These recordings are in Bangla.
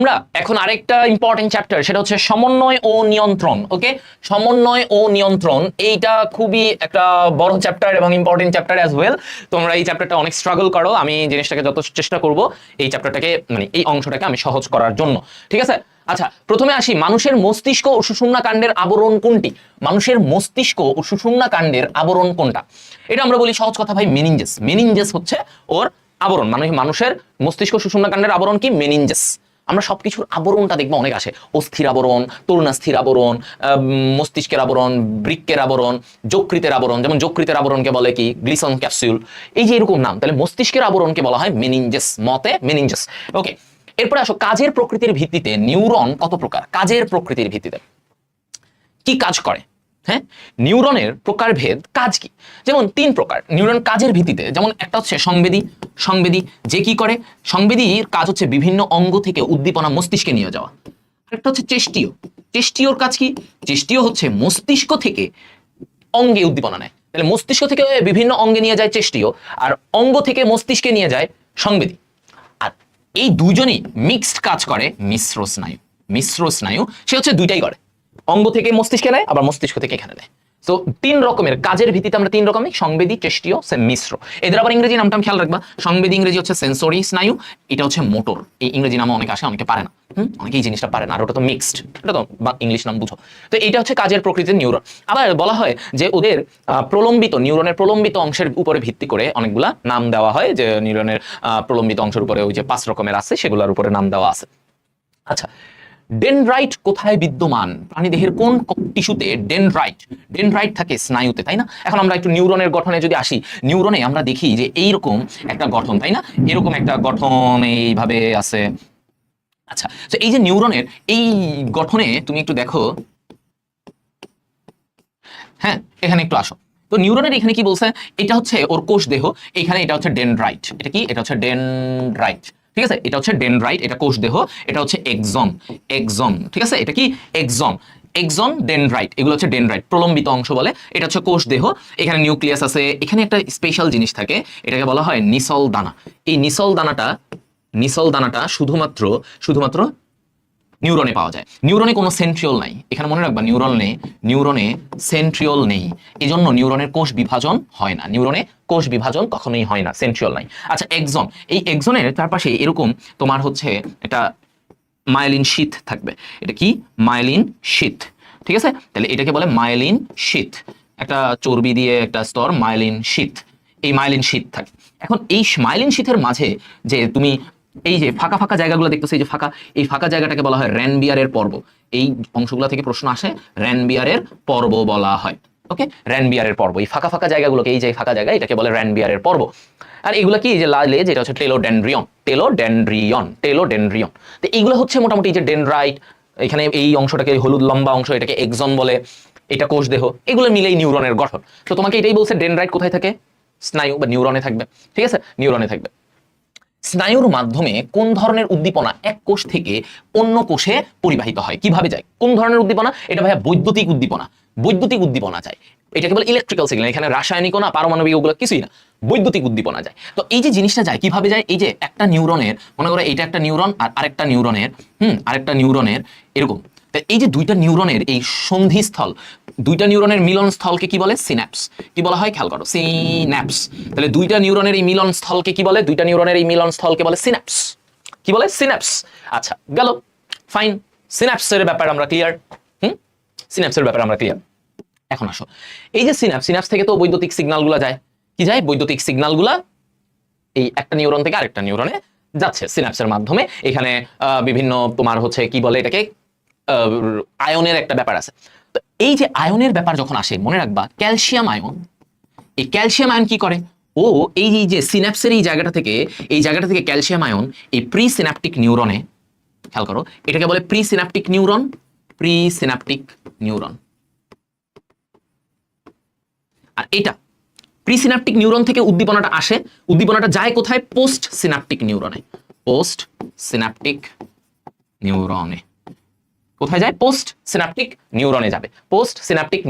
আমরা এখন আরেকটা ইম্পর্টেন্ট চ্যাপ্টার, সেটা হচ্ছে সমন্বয় ও নিয়ন্ত্রণ। ওকে, সমন্বয় ও নিয়ন্ত্রণ এইটা খুবই একটা বড় চ্যাপ্টার এবং ইম্পর্টেন্ট চ্যাপ্টার অ্যাজ ওয়েল। তোমরা এই চ্যাপ্টারটা অনেক স্ট্রাগল করো, আমি জিনিসটাকে যত চেষ্টা করব এই চ্যাপ্টারটাকে মানে এই অংশটাকে আমি সহজ করার জন্য। ঠিক আছে, আচ্ছা প্রথমে আসি, মানুষের মস্তিষ্ক ও সুষুম্নাকাণ্ডের আবরণ কোনটি? মানুষের মস্তিষ্ক ও সুষুম্নাকাণ্ডের আবরণ কোনটা? এটা আমরা বলি সহজ কথা ভাই, মেনিনজেস। মেনিনজেস হচ্ছে ওর আবরণ, মানে মানুষের মস্তিষ্ক সুষুম্নাকাণ্ডের আবরণ কি? মেনিনজেস। আমরা সবকিছুর আবরণটা দেখবো অনেক আসে, অস্থির আবরণ, তরুণাস্থির আবরণ, মস্তিষ্কের আবরণ, বৃক্কের আবরণ, যকৃতের আবরণ। যেমন যকৃতের আবরণকে বলে কি? Gleeson capsule. এই যে এরকম নাম, তাহলে মস্তিষ্কের আবরণকে বলা হয় মেনিনজেস, মতে মেনিনজেস। ওকে, এরপরে আসো, কাজের প্রকৃতির ভিত্তিতে নিউরন কত প্রকার? কাজের প্রকৃতির ভিত্তিতে কি কাজ করে? হ্যাঁ, নিউরনের প্রকারভেদ, কাজ কি? যেমন 3 প্রকার নিউরন কাজের ভিত্তিতে। যেমন একটা হচ্ছে সংবেদী। সংবেদী যে কি করে? সংবেদীর কাজ হচ্ছে বিভিন্ন অঙ্গ থেকে উদ্দীপনা মস্তিষ্কে নিয়ে যাওয়া। আরেকটা হচ্ছে চেষ্টীয়। চেষ্টীয়র কাজ কি? চেষ্টীয় হচ্ছে মস্তিষ্ক থেকে অঙ্গে উদ্দীপনা নেয়। তাহলে মস্তিষ্ক থেকে বিভিন্ন অঙ্গে নিয়ে যায় চেষ্টীয়, আর অঙ্গ থেকে মস্তিষ্কে নিয়ে যায় সংবেদী। আর এই দুজনই মিক্সড কাজ করে মিশ্র স্নায়ু। মিশ্র স্নায়ু সে হচ্ছে দুইটাই করে, অঙ্গ থেকে মস্তিষ্কে নেয়, আবার মস্তিষ্ক থেকে এখানে নেয়। তো 3 রকমের কাজের ভিত্তিতে আমরা 3 রকমের, সংবেদী, চেষ্টীয়, মিশ্র। এদের আবার ইংরেজি নামটা খেয়াল রাখবা। সংবেদী ইংরেজি হচ্ছে সেন্সরি স্নায়ু, এটা হচ্ছে মোটর। এই ইংরেজি নাম অনেক আসে, অনেকে পারে না। অনেকে এই জিনিসটা পারে না, আর ওটা তো মিক্সড, এটা তো ইংলিশ নাম বুঝো। তো এটা হচ্ছে কাজের প্রকৃতির নিউরন। আবার বলা হয় যে ওদের প্রলম্বিত, নিউরনের প্রলম্বিত অংশের উপরে ভিত্তি করে অনেকগুলা নাম দেওয়া হয়, যে নিউরনের প্রলম্বিত অংশের উপরে ওই যে 5 রকমের আছে, সেগুলোর উপরে নাম দেওয়া আছে। আচ্ছা, ডেনড্রাইট কোথায় বিদ্যমান? প্রাণীদেহের কোন টিস্যুতে ডেনড্রাইট? ডেনড্রাইট থাকে স্নায়ুতে, তাই না? এখন আমরা একটু নিউরনের গঠনে যদি আসি, নিউরনে আমরা দেখি যে এইরকম একটা গঠন, তাই না? এরকম একটা গঠন এইভাবে আছে। আচ্ছা, তো এই যে নিউরনের এই গঠনে তুমি একটু দেখো, হ্যাঁ এখানে একটু আসো। তো নিউরনের এখানে কি বলছে? এটা হচ্ছে ওর কোষ দেহ, এখানে এটা হচ্ছে ডেনড্রাইট। এটা কি? এটা হচ্ছে ডেনড্রাইট। ঠিক আছে, এটা হচ্ছে ডেনড্রাইট, এটা কোষ দেহ, এটা হচ্ছে এক্সন। এক্সন, ঠিক আছে, এটা কি? এক্সন। এক্সন, ডেনড্রাইট, এগুলো হচ্ছে ডেনড্রাইট, প্রলম্বিত অংশ বলে। এটা হচ্ছে কোষ দেহ, এখানে নিউক্লিয়াস আছে, এখানে একটা স্পেশাল জিনিস থাকে, এটাকে বলা হয় নিসল দানা। এই নিসল দানাটা শুধুমাত্র নিউরনে পাওয়া যায়। নিউরনে কোনো সেন্ট্রিওল নাই, এখানে মনে রাখবা, নিউরনে সেন্ট্রিওল নেই, এজন্য নিউরনের কোষ বিভাজন হয় না। নিউরনে কোষ বিভাজন কখনোই হয় না, সেন্ট্রিওল নাই। আচ্ছা, এক্সন, এই এক্সনের চারপাশে এরকম তোমার হচ্ছে এটা মায়েলিন শীথ থাকবে। এটা কি? মায়েলিন শীথ। ঠিক আছে, তাহলে এটাকে বলে মায়েলিন শীথ, একটা চর্বি দিয়ে একটা স্তর, মায়েলিন শীথ। এই মায়েলিন শীথ থাকে। এখন এই মায়েলিন শীথের মাঝে যে তুমি এই যে ফাঁকা ফাঁকা জায়গাগুলো দেখতেছো, এই যে ফাঁকা, এই ফাঁকা জায়গাটাকে বলা হয় র্যানবিয়ারের পর্ব। এই অংশগুলো থেকে প্রশ্ন আসে, র্যানবিয়ারের পর্ব বলা হয়। ওকে, র্যানবিয়ারের পর্ব, এই ফাঁকা ফাঁকা জায়গাগুলোকে, এই যে ফাঁকা জায়গা, এটাকে বলে র্যানবিয়ারের পর্ব। আর এগুলো কি? যে লাল লেজ, এটা হচ্ছে টেলোডেনড্রিয়ন। তো এইগুলো হচ্ছে মোটামুটি যে ডেনড্রাইট, এখানে এই অংশটাকে হলুদ লম্বা অংশ, এটাকে এক্সন বলে, এটা কোষ দেহ, এগুলো মিলেই নিউরনের গঠন। তো তোমাকে এটাই বলছে, ডেনড্রাইট কোথায় থাকে? স্নায়ু বা নিউরনে থাকবে। ঠিক আছে, নিউরনে থাকবে। স্নায়ুর মাধ্যমে কোন ধরনের উদ্দীপনা এক কোষ থেকে অন্য কোষে পরিবাহিত হয়? কিভাবে যায়? কোন ধরনের উদ্দীপনা? এটা ভাইয়া বৈদ্যুতিক উদ্দীপনা। বৈদ্যুতিক উদ্দীপনা যায়, এটা কেবল ইলেকট্রিক্যাল সিগন্যাল, এখানে রাসায়নিক না, পারমাণবিক, ওগুলো কিছুই না, বৈদ্যুতিক উদ্দীপনা যায়। তো এই যে জিনিসটা যায় কিভাবে যায়? এই যে একটা নিউরনের, মনে করো এইটা একটা নিউরন, আর আরেকটা নিউরনের এরকম, এই যে দুইটা নিউরনের এই সন্ধিস্থল, দুইটা নিউরনের মিলন স্থলকে কি বলে? সিন্যাপস। কি বলা হয়? খেয়াল করো, সিন্যাপস। তাহলে দুইটা নিউরনের এই মিলন স্থলকে কি বলে? দুইটা নিউরনের এই মিলন স্থলকে বলে সিন্যাপস। কি বলে? সিন্যাপস। আচ্ছা, গেল, ফাইন। সিন্যাপসের ব্যাপারে আমরা ক্লিয়ার। সিন্যাপসের ব্যাপারে আমরা ক্লিয়ার। এখন আসো, এই যে সিন্যাপস থেকে তো বৈদ্যুতিক সিগন্যালগুলো যায়। কি যায়? বৈদ্যুতিক সিগন্যালগুলা এই একটা নিউরন থেকে আরেকটা নিউরনে যাচ্ছে সিন্যাপসের মাধ্যমে। এখানে বিভিন্ন তোমার হচ্ছে কি বলে এটাকে, আয়নের একটা ব্যাপার আছে। তো এই যে আয়নের ব্যাপার যখন আসে, মনে রাখবা ক্যালসিয়াম আয়ন, এই ক্যালসিয়াম আয়ন কি করে? ও এই যে সিন্যাপসের এই জায়গাটা থেকে ক্যালসিয়াম আয়ন এই প্রি সিন্যাপটিক নিউরনে, খেয়াল করো, এটাকে বলে প্রি সিন্যাপটিক নিউরন। আর এটা প্রিসিনাপটিক নিউরন থেকে উদ্দীপনাটা আসে, উদ্দীপনাটা যায় কোথায়? পোস্ট সিনাপটিক নিউরনে। কোথায় যায়? পোস্ট সিনাপটিক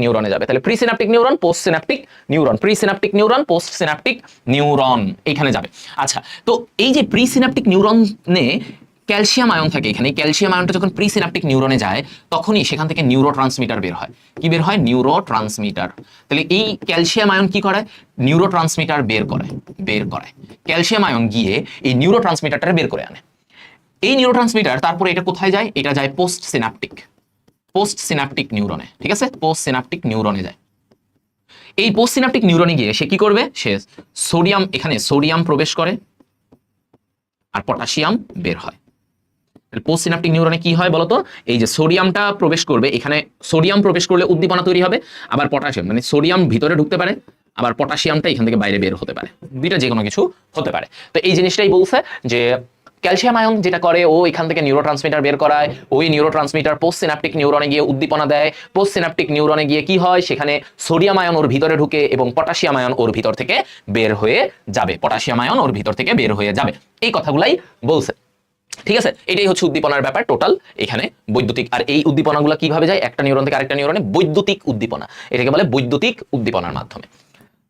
নিউরনে যাবে। তাহলে presynaptic neuron, post synaptic neuron, presynaptic neuron, post synaptic neuron, এইখানে যাবে। আচ্ছা, তো এই যে প্রিসিনাপটিক নিউরনে ক্যালসিয়াম আয়ন থাকে এখানে, ক্যালসিয়াম আয়নটা যখন প্রিসিনাপটিক নিউরনে যায় তখনই সেখান থেকে নিউরোট্রান্সমিটার বের হয়। কি বের হয়? নিউরোট্রান্সমিটার। তাহলে এই ক্যালসিয়াম আয়ন কি করে? নিউরোট্রান্সমিটার বের করে। ক্যালসিয়াম আয়ন গিয়ে এই নিউরোট্রান্সমিটারটা বের করে আনে। এই নিউরোট্রান্সমিটার তারপরে এটা কোথায় যায়? এটা যায় পোস্ট সিনাপটিক নিউরনে। ঠিক আছে, পোস্ট সিনাপটিক নিউরনে যায়। এই পোস্ট সিনাপটিক নিউরনে গিয়ে সে কি করবে? সে এখানে সোডিয়াম প্রবেশ করে আর পটাশিয়াম বের হয়। পোস্ট সিনাপটিক নিউরনে কি হয় বলতো? এই যে সোডিয়ামটা প্রবেশ করবে, এখানে সোডিয়াম প্রবেশ করলে উদ্দীপনা তৈরি হবে, আবার পটাশিয়াম মানে সোডিয়াম ভিতরে ঢুকতে পারে, আবার পটাশিয়ামটা এখান থেকে বাইরে বের হতে পারে, দুইটা যে কোনো কিছু হতে পারে। তো এই জিনিসটাই বলছে যে ক্যালসিয়াম আয়ন যেটা করে, ও এখান থেকে নিউরোট্রান্সমিটার বের করায়, ওই নিউরোট্রান্সমিটার পোস্ট সিনাপটিক নিউরনে গিয়ে উদ্দীপনা দেয়। পোস্ট সিনাপটিক নিউরনে গিয়ে কি হয়? সেখানে সোডিয়াম আয়ন ওর ভিতরে ঢুকে এবং পটাশিয়াম আয়ন ওর ভিতর থেকে বের হয়ে যাবে। এই কথাগুলাই বলছে। ঠিক আছে, এটাই হচ্ছে উদ্দীপনার ব্যাপার টোটাল এখানে বৈদ্যুতিক। আর এই উদ্দীপনাগুলো কিভাবে যায় একটা নিউরন থেকে আরেকটা নিউরনে? বৈদ্যুতিক উদ্দীপনা, এটাকে বলে বৈদ্যুতিক উদ্দীপনার মাধ্যমে।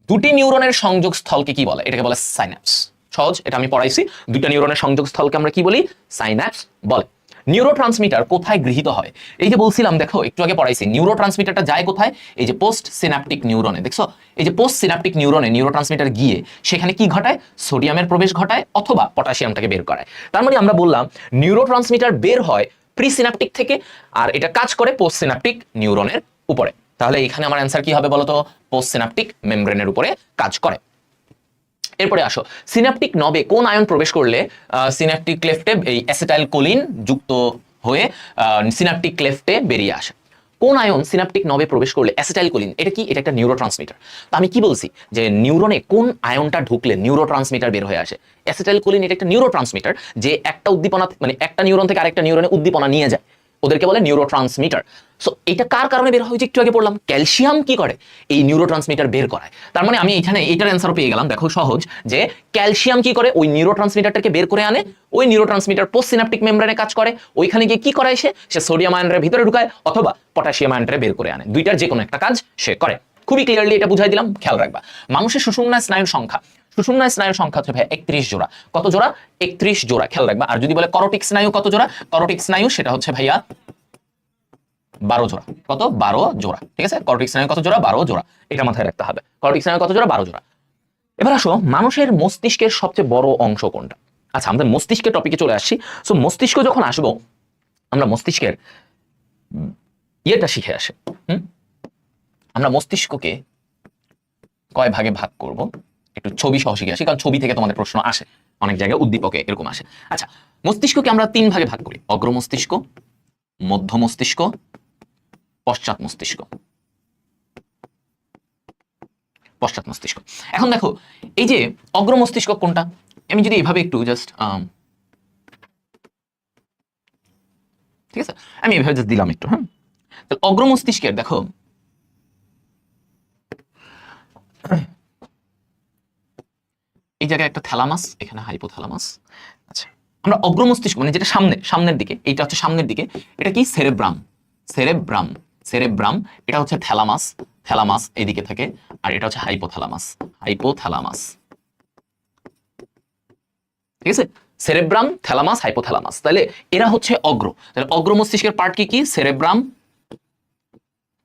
দুটি নিউরনের সংযোগ স্থলকে কি বলে? এটাকে বলে সাইন্যাপস। সহজ, এটা আমি পড়াইছি। দুইটা নিউরনের সংযোগ স্থলকে আমরা কি বলি? সাইন্যাপস বলে। নিউরোট্রান্সমিটার কোথায় গৃহীত হয়? এই যে বলছিলাম, দেখো একটু আগে পড়াইছি, নিউরোট্রান্সমিটারটা যায় কোথায়? এই যে পোস্ট সিনাপটিক নিউরনে। দেখছো, এই যে পোস্ট সিনাপটিক নিউরনে নিউরোট্রান্সমিটার গিয়ে সেখানে কি ঘটায়? সোডিয়ামের প্রবেশ ঘটায় অথবা পটাশিয়ামটাকে বের করায়। তার মানে আমরা বললাম নিউরোট্রান্সমিটার বের হয় প্রিসিনাপটিক থেকে, আর এটা কাজ করে পোস্ট সিনাপটিক নিউরনের উপরে। তাহলে এখানে আমার অ্যান্সার কি হবে বলতো? পোস্ট সিনাপটিক মেমব্রেনের উপরে কাজ করে। এরপরে আসো, সিনাপটিক নবে কোন আয়ন প্রবেশ করলে সিনাপটিক ক্লেফটে এই অ্যাসিটাইল কোলিন যুক্ত হয়ে সিনাপটিক ক্লেফটে বেরিয়ে আসে? কোন আয়ন সিনাপটিক নবে প্রবেশ করলে অ্যাসিটাইল কোলিন, এটা কি? এটা একটা নিউরোট্রান্সমিটার। তো আমি কি বলছি যে নিউরনে কোন আয়নটা ঢুকলে নিউরোট্রান্সমিটার বের হয়ে আসে? অ্যাসিটাইল কোলিন এটা একটা নিউরোট্রান্সমিটার, যে একটা উদ্দীপনা মানে একটা নিউরন থেকে আরেকটা নিউরনে উদ্দীপনা নিয়ে যায়, ওদেরকে বলে নিউরোট্রান্সমিটার। সো এটা কার কারণে বের হয়? যে একটু আগে পড়লাম, ক্যালসিয়াম কি করে? এই নিউরোট্রান্সমিটার বের করায়। তার মানে আমি এখানে এটার অ্যান্সারও পেয়ে গেলাম। দেখো সহজ, যে ক্যালসিয়াম কি করে? ওই নিউরোট্রান্সমিটারটাকে বের করে আনে। ওই নিউরোট্রান্সমিটার পোস্ট সিনাপটিক মেমব্রেনে কাজ করে, ওইখানে গিয়ে কি করায়? সে সোডিয়াম আয়নের ভিতরে ঢুকায় অথবা পটাশিয়াম আয়নটা বের করে আনে। দুইটার যে কোনো একটা কাজ সে করে। খুবই ক্লিয়ারলি এটা বুঝাই দিলাম, খেয়াল রাখবা। মানুষের সুষুম্না স্নায়ুর সংখ্যা হচ্ছে ভাই 31 জোড়া। কত জোড়া? 31 জোড়া, খেয়াল রাখবা। আর যদি বলে করটিক স্নায়ু কত জোড়া? করটিক স্নায়ু সেটা হচ্ছে ভাইয়া 12 জোড়া। কত? 12 জোড়া। ঠিক আছে, করটিক স্নায়ু কত জোড়া? 12 জোড়া। এটা মাথায় রাখতে হবে, করটিক স্নায়ু কত জোড়া? 12 জোড়া। এবার আসো, মানুষের মস্তিষ্কের সবচেয়ে বড় অংশ কোনটা? আচ্ছা, আমাদের মস্তিষ্কের টপিকে চলে আসছি। সো মস্তিষ্ক যখন আসবো, আমরা মস্তিষ্কের ইয়েটা শিখে আসে। আমরা মস্তিষ্ককে কয় ভাগে ভাগ করব একটু ছবি সহ শিখে আসি, কারণ ছবি থেকে তোমাদের প্রশ্ন আসে, অনেক জায়গায় উদ্দীপকে এরকম আসে। আচ্ছা, মস্তিষ্ককে আমরা 3 ভাগে ভাগ করি: অগ্র মস্তিষ্ক, মধ্য মস্তিষ্ক, পশ্চাৎ মস্তিষ্ক। এখন দেখো, এই যে অগ্র মস্তিষ্ক কোনটা? আমি যদি এভাবে একটু জাস্ট ঠিক আছে, আমি এভাবে জাস্ট দিলাম একটু। হ্যাঁ, তাহলে অগ্র মস্তিষ্কের দেখো এই জায়গায় একটা থ্যালামাস, এখানে হাইপোথ্যালামাস। আচ্ছা, আমরা অগ্র মস্তিষ্ক মানে যেটা সামনের দিকে, এইটা হচ্ছে সামনের দিকে, এটা কি? সেরেব্রাম। এটা হচ্ছে থ্যালামাস এইদিকে থাকে, আর এটা হচ্ছে হাইপোথ্যালামাস। ঠিক আছে, সেরেব্রাম, থ্যালামাস, হাইপোথ্যালামাস। তাহলে এরা হচ্ছে অগ্র। তাহলে অগ্র মস্তিষ্কের পার্ট কি? Cerebrum,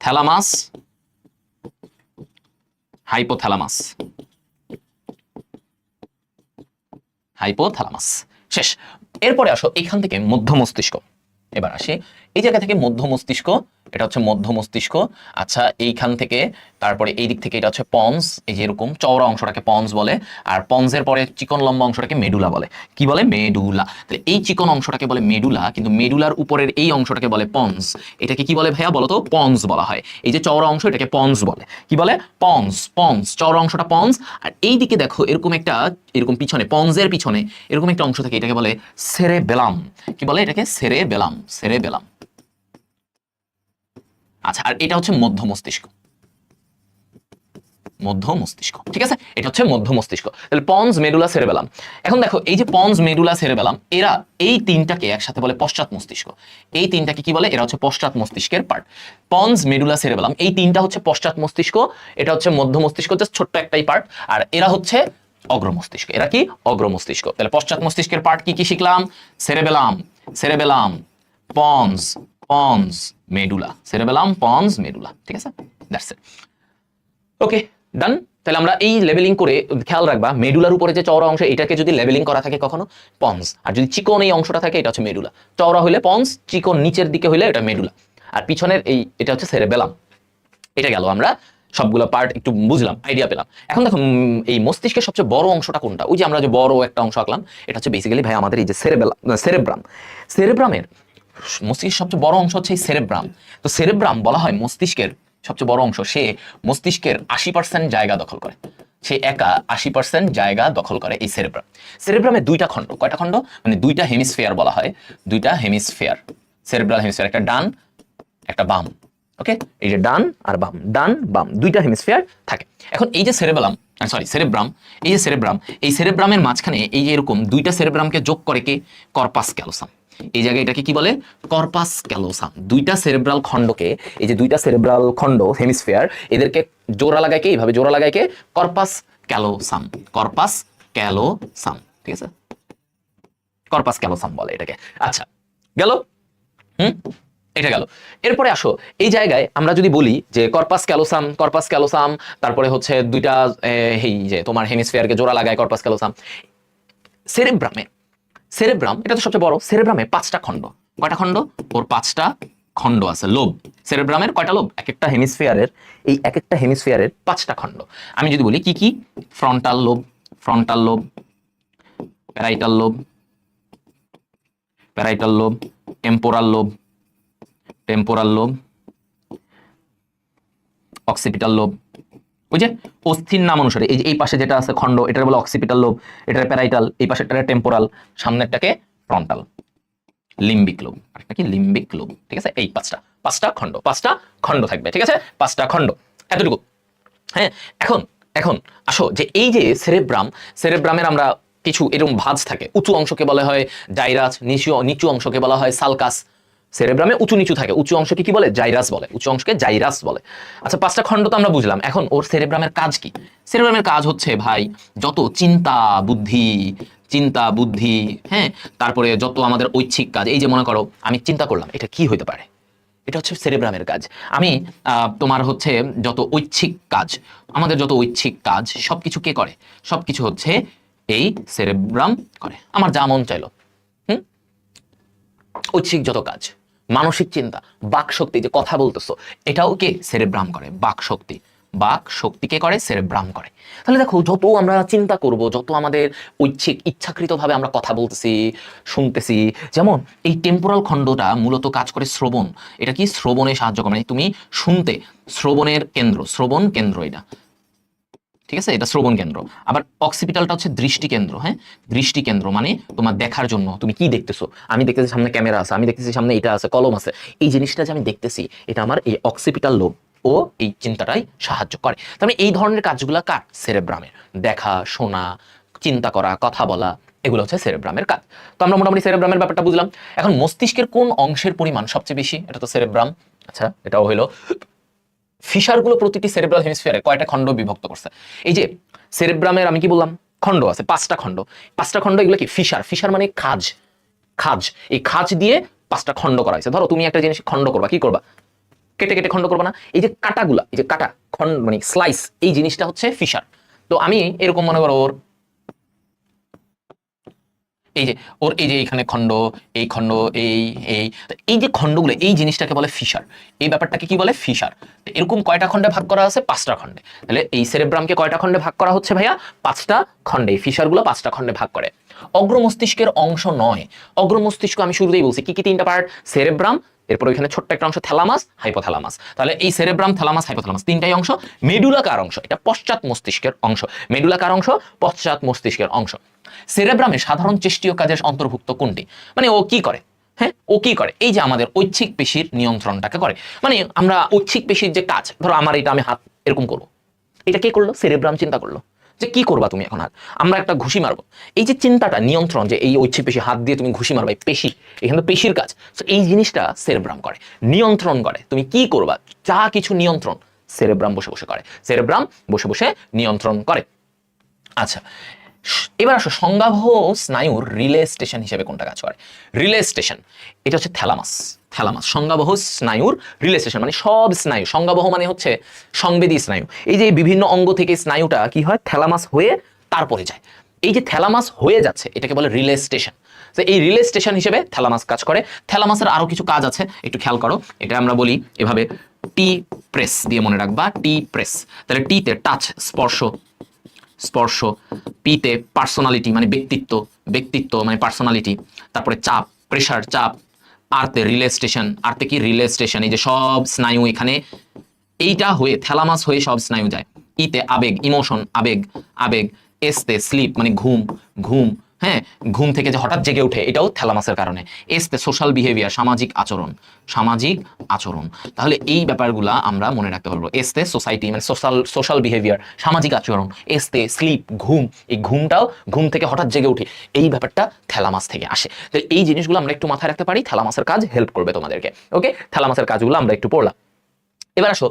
thalamus, hypothalamus. শেষ। এরপরে আসো এখান থেকে মধ্য মস্তিষ্ক। এবার আসি এই জায়গা থেকে মধ্য মস্তিষ্ক, এটা হচ্ছে মধ্য মস্তিষ্ক। আচ্ছা, এইখান থেকে তারপরে এই দিক থেকে এটা হচ্ছে পন্স, এই যে এরকম চওড়া অংশটাকে পন্স বলে, আর পন্সের পরে চিকন লম্বা অংশটাকে মেডুলা বলে। কি বলে? মেডুলা। তাহলে এই চিকন অংশটাকে বলে মেডুলা, কিন্তু মেডুলার উপরের এই অংশটাকে বলে পন্স। এটাকে কি বলে ভাইয়া বলো তো? পন্স বলা হয়। এই যে চওড়া অংশ, এটাকে পন্স বলে। কি বলে? পন্স। চওড়া অংশটা পন্স। আর এই দিকে দেখো এরকম পিছনে, পন্সের পিছনে এরকম একটা অংশ থাকে, এটাকে বলে সেরেবেলাম। কি বলে এটাকে? সেরেবেলাম। আচ্ছা, আর এটা হচ্ছে মধ্য মস্তিষ্ক। ঠিক আছে, এটা হচ্ছে মধ্য মস্তিষ্ক। তাহলে পন্স, মেডুলা, সেরেবেলাম। এখন দেখো, এই যে পন্স, মেডুলা, সেরেবেলাম, এরা এই তিনটাকে একসাথে বলে পশ্চাৎ মস্তিষ্ক। এই তিনটাকে কি বলে? এরা হচ্ছে পশ্চাৎ মস্তিষ্কের পার্ট। পন্স, মেডুলা, সেরেবেলাম, এই তিনটা হচ্ছে পশ্চাৎ মস্তিষ্ক। এটা হচ্ছে মধ্য মস্তিষ্ক, জাস্ট ছোট্ট একটাই পার্ট। আর এরা হচ্ছে অগ্র মস্তিষ্ক। এরা কি? অগ্র মস্তিষ্ক। তাহলে পশ্চাৎ মস্তিষ্কের পার্ট কি কি শিখলাম? Cerebellum, cerebellum, pons, pons, medulla, cerebellum, pons, medulla. ঠিক আছে, দ্যাটস ইট। ওকে, ডান। তাহলে আমরা এই লেবেলিং করে খেয়াল রাখবা, মেডুলার উপরে যে চওড়া অংশ এটাকে যদি লেবেলিং করা থাকে কখনো পন্স, আর যদি চিকন এই অংশটা থাকে এটা হচ্ছে মেডুলা। চওড়া হলে পন্স, চিকন নিচের দিকে হলে এটা মেডুলা, আর পিছনের এটা হচ্ছে সেরেবেলাম। এটা গেল, আমরা সবগুলো পার্ট একটু বুঝলাম, আইডিয়া পেলাম। এখন দেখো এই মস্তিষ্কের সবচেয়ে বড় অংশটা কোনটা? ওই যে আমরা যে বড় একটা অংশ আঁকলাম, এটা হচ্ছে বেসিক্যালি ভাই আমাদের এই যে সেরেব্রাম। সেরেব্রামের মস্তিষ্কের সবচেয়ে বড় অংশ হচ্ছে এই সেরেব্রাম। তো সেরেব্রাম বলা হয় মস্তিষ্কের সবচেয়ে বড় অংশ। সে মস্তিষ্কের 80% জায়গা দখল করে, সে একা 80% জায়গা দখল করে এই সেরেব্রাম। সেরেব্রামের দুইটা খণ্ড, কয়টা খণ্ড মানে দুইটা হেমিস্ফিয়ার বলা হয়, দুইটা হেমিস্ফিয়ার, সেরেব্রাল হেমিস্ফিয়ার, একটা ডান একটা বাম। ওকে, এই যে ডান আর বাম, ডান বাম দুইটা হেমিস্ফিয়ার থাকে। এখন এই যে সেরেবেলাম, সেরেব্রাম, এই যে সেরেব্রাম, এই সেরেব্রামের মাঝখানে এই যে এরকম দুইটা সেরেব্রামকে যোগ করে কে? Corpus callosum. এই জায়গায় এটাকে কি বলে? Corpus callosum. দুইটা সেরেব্রাল খণ্ডকে, এই যে দুইটা সেরেব্রাল খণ্ড হেমিস্ফিয়ার, এদেরকে জোড়া লাগায় কে? এইভাবে জোড়া লাগায় কে? Corpus callosum, corpus callosum. ঠিক আছে, কর্পাস ক্যালোসাম বলে এটাকে। আচ্ছা, গেল। এটা গেল। এরপরে আসো, এই জায়গায় আমরা যদি বলি যে কর্পাস ক্যালোসাম, কর্পাস ক্যালোসাম, তারপরে হচ্ছে দুইটা এই যে তোমার হেমিস্ফিয়ারকে জোড়া লাগায় কর্পাস ক্যালোসাম। সেরেব্রাম এটা তো সবচেয়ে বড়। সেরেব্রামে 5টা খণ্ড। কয়টা খণ্ড? ওর 5টা খণ্ড আছে, লোব। সেরেব্রামের কয়টা লোব? এক একটা হেমিস্ফিয়ারের, এই এক একটা হেমিস্ফিয়ারের 5টা খণ্ড। আমি যদি বলি কি কি? Frontal lobe, frontal lobe, parietal lobe, parietal lobe, temporal lobe, temporal lobe, occipital lobe. ওই যে অস্থির নাম অনুসারে এই যে এই পাশে যেটা আছে খণ্ড, এটার বলে অক্সিপিটাল লোব, এটার প্যারাইটাল, এই পাশেরটাকে টেম্পোরাল, সামনেরটাকে ফ্রন্টাল। লিম্বিক লোব, আরেকটা কি? লিম্বিক লোব। ঠিক আছে, এই পাঁচটা খণ্ড, 5টা খণ্ড থাকবে। ঠিক আছে, 5টা খণ্ড, এতটুকু। হ্যাঁ, এখন এখন আসো যে এই যে সেরেব্রামের আমরা কিছু এরকম ভাঁজ থাকে। উঁচু অংশকে বলা হয় জাইরাস, নিচু অংশকে বলা হয় সালকাস। সেরেব্রামে উঁচু নিচু থাকে, উঁচু অংশকে কি বলে? জাইরাস বলে, উঁচু অংশকে জাইরাস বলে। আচ্ছা, 5টা খণ্ড তো আমরা বুঝলাম। এখন ওর সেরেব্রামের কাজ কি? সেরেব্রামের কাজ হচ্ছে ভাই যত চিন্তা বুদ্ধি, হ্যাঁ, তারপরে যত আমাদের ঐচ্ছিক কাজ, এই যে মনে করো আমি চিন্তা করলাম এটা কি হইতে পারে, এটা হচ্ছে সেরেব্রামের কাজ। আমি তোমার হচ্ছে যত ঐচ্ছিক কাজ, আমাদের যত ঐচ্ছিক কাজ সবকিছু কে করে? সবকিছু হচ্ছে এই সেরেব্রাম করে। আমার যা মন চাইলো, ঐচ্ছিক যত কাজ, মানসিক চিন্তা, বাক শক্তি, যে কথা বলতেছো, এটাও কে? সেরেব্রাম করে। বাক শক্তি কে করে? সেরেব্রাম করে। তাহলে দেখো, যত আমরা চিন্তা করব, যত আমাদের ঐচ্ছিক ইচ্ছাকৃতভাবে আমরা কথা বলতেছি, শুনতেছি, যেমন এই টেম্পোরাল খণ্ডটা মূলত কাজ করে শ্রবণ। এটা কি? শ্রবণে সাহায্য করে, মানে তুমি শুনতে, শ্রবণের কেন্দ্র, শ্রবণ কেন্দ্র এটা। ঠিক আছে, এটা শ্রবণ কেন্দ্র। আবার অক্সিপিটালটা হচ্ছে দৃষ্টি কেন্দ্র। হ্যাঁ, দৃষ্টি কেন্দ্র মানে তোমার দেখার জন্য, তুমি কি দেখতেছো? আমি দেখতেছি সামনে ক্যামেরা আছে, আমি দেখতেছি সামনে এটা আছে, কলম আছে, এই জিনিসটা যে আমি দেখতেছি, এটা আমার এই অক্সিপিটাল লোব ও এই চিন্তাটাই সাহায্য করে। তার মানে এই ধরনের কাজগুলো কার? সেরেব্রামের। দেখা, শোনা, চিন্তা করা, কথা বলা, এগুলো হচ্ছে সেরেব্রামের কাজ। তো আমরা মোটামুটি সেরেব্রামের ব্যাপারটা বুঝলাম। এখন মস্তিষ্কের কোন অংশের পরিমাণ সবচেয়ে বেশি? এটা তো সেরেব্রাম। আচ্ছা, এটাও হইলো। ফিশারগুলো প্রতিটি সেরেব্রাল হেমিস্ফিয়ারে কয়টা খণ্ড বিভক্ত করছে? এই যে সেরেব্রামের আমি কি বললাম? খণ্ড আছে 5টা খণ্ড। 5টা খণ্ড, এগুলো কি? ফিশার মানে খাজ। এই খাজ দিয়ে 5টা খণ্ড করা হয়েছে। ধরো তুমি একটা জিনিস খণ্ড করবা, কি করবা? কেটে কেটে খণ্ড করবা না? এই যে কাটাগুলা, এই যে কাটা খণ্ড মানে স্লাইস, এই জিনিসটা হচ্ছে ফিশার। তো আমি এরকম মনে করো ওর এই যে এখানে খণ্ড, এই খণ্ড, এই যে খণ্ডগুলো, এই জিনিসটাকে বলে ফিশার। এই ব্যাপারটাকে কি বলে? ফিশার। এরকম কয়টা খণ্ডে ভাগ করা আছে? 5টা খণ্ডে। তাহলে এই সেরেব্রামকে কয়টা খণ্ডে ভাগ করা হচ্ছে ভাইয়া? 5টা খণ্ডে। এই ফিশারগুলো 5টা খণ্ডে ভাগ করে। অগ্র মস্তিষ্কের অংশ নয়। অগ্র মস্তিষ্ক আমি শুরুতেই বলছি কি কি 3টা পার্ট? সেরেব্রাম, এরপর ওইখানে ছোট্ট একটা অংশ থ্যালামাস, হাইপোথ্যালামাস। তাহলে এই সেরেব্রাম, থ্যালামাস, হাইপোথ্যালামাস 3টাই অংশ। মেডুলাকার অংশ, এটা পশ্চাৎ মস্তিষ্কের অংশ। মেডুলাকার অংশ, পশ্চাৎ মস্তিষ্কের অংশ। সেরেব্রামে সাধারণ চেষ্টীয় কাজের অন্তর্ভুক্ত কোনটি? মানে ও কি করে? হ্যাঁ, ও কি করে? এই যে আমাদের ঐচ্ছিক পেশির নিয়ন্ত্রণটাকে করে। মানে আমরা ঐচ্ছিক পেশির যে কাজ, ধরো আমার এটা আমি হাত এরকম করবো, এটা কে করলো? সেরেব্রাম চিন্তা করলো যে কি করবা তুমি এখন হাত, আমরা একটা ঘুষি মারবো। এই যে চিন্তাটা, নিয়ন্ত্রণ, যে এই ঐচ্ছিক পেশি, হাত দিয়ে তুমি ঘুষি মারবা, পেশি, এখানে পেশির কাজ। তো এই জিনিসটা সেরেব্রাম করে, নিয়ন্ত্রণ করে। তুমি কি করবা, যা কিছু নিয়ন্ত্রণ সেরেব্রাম বসে বসে করে। সেরেব্রাম বসে বসে নিয়ন্ত্রণ করে। আচ্ছা, এবার আসো সংজ্ঞাবহ স্নায়ুর রিলে স্টেশন হিসেবে কোনটা কাজ করে? রিলে স্টেশন এটা হচ্ছে থ্যালামাস। থ্যালামাস সংজ্ঞাবহ স্নায়ুর রিলে স্টেশন, মানে সব স্নায়ু, সংজ্ঞাবহ মানে হচ্ছে সংবেদী স্নায়ু। এই যে বিভিন্ন অঙ্গ থেকে স্নায়ুটা কি হয়, থ্যালামাস হয়ে তারপরে যায়। এই যে থ্যালামাস হয়ে যাচ্ছে এটাকে বলে রিলে স্টেশন। তো এই রিলে স্টেশন হিসেবে থ্যালামাস কাজ করে। থ্যালামাসের আরো কিছু কাজ আছে, একটু খেয়াল করো। এটা আমরা বলি এভাবে, টি প্রেস দিয়ে মনে রাখবা, টি প্রেস। তাহলে টিতে টাচ, স্পর্শ, স্পর্শ, পিতে পার্সোনালিটি মানে ব্যক্তিত্ব, ব্যক্তিত্ব মানে পার্সোনালিটি, তারপরে চাপ, প্রেশার, চাপ, আরতে রিলে স্টেশন, আরতে কি রিলে স্টেশন, এই যে সব স্নায়ু এখানে এইটা হয়ে থ্যালামাস হয়ে সব স্নায়ু যায়। ইতে আবেগ, ইমোশন, আবেগ, আবেগ। এসতে স্লিপ মানে ঘুম, ঘুম, হ্যাঁ ঘুম থেকে যে হঠাৎ জেগে ওঠে এটাও থ্যালামাসের কারণে। এসতে সোশ্যাল বিহেভিয়ার, সামাজিক আচরণ, সামাজিক আচরণ। তাহলে এই ব্যাপারগুলা আমরা মনে রাখতে পারবো। এসতে সোসাইটি মানে সোশ্যাল বিহেভিয়ার, সামাজিক আচরণ। এসতে স্লিপ, ঘুম, এই ঘুমটাও ঘুম থেকে হঠাৎ জেগে ওঠে, এই ব্যাপারটা থ্যালামাস থেকে আসে। তো এই জিনিসগুলো আমরা একটু মাথায় রাখতে পারি, থ্যালামাসের কাজ হেল্প করবে তোমাদেরকে। ওকে, থ্যালামাসের কাজগুলো আমরা একটু পড়লাম। এবার আসো,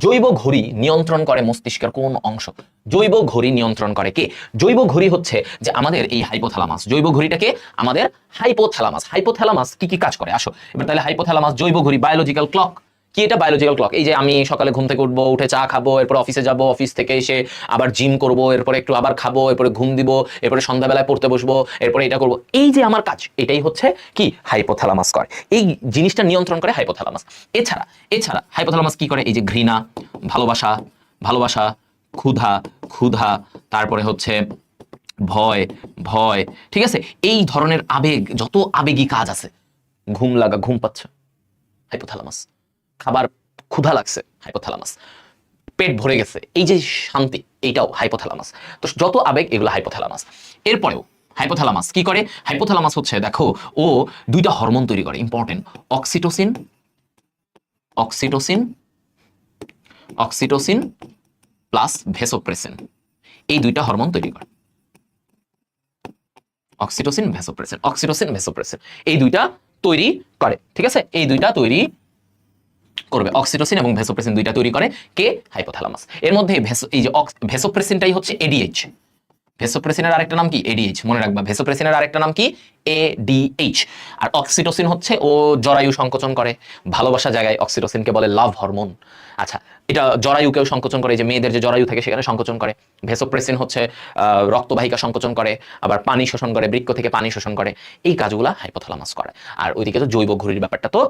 জৈব ঘড়ি নিয়ন্ত্রণ করে মস্তিষ্কের কোন অংশ? জৈব ঘড়ি নিয়ন্ত্রণ করে কে? জৈব ঘড়ি হচ্ছে যে আমাদের এই হাইপোথ্যালামাস। জৈব ঘড়িটাকে আমাদের হাইপোথ্যালামাস। হাইপোথ্যালামাস কি কি কাজ করে আসো এবার তাহলে। হাইপোথ্যালামাস জৈব ঘড়ি, বায়োলজিক্যাল ক্লক। কি এটা? Biological clock. এই যে আমি সকালে ঘুম থেকে উঠবো, উঠে চা খাবো, এরপর অফিসে যাব, অফিস থেকে এসে আবার জিম করব, এরপরে একটু আবার খাবো, এরপরে ঘুম দিব, এরপরে সন্ধ্যাবেলায় পড়তে বসবো, এরপরে এটা করব। এই যে আমার কাজ, এটাই হচ্ছে কি হাইপোথ্যালামাস করে। এই জিনিসটা নিয়ন্ত্রণ করে হাইপোথ্যালামাস। এছাড়া এছাড়া হাইপোথ্যালামাস কি করে? এই যে ঘৃণা, ভালোবাসা, ভালোবাসা, ক্ষুধা, ক্ষুধা, তারপরে হচ্ছে ভয়, ভয়, ঠিক আছে? এই ধরনের আবেগ, যত আবেগী কাজ আছে, ঘুম লাগা, ঘুম পাচ্ছে, হাইপোথ্যালামাস। খাবার, ক্ষুধা লাগছে, হাইপোথ্যালামাস। পেট ভরে গেছে, এই যে শান্তি, এইটাও হাইপোথ্যালামাস। তো যত আবেগ এগুলো হাইপোথ্যালামাস। এরপরেও হাইপোথ্যালামাস কি করে? হাইপোথ্যালামাস হচ্ছে দেখো, ও দুইটা হরমোন তৈরি করে, important. Oxytocin, oxytocin, oxytocin plus vasopressin, এই দুইটা হরমোন তৈরি করে। অক্সিটোসিন, ভেসোপ্রেসিন, অক্সিটোসিন, ভেসোপ্রেসিন, এই দুইটা তৈরি করে, ঠিক আছে? এই দুইটা তৈরি করবে, অক্সিটোসিন এবং ভেসোপ্রেসিন দুইটা তৈরি করে কে? হাইপোথ্যালামাস। এর মধ্যে এই যে ভেসোপ্রেসিনটাই হচ্ছে এডিএইচ। ভেসোপ্রেসিনের আরেকটা নাম কি? এডিএইচ, মনে রাখবা। ভেসোপ্রেসিনের আরেকটা নাম কি? এডিএইচ। আর অক্সিটোসিন হচ্ছে ও জরায়ু সংকোচন করে, ভালোবাসা জায়গায় অক্সিটোসিনকে বলে লাভ হরমোন। আচ্ছা, এটা জরায়ুকেও সংকোচন করে, যে মেয়েদের যে জরায়ু থাকে সেখানে সংকোচন করে। ভেসোপ্রেসিন হচ্ছে রক্তবাহিকা সংকোচন করে, আবার পানি শোষণ করে, বৃক্ক থেকে পানি শোষণ করে। এই কাজগুলা হাইপোথ্যালামাস করে। আর ওইদিকে তো জৈব ঘড়ির ব্যাপারটা তো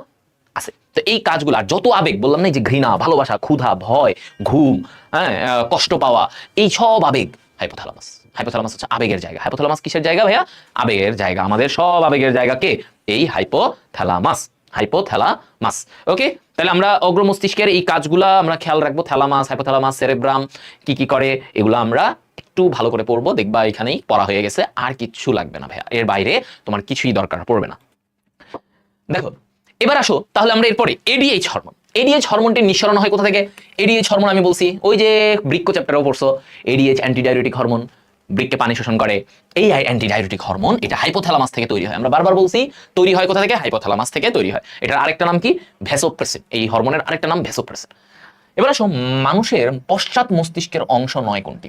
আছে। তো এই কাজগুলো, আর যত আবেগ বললাম না, যে ঘৃণা, ভালোবাসা, ক্ষুধা, ভয়, ঘুম, হ্যাঁ কষ্ট পাওয়া, এই সব আবেগ হাইপোথ্যালামাস। হাইপোথ্যালামাস হচ্ছে আবেগের জায়গা। হাইপোথ্যালামাস কিসের জায়গা ভাইয়া? আবেগের জায়গা। আমাদের সব আবেগের জায়গা কে? এই হাইপোথ্যালামাস। হাইপোথ্যালামাস। ওকে, তাহলে আমরা অগ্র মস্তিষ্কের এই কাজগুলা আমরা খেয়াল রাখবো। থ্যালামাস, হাইপোথ্যালামাস, সেরেব্রাম কি কি করে এগুলো আমরা একটু ভালো করে পড়বো। দেখবা এখানেই পড়া হয়ে গেছে, আর কিচ্ছু লাগবে না ভাইয়া, এর বাইরে তোমার কিছুই দরকার পড়বে না। দেখো এবার আসো, তাহলে আমরা এরপরে এডিএইচ হরমোন। এডিএইচ হরমোনটির নিঃসরণ হয় কোথা থেকে? এডিএইচ হরমোন আমি বলছি ওই যে বৃক্ক চ্যাপ্টারেও পড়ছো, এডিএইচ অ্যান্টিডাইউরেটিক হরমোন, বৃক্কে পানি শোষণ করে। এই অ্যান্টিডাইউরেটিক হরমোন এটা হাইপোথ্যালামাস থেকে তৈরি হয়। আমরা বারবার বলছি তৈরি হয় কোথা থেকে? হাইপোথ্যালামাস থেকে তৈরি হয়। এটার আরেকটা নাম কি? ভেসোপ্রেসিন। এই হরমোনের আরেকটা নাম ভেসোপ্রেসিন। এবার আসো, মানুষের পশ্চাৎ মস্তিষ্কের অংশ নয় কোনটি?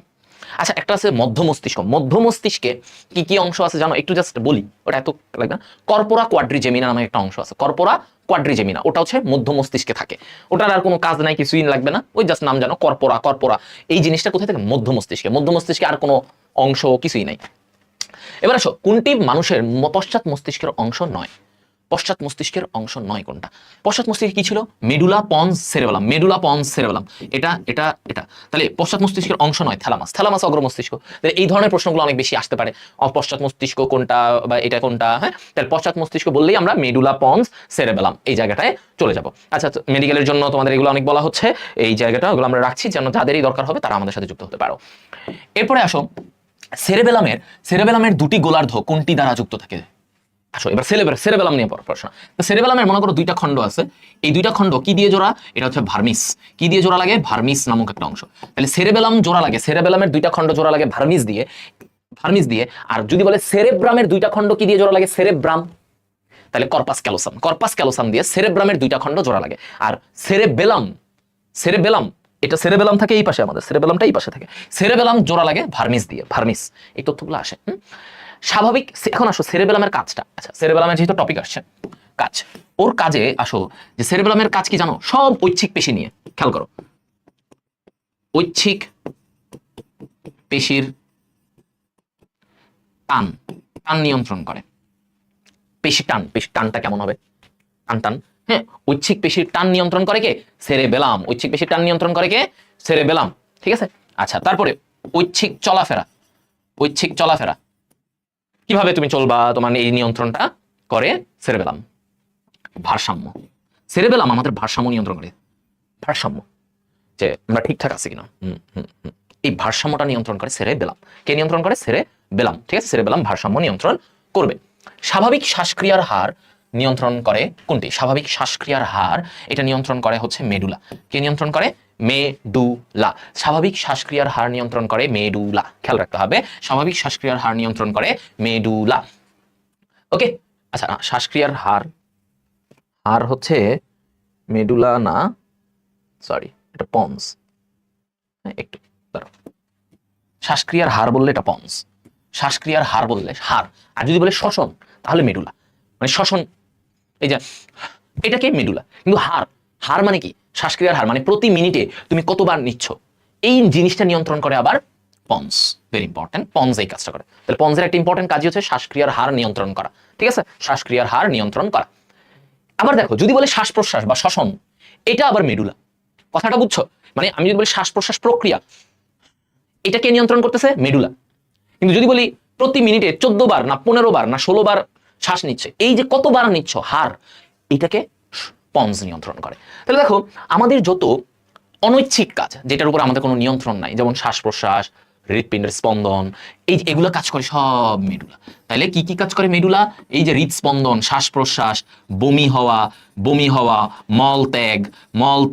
আচ্ছা, একটা আছে মধ্য মস্তিষ্ক। মধ্য মস্তিষ্কে কি কি অংশ আছে জানো? একটু জাস্ট বলি, ওটা এত লাগবে না। কর্পোরা কোয়াড্রিজেমিনা নামে একটা অংশ আছে, কর্পোরা কোয়াড্রিজেমিনা। ওটা হচ্ছে মধ্য মস্তিষ্কে থাকে। ওটার আর কোনো কাজ নাই, কিছুই লাগবে না, ওই জাস্ট নাম জানো, কর্পোরা। কর্পোরা এই জিনিসটা কোথায় থাকে? মধ্য মস্তিষ্কে। মধ্য মস্তিষ্কে আর কোনো অংশ কিছুই নাই। এবার আসো, কোনটি মানুষের পশ্চাৎ মস্তিষ্কের অংশ নয়? পশ্চাৎ মস্তিষ্কের অংশ নয় কোনটা? পশ্চাৎ মস্তিষ্কে কি ছিল? Medulla pons cerebellum. Medulla pons cerebellum, এটা এটা এটা। তাহলে পশ্চাৎ মস্তিষ্কের অংশ নয় থ্যালামাস। থ্যালামাস অগ্র মস্তিষ্ক। তাহলে এই ধরনের প্রশ্নগুলো অনেক বেশি আসতে পারে। পশ্চাৎ মস্তিষ্ক কোনটা বা এটা কোনটা, হ্যাঁ? তাহলে পশ্চাৎ মস্তিষ্ক বললেই আমরা মেডুলা পন্স সেরেবেলাম এই জায়গাটায় চলে যাব। আচ্ছা, মেডিকেলের জন্য তোমাদের এগুলো অনেক বলা হচ্ছে, এই জায়গাটা ওগুলো আমরা রাখছি যেন যাদেরই দরকার হবে তারা আমাদের সাথে যুক্ত হতে পারো। এরপরে আসো, সেরেবেলামের দুটি গোলার্ধ কোনটি দ্বারা যুক্ত থাকে? আসো এবার সেরেবেলাম নিয়ে প্রশ্ন। তো সেরেবেলামের মনে করো দুইটা খণ্ড আছে। এই দুইটা খণ্ড কি দিয়ে জোড়া? এটা হচ্ছে ভার্মিস। কি দিয়ে জোড়া লাগে? ভার্মিস নামক একটা অংশ। তাহলে সেরেবেলাম জোড়া লাগে, সেরেবেলামের দুইটা খণ্ড জোড়া লাগে ভার্মিস দিয়ে, ভার্মিস দিয়ে। আর যদি বলে সেরেব্রামের দুইটা খণ্ড কি দিয়ে জোড়া লাগে? সেরেব্রাম, তাহলে কর্পাস ক্যালোসাম। কর্পাস ক্যালোসাম দিয়ে সেরেব্রামের দুইটা খণ্ড জোড়া লাগে। আর সেরেবেলাম এটা সেরেবেলাম থাকে এই পাশে, আমাদের সেরেবেলামটা এই পাশে থাকে। সেরেবেলাম জোড়া লাগে ভার্মিস দিয়ে, ভার্মিস, এই তথ্যগুলো আসে। স্বাভাবিক। এখন আসো সেরেবেলামের কাজটা। আচ্ছা, সেরেবেলামের যেহেতু টপিক আসছে, কাজ, ওর কাজে আসো যে সেরেবেলামের কাজ কি জানো? সব ঐচ্ছিক পেশি নিয়ে। খেয়াল করো, ঐচ্ছিক পেশির টান, টান নিয়ন্ত্রণ করে। পেশি টান, পেশি টানটা কেমন হবে? টান টান, হ্যাঁ। ঐচ্ছিক পেশির টান নিয়ন্ত্রণ করে কে? সেরেবেলাম। ঐচ্ছিক পেশির টান নিয়ন্ত্রণ করে কে? সেরেবেলাম। ঠিক আছে। আচ্ছা, তারপরে ঐচ্ছিক চলাফেরা। ঐচ্ছিক চলাফেরা কিভাবে তুমি চলবা, তোমার এই নিয়ন্ত্রণটা করে সেরেবেলাম। ভারসাম্য, সেরেবেলাম আমাদের ভারসাম্য নিয়ন্ত্রণ করে। ভারসাম্য, যে আমরা ঠিকঠাক আছি কিনা, এই ভারসাম্যটা নিয়ন্ত্রণ করে সেরেবেলাম। কে নিয়ন্ত্রণ করে? সেরেবেলাম। ঠিক আছে, সেরেবেলাম ভারসাম্য নিয়ন্ত্রণ করবে। স্বাভাবিক শ্বাসক্রিয়ার হার নিয়ন্ত্রণ করে কোনটি? স্বাভাবিক শ্বাসক্রিয়ার হার এটা নিয়ন্ত্রণ করে হচ্ছে মেডুলা। কে নিয়ন্ত্রণ করে? মেডুলা। স্বাভাবিক শ্বাসক্রিয়ার হার নিয়ন্ত্রণ করে মেডুলা। খেয়াল রাখতে হবে, স্বাভাবিক শ্বাসক্রিয়ার হার নিয়ন্ত্রণ করে মেডুলা। ওকে। আচ্ছা, শ্বাসক্রিয়ার হার, হার হচ্ছে মেডুলা না, সরি, এটা পন্স। একটু দাঁড়াও, শ্বাসক্রিয়ার হার বললে এটা পন্স, শ্বাসক্রিয়ার হার বললে হার, আর যদি বলে শ্বসন তাহলে মেডুলা। মানে শ্বসন, এই যে এটাকে মেডুলা, কিন্তু হার, হার মানে কি? শ্বাসক্রিয়ার হার মানে প্রতি মিনিটে তুমি কতবার নিচ্ছ, এই জিনিসটা নিয়ন্ত্রণ করে আবার পন্স। ভেরি ইম্পর্টেন্ট, পন্স এই কাজটা করে। তাহলে পন্সের একটা ইম্পর্টেন্ট কাজই হচ্ছে শ্বাসক্রিয়ার হার নিয়ন্ত্রণ করা। ঠিক আছে, শ্বাসক্রিয়ার হার নিয়ন্ত্রণ করা। আবার দেখো, যদি বলে শ্বাস প্রশ্বাস বা শ্বসন, এটা আবার মেডুলা। কথাটা বুঝছো? মানে আমি যদি বলি শ্বাস প্রশ্বাস প্রক্রিয়া, এটাকে নিয়ন্ত্রণ করতেছে মেডুলা। কিন্তু যদি বলি প্রতি মিনিটে 14 বার না 15 বার না 16 বার শ্বাস নিচ্ছে, এই যে কতবার নিচ্ছ হার, এটাকে পন্স নিয়ন্ত্রণ করে। তাহলে দেখো, আমাদের যত অনৈচ্ছিক কাজ, যেটার উপর আমাদের কোনো নিয়ন্ত্রণ নাই, যেমন শ্বাস প্রশ্বাস, হৃৎপিণ্ডের স্পন্দন, এই এগুলো কাজ করে সব মেডুলা। তাহলে কি কি কাজ করে মেডুলা? এই যে হৃৎস্পন্দন, শ্বাস প্রশ্বাস, বমি হওয়া, বমি হওয়া, মল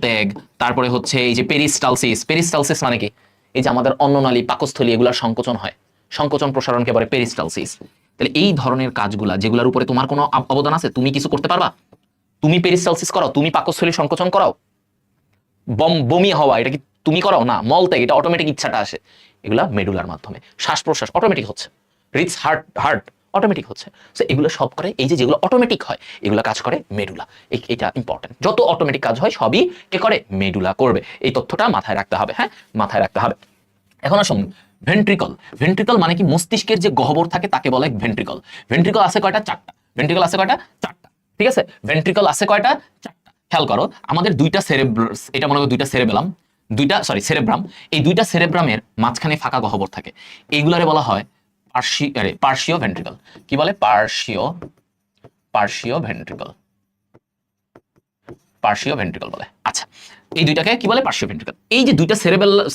ত্যাগ, তারপরে হচ্ছে এই যে পেরিস্টালসিস। পেরিস্টালসিস মানে কি? এই যে আমাদের অন্ননালী, পাকস্থলী, এগুলার সংকোচন হয়, সংকোচন প্রসারণকে বলে পেরিস্টালসিস। তাহলে এই ধরনের কাজগুলা, যেগুলোর উপরে তোমার কোনো অবদান আছে, তুমি কিছু করতে পারবা? তুমি পেরিস্টালসিস করাও, তুমি পাকস্থলী সংকোচন করাও। বমি হওয়া, এটা কি তুমি করাও? না। মল ত্যাগ, এটা অটোমেটিক ইচ্ছাটা আসে, এগুলা মেডুলার মাধ্যমে। শ্বাস প্রশ্বাস অটোমেটিক হচ্ছে, হার্ট অটোমেটিক হচ্ছে। সো এগুলো সব করে, এই যে যেগুলো অটোমেটিক হয়, এগুলো কাজ করে মেডুলা। এটা ইম্পর্টেন্ট, যত অটোমেটিক কাজ হয় সবই কে করে? মেডুলা করবে। এই তথ্যটা মাথায় রাখতে হবে, হ্যাঁ, মাথায় রাখতে হবে। এখন আসুন ভেন্ট্রিকল। ভেন্ট্রিকল মানে কি? মস্তিষ্কের যে গহ্বর থাকে তাকে বলে ভেন্ট্রিকল। ভেন্ট্রিকল আছে কয়টা? 4টা। ভেন্ট্রিকল আছে কয়টা? 4টা। ঠিক আছে, ভেন্ট্রিকল আছে কয়টা? 4টা। খেয়াল করো, আমাদের দুইটা এটা মনে করো দুইটা সেরেবেলাম, সেরেব্রাম। এই দুইটা সেরেব্রামের মাঝখানে ফাঁকা গহ্বর থাকে, এইগুলারে বলা হয় পার্শীয় ভেন্ট্রিকল। কি বলে? পার্শীয় ভেন্ট্রিকল, পার্শীয় ভেন্ট্রিকল বলে। আচ্ছা, এই দুইটাকে কি বলে? পার্শীয় ভেন্ট্রিকল। এই যে দুইটা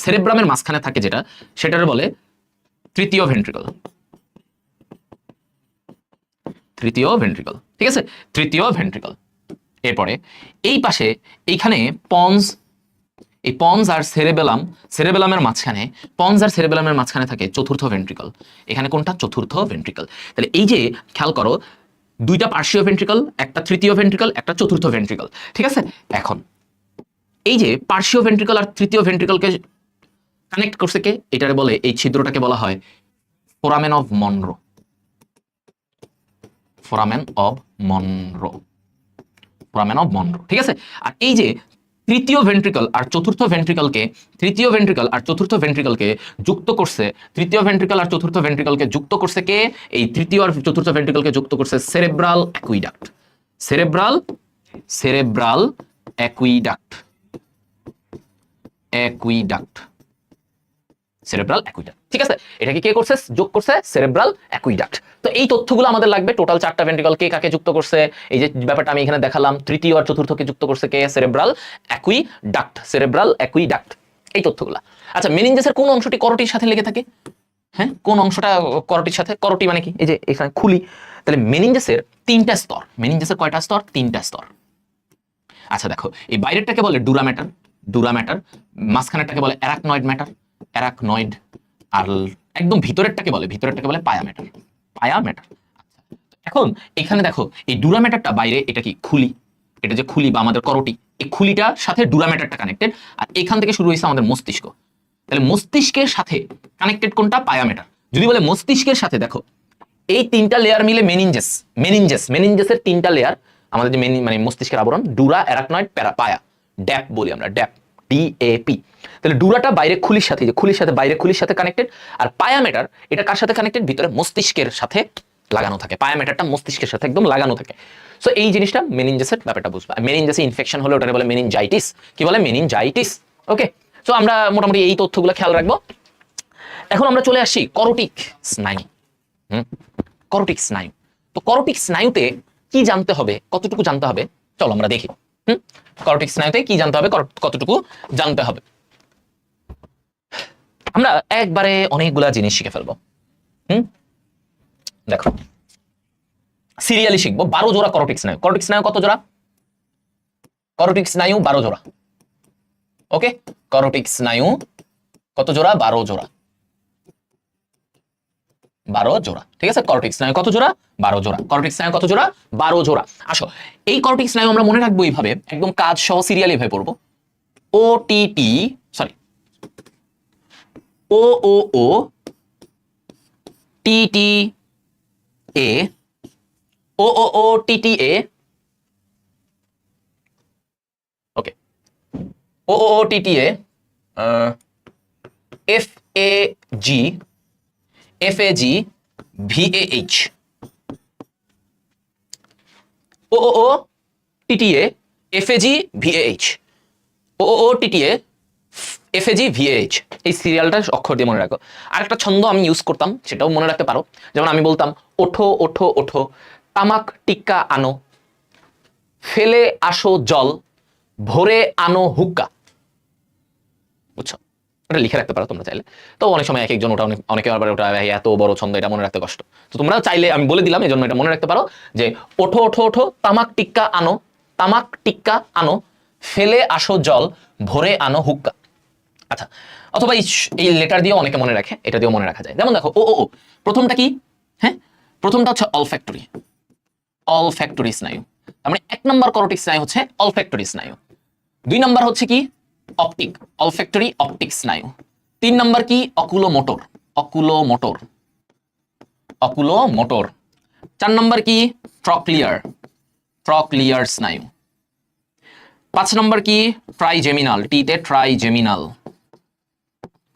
সেরেব্রামের মাঝখানে থাকে যেটা, সেটারে বলে তৃতীয় ভেন্ট্রিকল। তৃতীয় ভেন্ট্রিকল, ঠিক আছে, তৃতীয় ভেন্ট্রিকল। এরপরে এই পাশে এইখানে পন্স, এই পন্স আর সেরেবেলামের মাঝখানে, পন্স আর সেরেবেলামের মাঝখানে থাকে চতুর্থ ভেন্ট্রিকল। এখানে কোনটা? চতুর্থ ভেন্ট্রিকল। তাহলে এই যে খেয়াল করো, দুইটা পার্শ্বীয় ভেন্ট্রিকল, একটা তৃতীয় ভেন্ট্রিকল, একটা চতুর্থ ভেন্ট্রিকল। ঠিক আছে, এখন এই যে পার্শ্বীয় ভেন্ট্রিকল আর তৃতীয় ভেন্ট্রিকলকে কানেক্ট করছে কে? এটারে বলে, এই ছিদ্রটাকে বলা হয় foramen of Munro. Foramen of Munro, foramen of Munro. ঠিক আছে, আর এই যে তৃতীয় ভেন্ট্রিকল আর চতুর্থ ভেন্ট্রিকলকে, তৃতীয় ভেন্ট্রিকল আর চতুর্থ ভেন্ট্রিকলকে যুক্ত করছে, তৃতীয় ভেন্ট্রিকল আর চতুর্থ ভেন্ট্রিকলকে যুক্ত করছে কে? এই তৃতীয় আর চতুর্থ ভেন্ট্রিকলকে যুক্ত করছে cerebral aqueduct. Cerebral aqueduct, cerebral aqueduct. ঠিক আছে, এটাকে কে করছে? যোগ করছে সেরেব্রাল অ্যাকুইডাক্ট। তো এই তথ্যগুলো আমাদের লাগবে। টোটাল 4টা ভেন্ট্রিকল, কে কাকে যুক্ত করছে, এই যে ব্যাপারটা আমি এখানে দেখালাম। তৃতীয় আর চতুর্থকে যুক্ত করছে কে? সেরেব্রাল অ্যাকুইডাক্ট, সেরেব্রাল অ্যাকুইডাক্ট, এই তথ্যগুলো। আচ্ছা, মেনিনজাসের কোন অংশটি করটির সাথে লেগে থাকে? হ্যাঁ, কোন অংশটা করটির সাথে? করটি মানে কি? এই যে এখানে খুলি। তাহলে মেনিনজাসের 3টা স্তর। মেনিনজাসের কয়টা স্তর? 3টা স্তর। আচ্ছা দেখো, এই বাইরেরটাকে বলে ডুরাম্যাটার, মাঝখানেরটাকে বলে অ্যারাকনয়েড ম্যাটার, আর একদম ভিতরেরটাকে বলে পায়াম্যাটার। এখন এখানে দেখো, এই ডুরাম্যাটারটা বাইরে, এটা কি? খুলি। এটা যে খুলি বা আমাদের করটি, এই খুলিটার সাথে ডুরা ম্যাটারটা কানেক্টেড, আর এখান থেকে শুরু হয়েছে আমাদের মস্তিষ্ক। তাহলে মস্তিষ্কের সাথে কানেক্টেড কোনটা? পায়া ম্যাটার। যদি বলে মস্তিষ্কের সাথে, দেখো এই তিনটা লেয়ার মিলে মেনিনজেস, মেনিনজেসের তিনটা লেয়ার আমাদের যে মানে মস্তিষ্কের আবরণ, ডুরা, অ্যারাকনয়েড, পায়া, ড্যাপ বলি আমরা, ড্যাপ, DAP। তাহলে ডুরাটা বাইরে খুলির সাথে, যে খুলির সাথে বাইরে খুলির সাথে কানেক্টেড, আর পায়া ম্যাটার এটা কার সাথে কানেক্টেড? ভিতরে মস্তিষ্কের সাথে লাগানো থাকে, পায়া ম্যাটারটা মস্তিষ্কের সাথে একদম লাগানো থাকে। সো এই জিনিসটা মেনিনজেসের ব্যাপারটা বুঝবা। মেনিনজেসে ইনফেকশন হলে ওটাকে বলে মেনিনজাইটিস। কি বলে? মেনিনজাইটিস। ওকে, সো আমরা মোটামুটি এই তথ্যগুলো খেয়াল রাখবো। এখন আমরা চলে আসি করোটিক স্নায়ু। করোটিক স্নায়ু। তো করোটিক স্নায়ুতে কি জানতে হবে, কতটুকু জানতে হবে, চলো আমরা দেখি। করোটিক স্নায়ুতে কি জানতে হবে, কতটুকু জানতে হবে। আমরা একবারে অনেকগুলা জিনিস শিখে ফেলবো। দেখো সিরিয়ালি শিখবো। 12 জোড়া করোটিক স্নায়ু। করোটিক স্নায়ু কত জোড়া? করোটিক স্নায়ু 12 জোড়া। ওকে, করোটিক স্নায়ু কত জোড়া? 12 জোড়া। 12 জোড়া, ঠিক আছে। করোটিক স্নায়ু কত জোড়া? 12 জোড়া। করোটিক স্নায়ু কত জোড়া? 12 জোড়া। আসো, এই করোটিক স্নায়ু আমরা মনে রাখবো এইভাবে, একদম কাজ সহ সিরিয়ালি ভাবে পড়বো। OTT, sorry, OOO, TTA, OOO, TTA, ওকে, OOO, TTA, FAG, FAG, VAH, OOO, TTA, FAG, VAH, OOO, TTA, FAG, VAH। এই সিরিয়ালটা অক্ষর দিয়ে মনে রাখো। আর একটা ছন্দ আমি ইউজ করতাম, সেটাও মনে রাখতে পারো। যেমন আমি বলতাম, ওঠো ওঠো ওঠো, তামাক টিক্কা আনো, ফেলে আসো জল, ভরে আনো হুক্কা। বুঝছো? ওটা লিখে রাখতে পারো তোমরা চাইলে। তো অনেক সময় এক একজন ওটা অনেকে আবার ওটা এত বড় ছন্দ, এটা মনে রাখতে কষ্ট। তো তোমরা চাইলে, আমি বলে দিলাম, এই জন্য এটা মনে রাখতে পারো যে ওঠো ওঠো ওঠো, তামাক টিক্কা আনো, তামাক টিক্কা আনো, ফেলে আসো জল, ভরে আনো হুক্কা। আচ্ছা, অথবা এই লেটার দিয়েও অনেকে মনে রাখে, এটা দিয়েও মনে রাখা যায়। যেমন দেখো, ও প্রথমটা কি? হ্যাঁ, প্রথমটা হচ্ছে অলফ্যাক্টরি, অলফ্যাক্টরি স্নায়ু। তার মানে 1 নম্বর করোটিক স্নায়ু হচ্ছে অলফ্যাক্টরি স্নায়ু। 2 নম্বর হচ্ছে কি? অপটিক, অলফ্যাক্টরি অপটিক স্নায়ু। 3 নম্বর কি? Oculomotor, oculomotor, oculomotor. 4 নম্বর কি? ট্রক্লিয়ার, ট্রক্লিয়ার স্নায়ু। 5 নম্বর কি? ট্রাইজেমিনাল, টিতে ট্রাইজেমিনাল,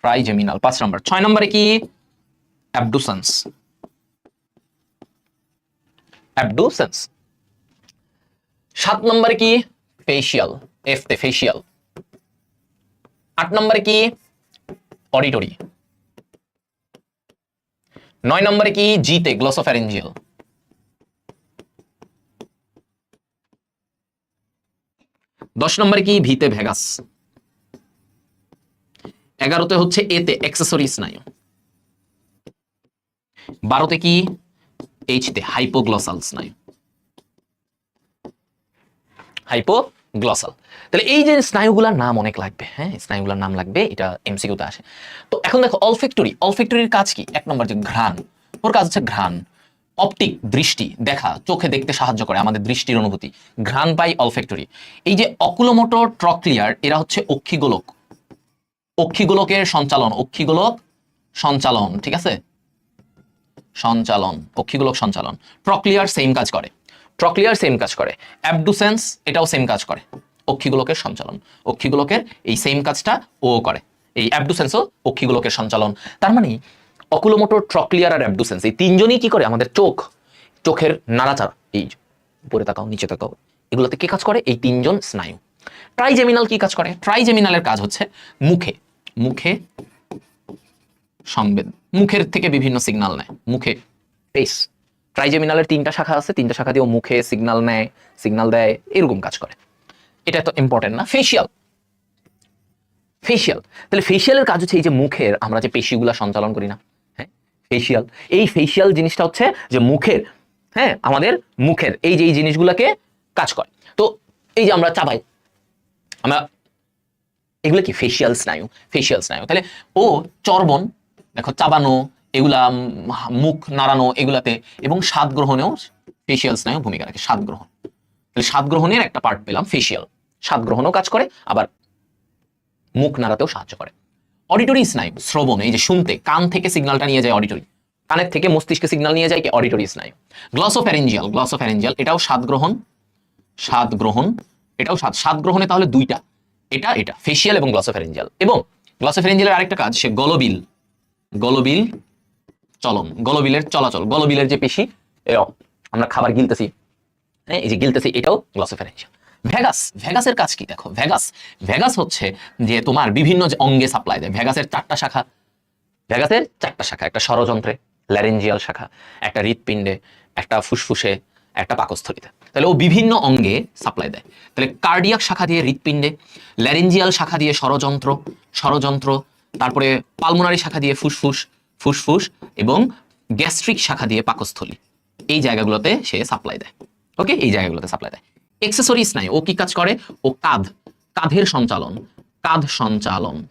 ট্রাইজেমিনাল 5 নম্বর। 6 নম্বরে কি? Abducens, abducens. 7 নম্বরে কি? Facial, এফতে facial. 8 নম্বরে কি? অডিটরি। 9 নম্বরে কি? জিতে গ্লোসোফ্যারিঞ্জিয়াল। 10 নম্বরে কি? ভিতে ভেগাস। 11তে হচ্ছে এতে অ্যাক্সেসরি স্নায়ু। 12তে কি? এইচতে হাইপোগ্লসাল স্নায়ু, হাইপোগ্লসাল। তাহলে এই যে স্নায়ুগুলোর নাম অনেক লাগবে, হ্যাঁ, স্নায়ুগুলোর নাম লাগবে, এটা এমসিকিউতে আসে। তো এখন দেখো অলফ্যাক্টরি, অলফ্যাক্টরির কাজ কি? 1 নম্বর যে ঘ্রাণ, ওর কাজ হচ্ছে ঘ্রাণ। অপটিক, দৃষ্টি, দেখা, চোখে দেখতে সাহায্য করে, আমাদের দৃষ্টির অনুভূতি, ঘ্রাণ পাই অলফ্যাক্টরি। এই যে অকুলোমোটর, ট্রক্লিয়ার, এরা হচ্ছে অক্ষিগোলক, অক্ষিগোলকের সঞ্চালন, অক্ষিগোলক সঞ্চালন, ঠিক আছে, সঞ্চালন, অক্ষিগোলক সঞ্চালন। ট্রক্লিয়ার সেম কাজ করে, ট্রক্লিয়ার সেম কাজ করে। অ্যাবডুসেন্স এটাও সেম কাজ করে, অক্ষিগোলকের সঞ্চালন, অক্ষিগোলকের এই সেম কাজটা ও করে। এই অ্যাবডুসেন্সও অক্ষিগোলকের সঞ্চালন। তার মানে অকুলোমোটর, ট্রক্লিয়ার আর অ্যাবডুসেন্স এই তিনজনই কি করে? আমাদের চোখ, চোখের নাড়াচাড়া, এই উপরে তাকাও, নিচে তাকাও, এগুলোতে কি কাজ করে? এই 3 জন স্নায়ু। ট্রাইজেমিনাল কি কাজ করে? ট্রাইজেমিনালের কাজ হচ্ছে মুখে, মুখে সংবেদ, মুখের থেকে বিভিন্ন সিগন্যাল নেয়, মুখে ফেস। ট্রাইজেমিনালের 3টা শাখা আছে, 3টা শাখা দিয়েও মুখে সিগন্যাল নেয়, সিগন্যাল দেয়, এরকম কাজ করে। এটা তো ইম্পর্টেন্ট না? ফেশিয়াল, ফেশিয়াল, তাহলে ফেশিয়ালের কাজ হচ্ছে এই যে মুখের আমরা যে পেশিগুলা সঞ্চালন করি না, হ্যাঁ, ফেশিয়াল। এই ফেশিয়াল জিনিসটা হচ্ছে যে মুখের, হ্যাঁ, আমাদের মুখের এই যে এই জিনিসগুলাকে কাজ করে। তো এই যে আমরা চাবাই, আমরা এগুলো কি? ফেশিয়াল স্নায়ু, ফেশিয়াল স্নায়ু। তাহলে ও চর্বণ, দেখো চাবানো, এগুলা মুখ নাড়ানো, এগুলাতে, এবং স্বাদ গ্রহণেও ফেশিয়াল স্নায়ু ভূমিকা রাখে, স্বাদ গ্রহণ। তাহলে স্বাদ গ্রহণের একটা পার্ট পেলাম ফেশিয়াল। স্বাদ গ্রহণও কাজ করে, আবার মুখ নাড়াতেও সাহায্য করে। অডিটরি স্নায়ু শ্রবণ, এই যে শুনতে, কান থেকে সিগন্যালটা নিয়ে যায় অডিটরি, কানের থেকে মস্তিষ্কে সিগন্যাল নিয়ে যায় কি অডিটরি স্নায়ু। গ্লসোফ্যারিঞ্জিয়াল এটাও স্বাদ গ্রহণ, এটাও স্বাদ গ্রহণে তাহলে দুইটা, এটা ফেসিয়াল এবং গ্লসোফ্যারিঞ্জিয়াল। এবং গ্লসোফ্যারিঞ্জিয়ালের আরেকটা কাজ, সে গলবিল চলন, গলবিলের চলাচল, গলবিলের যে পেশি আমরা খাবার গিলতেছি, হ্যাঁ এই যে গিলতেছি, এটাও গ্লসোফ্যারিঞ্জিয়াল। ভেগাসের কাজ কি দেখো, ভেগাস হচ্ছে যে তোমার বিভিন্ন অঙ্গে সাপ্লাই দেয়। ভেগাসের চারটা শাখা, একটা ষড়যন্ত্রে, ল্যারেঞ্জিয়াল শাখা, একটা হৃৎপিণ্ডে, একটা ফুসফুসে, একটা পাকস্থলীতে। তাহলে ও বিভিন্ন অঙ্গে সাপ্লাই দেয়। তাহলে কার্ডিয়াক শাখা দিয়ে হৃৎপিণ্ডে, ল্যারেঞ্জিয়াল শাখা দিয়ে ষড়যন্ত্র, তারপরে পালমোনারি শাখা দিয়ে ফুসফুস এবং গ্যাস্ট্রিক শাখা দিয়ে পাকস্থলী, এই জায়গাগুলোতে সে সাপ্লাই দেয়। ওকে, এই জায়গাগুলোতে সাপ্লাই দেয়। এক্সেসরি স্নায়ু, ও কি কাজ করে, ও কাঁধের সঞ্চালন,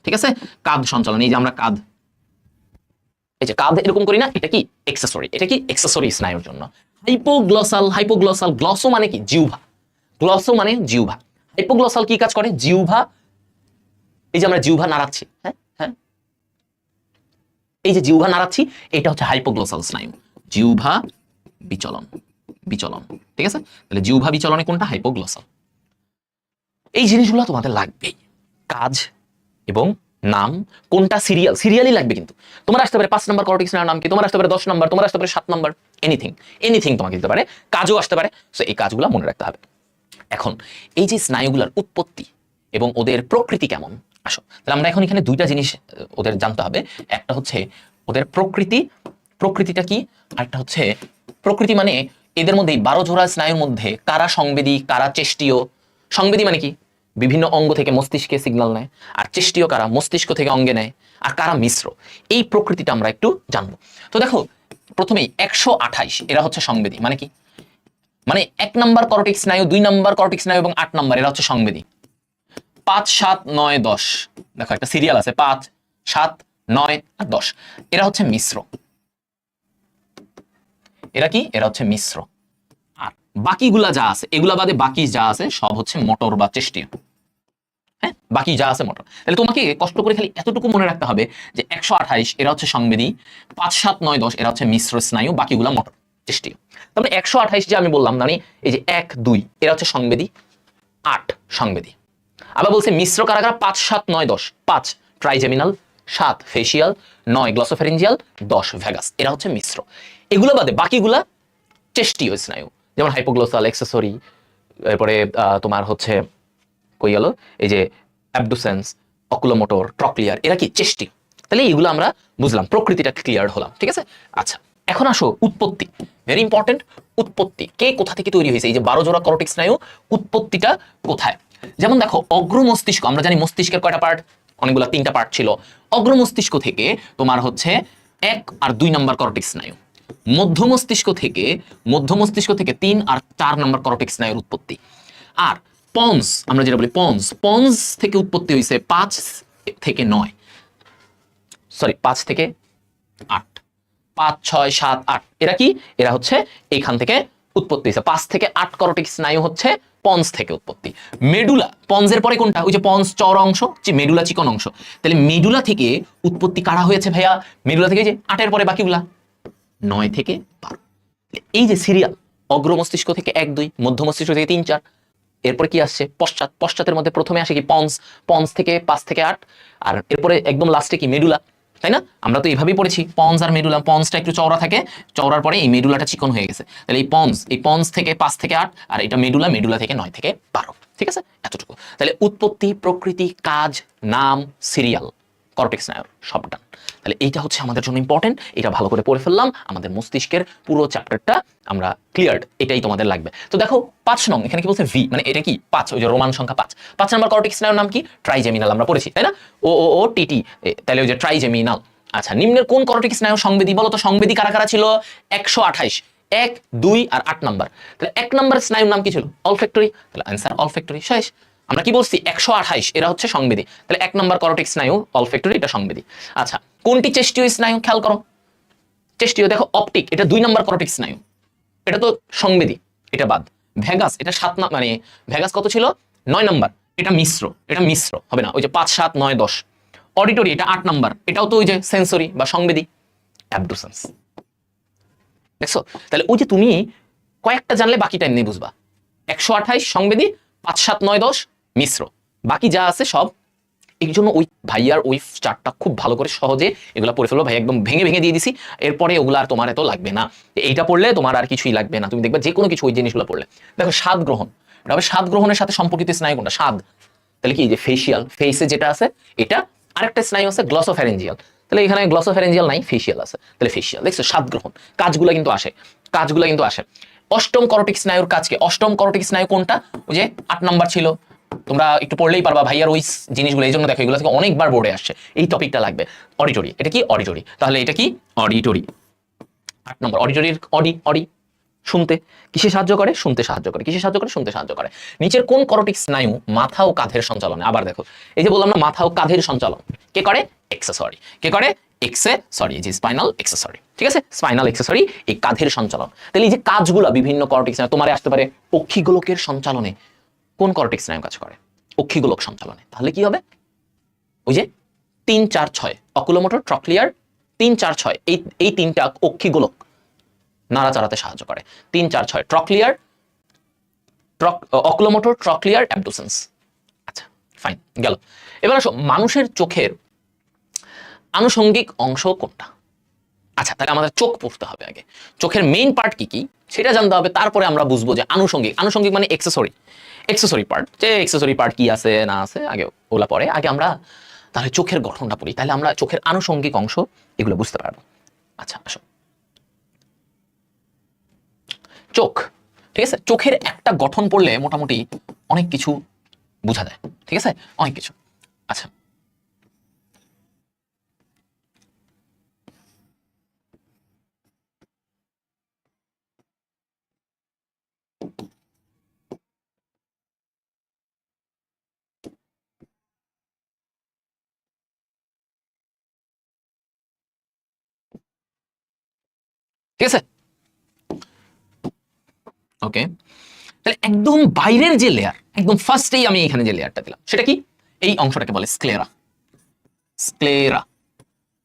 ঠিক আছে, কাঁধ সঞ্চালন, এই যে আমরা এই যে কাঁধ এরকম করি না, এটা কি এক্সেসরি স্নায়ুর জন্য। হাইপোগ্লসাল, গ্লসো মানে কি জিহ্বা, হাইপোগ্লসাল কি কাজ করে, জিহ্বা, এই যে আমরা জিহ্বা নাড়াচ্ছি, হ্যাঁ, এই যে জিহ্বা নাড়াচ্ছি, এটা হচ্ছে হাইপোগ্লসাল স্নায়ু, জিহ্বা বিচলন, ঠিক আছে। তাহলে জিহ্বা বিচলনে কোনটা, হাইপোগ্লসাল। এই জিনিসগুলো তোমাদের লাগবেই, কাজ এবং নাম, কোনটা সিরিয়ালি লাগবে। কিন্তু তোমার আসতে পারে 5 নম্বর কর্টেক্স স্নায়ুর নাম কি, তোমার আসতে পারে 10 নম্বর, তোমার আসতে পারে 7 নম্বর, এনিথিং তোমাকে দিতে পারে, কাজও আসতে পারে। সো এই কাজগুলো মনে রাখতে হবে। এখন এই যে স্নায়ুগুলোর উৎপত্তি এবং ওদের প্রকৃতি কেমন, আসো তাহলে আমরা এখন এখানে দুইটা জিনিস ওদের জানতে হবে। একটা হচ্ছে ওদের প্রকৃতিটা কি, আরেকটা হচ্ছে প্রকৃতি মানে এদের মধ্যে 12 জোড়া স্নায়ুর মধ্যে কারা সংবেদী, কারা চেষ্টীয়। সংবেদী মানে কি, বিভিন্ন অঙ্গ থেকে মস্তিষ্কে সিগন্যাল নেয়, আর চেষ্টীয় কারা, মস্তিষ্ক থেকে অঙ্গে নেয়, আর কারা মিশ্র, এই প্রকৃতিটা আমরা একটু জানবো। তো দেখো প্রথমেই 128 এরা হচ্ছে সংবেদী, মানে কি, মানে 1 নম্বর কর্টেক্স স্নায়ু, 2 নম্বর কর্টেক্স স্নায়ু এবং 8 নম্বর এরা হচ্ছে সংবেদী। 5, 7, 9, 10 দেখো একটা সিরিয়াল আছে, 5, 7, 9 আর 10, এরা হচ্ছে মিশ্র। এরা হচ্ছে মিশ্র। আর বাকিগুলা যা আছে, এগুলা বাদে বাকি যা আছে সব হচ্ছে মোটর বা চেষ্টীয়। হ্যাঁ, বাকি যা আছে মোটর। তাহলে তোমাকে কষ্ট করে খালি এতটুকু মনে রাখতে হবে যে 128 এরা হচ্ছে সংবেদী, 5, 7, 9, 10 এরা হচ্ছে মিশ্র স্নায়ু, বাকিগুলা মোটর চেষ্টীয়। তাহলে 128 যে আমি বললাম, মানে এই যে 1, 2 এরা হচ্ছে সংবেদী, 8 সংবেদী। আবার বলছে মিশ্র কারা কারা, 5, 7, 9, 10, 5 ট্রাইজেমিনাল, 7 ফেসিয়াল, 9 গ্লসোফ্যারিঞ্জিয়াল, 10 ভেগাস, এরা হচ্ছে মিশ্র। এগুলো বাদে বাকিগুলা চেষ্টীয় স্নায়ু, যেমন হাইপোগ্লসাল, এক্সেসরি, এরপরে তোমার হচ্ছে কই গেল, এই যে অ্যাবডুসেন্স, অকুলোমোটর, ট্রক্লিয়ার, এরা কি চেষ্টীয়। তাহলে এগুলো আমরা বুঝলাম, প্রকৃতিটা ক্লিয়ার হলাম, ঠিক আছে। আচ্ছা এখন আসো উৎপত্তি, ভেরি ইম্পর্টেন্ট। উৎপত্তি কে কোথা থেকে তৈরি হয়েছে, এই যে 12 জোড়া কর্টেক্স স্নায়ু, উৎপত্তিটা কোথায়। যেমন দেখো অগ্র মস্তিষ্ক, আমরা জানি মস্তিষ্কের কয়টা পার্ট, অনেকগুলো, 3টা পার্ট ছিল। অগ্র মস্তিষ্ক থেকে তোমার হচ্ছে 1 আর 2 নম্বর কর্টেক্স স্নায়ু, মধ্য মস্তিষ্ক থেকে 3 আর 4 নম্বর কর্টেক্স স্নায়ুর উৎপত্তি। আর পন্স, আমরা যেটা বলি পন্স থেকে উৎপত্তি হয়েছে 5 থেকে 9, সরি 5 থেকে 8, 5, 6, 7, 8 এরা কি, এরা হচ্ছে এইখান থেকে উৎপত্তি হয়েছে। 5 থেকে 8 কর্টেক্স স্নায়ু হচ্ছে পন্স থেকে উৎপত্তি। মেডুলা, পন্সের পরে কোনটা, ওই যে পন্স চওড়া অংশ, মেডুলা চিকন অংশ। তাহলে মেডুলা থেকে উৎপত্তি কারা হয়েছে ভাইয়া, মেডুলা থেকে যে 8 পরে বাকিগুলা 9 থেকে 12। এই যে সিরিয়াল, অগ্র মস্তিষ্ক থেকে 1, 2, মধ্য মস্তিষ্ক থেকে 3, 4, এরপরে কি আসছে পশ্চাতের মধ্যে প্রথমে আসে কি পন্স থেকে 5 থেকে 8, আর এরপরে একদম লাস্টে কি মেডুলা, তাই না। আমরা তো এইভাবেই পড়েছি, পন্স আর মেডুলা, পন্সটা একটু চওড়া থাকে, চওড়ার পরে এই মেডুলাটা চিকন হয়ে গেছে। তাহলে এই পন্স থেকে 5 থেকে 8, আর এটা মেডুলা থেকে 9 থেকে 12, ঠিক আছে, এতটুকু। তাহলে উৎপত্তি, প্রকৃতি, কাজ, নাম, সিরিয়াল, কর্টেক্স স্নায়ুর সব ডান। তাহলে এইটা হচ্ছে আমাদের জন্য ইম্পর্টেন্ট, এটা ভালো করে পড়ে ফেললাম, আমাদের মস্তিষ্কের পুরো চ্যাপ্টারটা আমরা ক্লিয়ার্ড, এটাই তোমাদের লাগবে। তো দেখো 5 নং এখানে কি বলছে, ভি মানে এটা কি 5, ওই যে রোমান সংখ্যা 5 নম্বর কর্টেক্স স্নায়ুর নাম কি, ট্রাইজেমিনাল, আমরা পড়েছি তাই না, ও টিটি, তাহলে ওই যে ট্রাইজেমিনাল। আচ্ছা নিম্নের কোন কর্টেক্স স্নায়ু সংবেদী বলো তো, সংবেদী কারা কারা ছিল, 128, 1, 2 আর 8 নাম্বার। তাহলে 1 নম্বর স্নায়ুর নাম কি ছিল, অলফ্যাক্টরি, তাহলে आंसर অলফ্যাক্টরি। শেষ, আমরা কি বলছি 128 এরা হচ্ছে সংবেদী, তাহলে 1 নম্বর কর্টেক্স স্নায়ু অলফ্যাক্টরি, এটা সংবেদী। আচ্ছা কোনটি চেষ্টীয় স্নায়ু, খেয়াল করো, চেষ্টীয় দেখো, অপটিক এটা 2 নম্বর কর্টেক্স স্নায়ু, এটা তো সংবেদী, এটা বাদ। ভেগাস এটা 7 মানে ভেগাস কত ছিল, 9 নাম্বার, এটা মিশ্র, এটা মিশ্র হবে না, ওই যে 5 7 9 10। অডিটরি এটা 8 নাম্বার, এটাও তো ওই যে সেন্সরি বা সংবেদী, অ্যাবডুসেন্স। দেখছো, তাহলে ওই যে তুমি কয়েকটা জানলে বাকিটা এমনি বুঝবা। 128 সংবেদী, 5 7 9 10 মিশ্র, বাকি যা আছে সব। এই জন্য ওই ভাইয়ার ওই চারটা খুব ভালো করে সহজে এগুলা পড়ে ফেলো ভাই, একদম ভেঙে ভেঙে দিয়ে দিছি। এরপরে ওগুলা আর তোমার এত লাগবে না, এইটা পড়লে তোমার আর কিছুই লাগবে না, তুমি দেখবে যে কোনো কিছু ওই জিনিসগুলো পড়লে। দেখো স্বাদ গ্রহণ, এটা হবে স্বাদ গ্রহণের সাথে সম্পর্কিত স্নায়ু কোনটা? স্বাদ। তাহলে কি যে ফেসিয়াল, ফেসে যেটা আছে এটা, আরেকটা স্নায়ু আছে গ্লসোফ্যারেঞ্জিয়াল, তাহলে এখানে গ্লসোফ্যারেঞ্জিয়াল নাই, ফেসিয়াল আছে, তাহলে ফেসিয়াল। দেখছো স্বাদ গ্রহণ, কাজগুলো কিন্তু আসে, কাজগুলো কিন্তু আসে। অষ্টম করটিক স্নায়ুর কাজকে, অষ্টম করটিক স্নায়ু কোনটা? ওই যে 8 নাম্বার ছিল, তোমরা একটু পড়লেই পারবা ভাইয়ার ওই জিনিসগুলো, এই জন্য দেখো এগুলো থেকে অনেকবার বোর্ডে আসছে, এই টপিকটা লাগবে। অডিটরি, এটা কি? অডিটরি। তাহলে এটা কি? অডিটরি। 8 নম্বর অডিটরির অডি, অডি শুনতে, কিসে সাহায্য করে? শুনতে সাহায্য করে। কিসে সাহায্য করে? শুনতে সাহায্য করে। নিচের কোন করটিক স্নায়ু মাথা ও কাঁধের সঞ্চালনে? আবার দেখো, এই যে বললাম না মাথা ও কাঁধের সঞ্চালন কে করে? এক্সেসরি। কে করে? এক্সেসরি, যে স্পাইনাল এক্সেসরি, ঠিক আছে, স্পাইনাল এক্সেসরি এই কাঁধের সঞ্চালন। তাহলে এই যে কাজগুলা বিভিন্ন করটিক স্নায়ু, তোমার আসতে পারে অক্ষিগোলকের সঞ্চালনে কোন করটিক স্নায়ু কাজ করে? অক্ষিগোলক সঞ্চালনে। তাহলে কি হবে? ওই যে 3 4 6 অকুলোমোটর, ট্রক্লিয়ার, 3 4 6 এই তিনটা অক্ষিগোলক নাড়াচাড়াতে সাহায্য করে। 3 4 6 ট্রক্লিয়ার, অকুলোমোটর, ট্রক্লিয়ার, অ্যাবডুসেন্স। আচ্ছা ফাইন, গেল। এবার আসো মানুষের চোখের আনুষঙ্গিক অংশ কোনটা? আচ্ছা তাহলে আমাদের চোখ পড়তে হবে আগে, চোখের মেইন পার্ট কি কি সেটা জানতে হবে, তারপরে আমরা বুঝবো যে আনুষঙ্গিক। আনুষঙ্গিক মানে এক্সেসরি, এক্সেসরি পার্ট, যে এক্সেসরি পার্ট কি আছে না আছে আগে ওগুলা পরে, আগে আমরা তাহলে চোখের গঠনটা পড়ি, তাহলে আমরা চোখের আনুষঙ্গিক অংশ এগুলো বুঝতে পারবো। আচ্ছা আসো, চোখ, ঠিক আছে, চোখের একটা গঠন পড়লে মোটামুটি অনেক কিছু বোঝা যায়, ঠিক আছে, অনেক কিছু। আচ্ছা ঠিক আছে, ওকে। তাহলে একদম বাইরের যে লেয়ার, একদম ফার্স্টেই আমি এখানে যে লেয়ারটা দিলাম সেটা কি? এই অংশটাকে বলে স্ক্লেরা। স্ক্লেরা,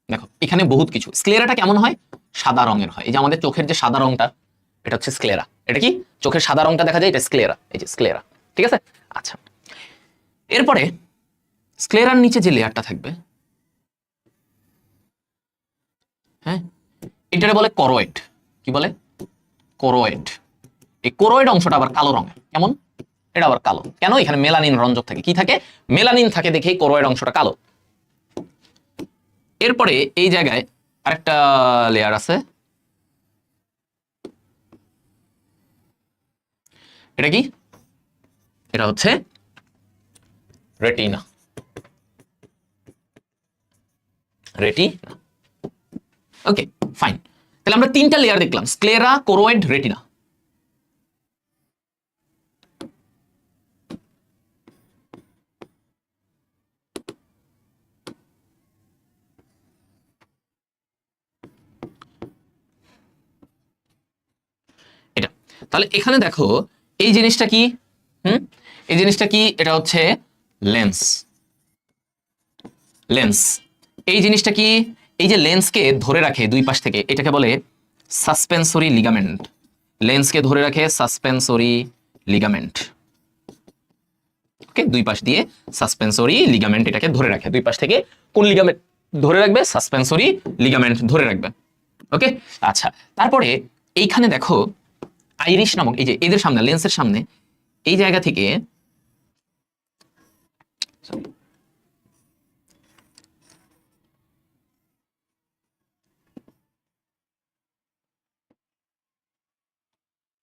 দেখো এখানে বহুত কিছু। স্ক্লেরাটা কেমন হয়? সাদা রঙের হয়, এই যে আমাদের চোখের যে সাদা রংটা, এটা হচ্ছে স্ক্লেরা। এটা কি? চোখের সাদা রংটা দেখা যায়, এটা স্ক্লেরা, এই যে স্ক্লেরা, ঠিক আছে। আচ্ছা এরপরে স্ক্লেরার নিচে যে লেয়ারটা থাকবে, হ্যাঁ, এটারে বলে করোয়েড। কি বলে? করোয়েড। এই করোয়েড অংশটা আবার কালো রঙের, কেমন? এটা আবার কালো কেন? এখানে মেলানিন রঞ্জক থাকে, কি থাকে? মেলানিন থাকে, দেখেই করোয়েড অংশটা কালো। এরপরে এই জায়গায় আরেকটা লেয়ার আছে, এটা কি? এটা হচ্ছে রেটিনা। Retina, okay fine. তাহলে আমরা 3টা লেয়ার দেখলাম, স্ক্লেরা, করোয়েড, রেটিনা। এটা তাহলে এখানে দেখো এই জিনিসটা কি? এই জিনিসটা কি? এটা হচ্ছে লেন্স। লেন্স, এই জিনিসটা কি? এই যে লেন্সকে ধরে রাখে দুই পাশ থেকে, এটাকে বলে সাসপেন্সরি লিগামেন্ট। লেন্সকে ধরে রাখে সাসপেন্সরি লিগামেন্ট, ওকে, দুই পাশ দিয়ে সাসপেন্সরি লিগামেন্ট এটাকে ধরে রাখে দুই পাশ থেকে। কোন লিগামেন্ট ধরে রাখবে? সাসপেন্সরি লিগামেন্ট ধরে রাখবে, ওকে। আচ্ছা তারপরে এইখানে দেখো আইরিশ নামক, এই যে এদের সামনে, লেন্সের সামনে এই জায়গা থেকে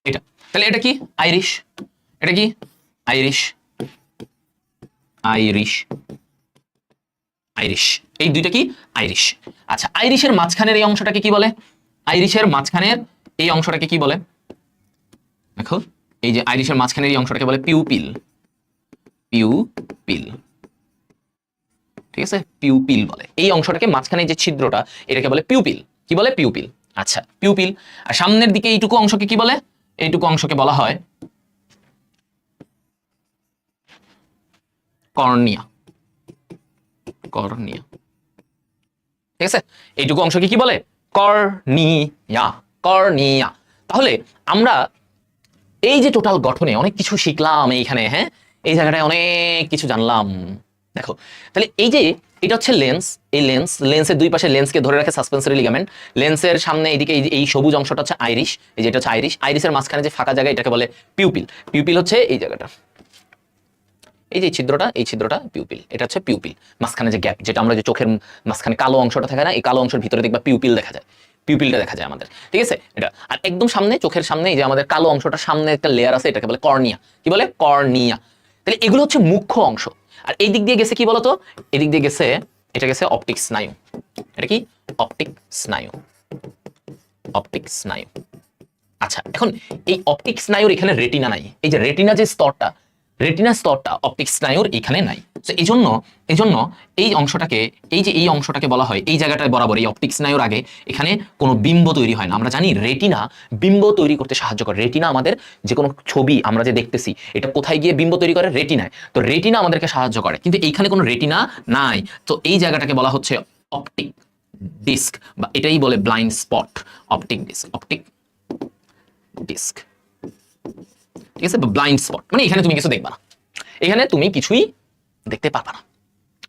এটা, তাহলে এটা কি? আইরিশ। এটা কি? আইরিশ, আইরিশ, আইরিশ, এই দুইটা কি? আইরিশ। আচ্ছা আইরিশের মাঝখানের এই অংশটাকে কি বলে? আইরিশের মাঝখানের এই অংশটাকে কি বলে? দেখো এই যে আইরিশের মাঝখানের এই অংশটাকে বলে পিউপিল। পিউপিল, ঠিক আছে, পিউপিল বলে এই অংশটাকে, মাঝখানে যে ছিদ্রটা এটাকে বলে পিউপিল। কি বলে? পিউপিল। আচ্ছা পিউপিল। আর সামনের দিকে এইটুকু অংশকে কি বলে? এইটুকু অংশকে বলা হয় কর্নিয়া, কর্নিয়া, ঠিক আছে? এইটুকু অংশকে কি বলে? Cornea, cornea. তাহলে আমরা এই যে টোটাল গঠনে অনেক কিছু শিখলাম এইখানে, হ্যাঁ, এই জায়গাটায় অনেক কিছু জানলাম। দেখো তাহলে এই যে এটা হচ্ছে লেন্স, এই লেন্সের দুই পাশে লেন্সকে ধরে রাখে সাসপেন্সরি লিগামেন্ট, লেন্সের সামনে এইদিকে এই সবুজ অংশটা হচ্ছে আইরিশ, এই যেটা হচ্ছে আইরিশ, আইরিশের মাঝখানে যে ফাঁকা জায়গা এটাকে বলে পিউপিল, পিউপিল হচ্ছে এই জায়গাটা, এই যে ছিদ্রটা, এই ছিদ্রটা পিউপিল, এটা হচ্ছে পিউপিল, মাঝখানে যে গ্যাপ, যেটা আমরা যে চোখের মাঝখানে কালো অংশটা থাকে না, এই কালো অংশের ভিতরে দেখবা পিউপিল দেখা যায়, পিউপিলটা দেখা যায় আমাদের, ঠিক আছে? এটা আর একদম সামনে চোখের সামনে এই যে আমাদের কালো অংশটা সামনে একটা লেয়ার আছে, এটাকে বলে কর্নিয়া, কি বলে? কর্নিয়া। তাহলে এগুলো হচ্ছে মুখ্য অংশ। আর এই দিক দিয়ে গেছে কি বলতো? এদিক দিয়ে গেছে, এটা গেছে অপটিক স্নায়ু, এটা কি? অপটিক স্নায়ু, অপটিক স্নায়ু। আচ্ছা, এখন এই অপটিক স্নায়ুর এখানে রেটিনা নাই, এই যে রেটিনা যে স্তরটা, রেটিনা স্তরটা অপটিক স্নায়ুর এখানে নাই। তো এই জন্য এই অংশটাকে, এই যে এই অংশটাকে বলা হয়, এই জায়গাটায় বরাবর এই অপটিক স্নায়ুর আগে এখানে কোনো বিম্ব তৈরি হয় না। আমরা জানি রেটিনা বিম্ব তৈরি করতে সাহায্য করে, রেটিনা আমাদের যে কোনো ছবি আমরা যে দেখতেছি এটা কোথায় গিয়ে বিম্ব তৈরি করে? রেটিনায়। তো রেটিনা আমাদেরকে সাহায্য করে, কিন্তু এইখানে কোনো রেটিনা নাই। তো এই জায়গাটাকে বলা হচ্ছে অপটিক ডিস্ক, বা এটাই বলে blind spot, optic disc, optic disc, ঠিক আছে? ব্লাইন্ড স্পট মানে এখানে তুমি কিছু দেখবা না, এখানে তুমি কিছুই দেখতে পারবা না,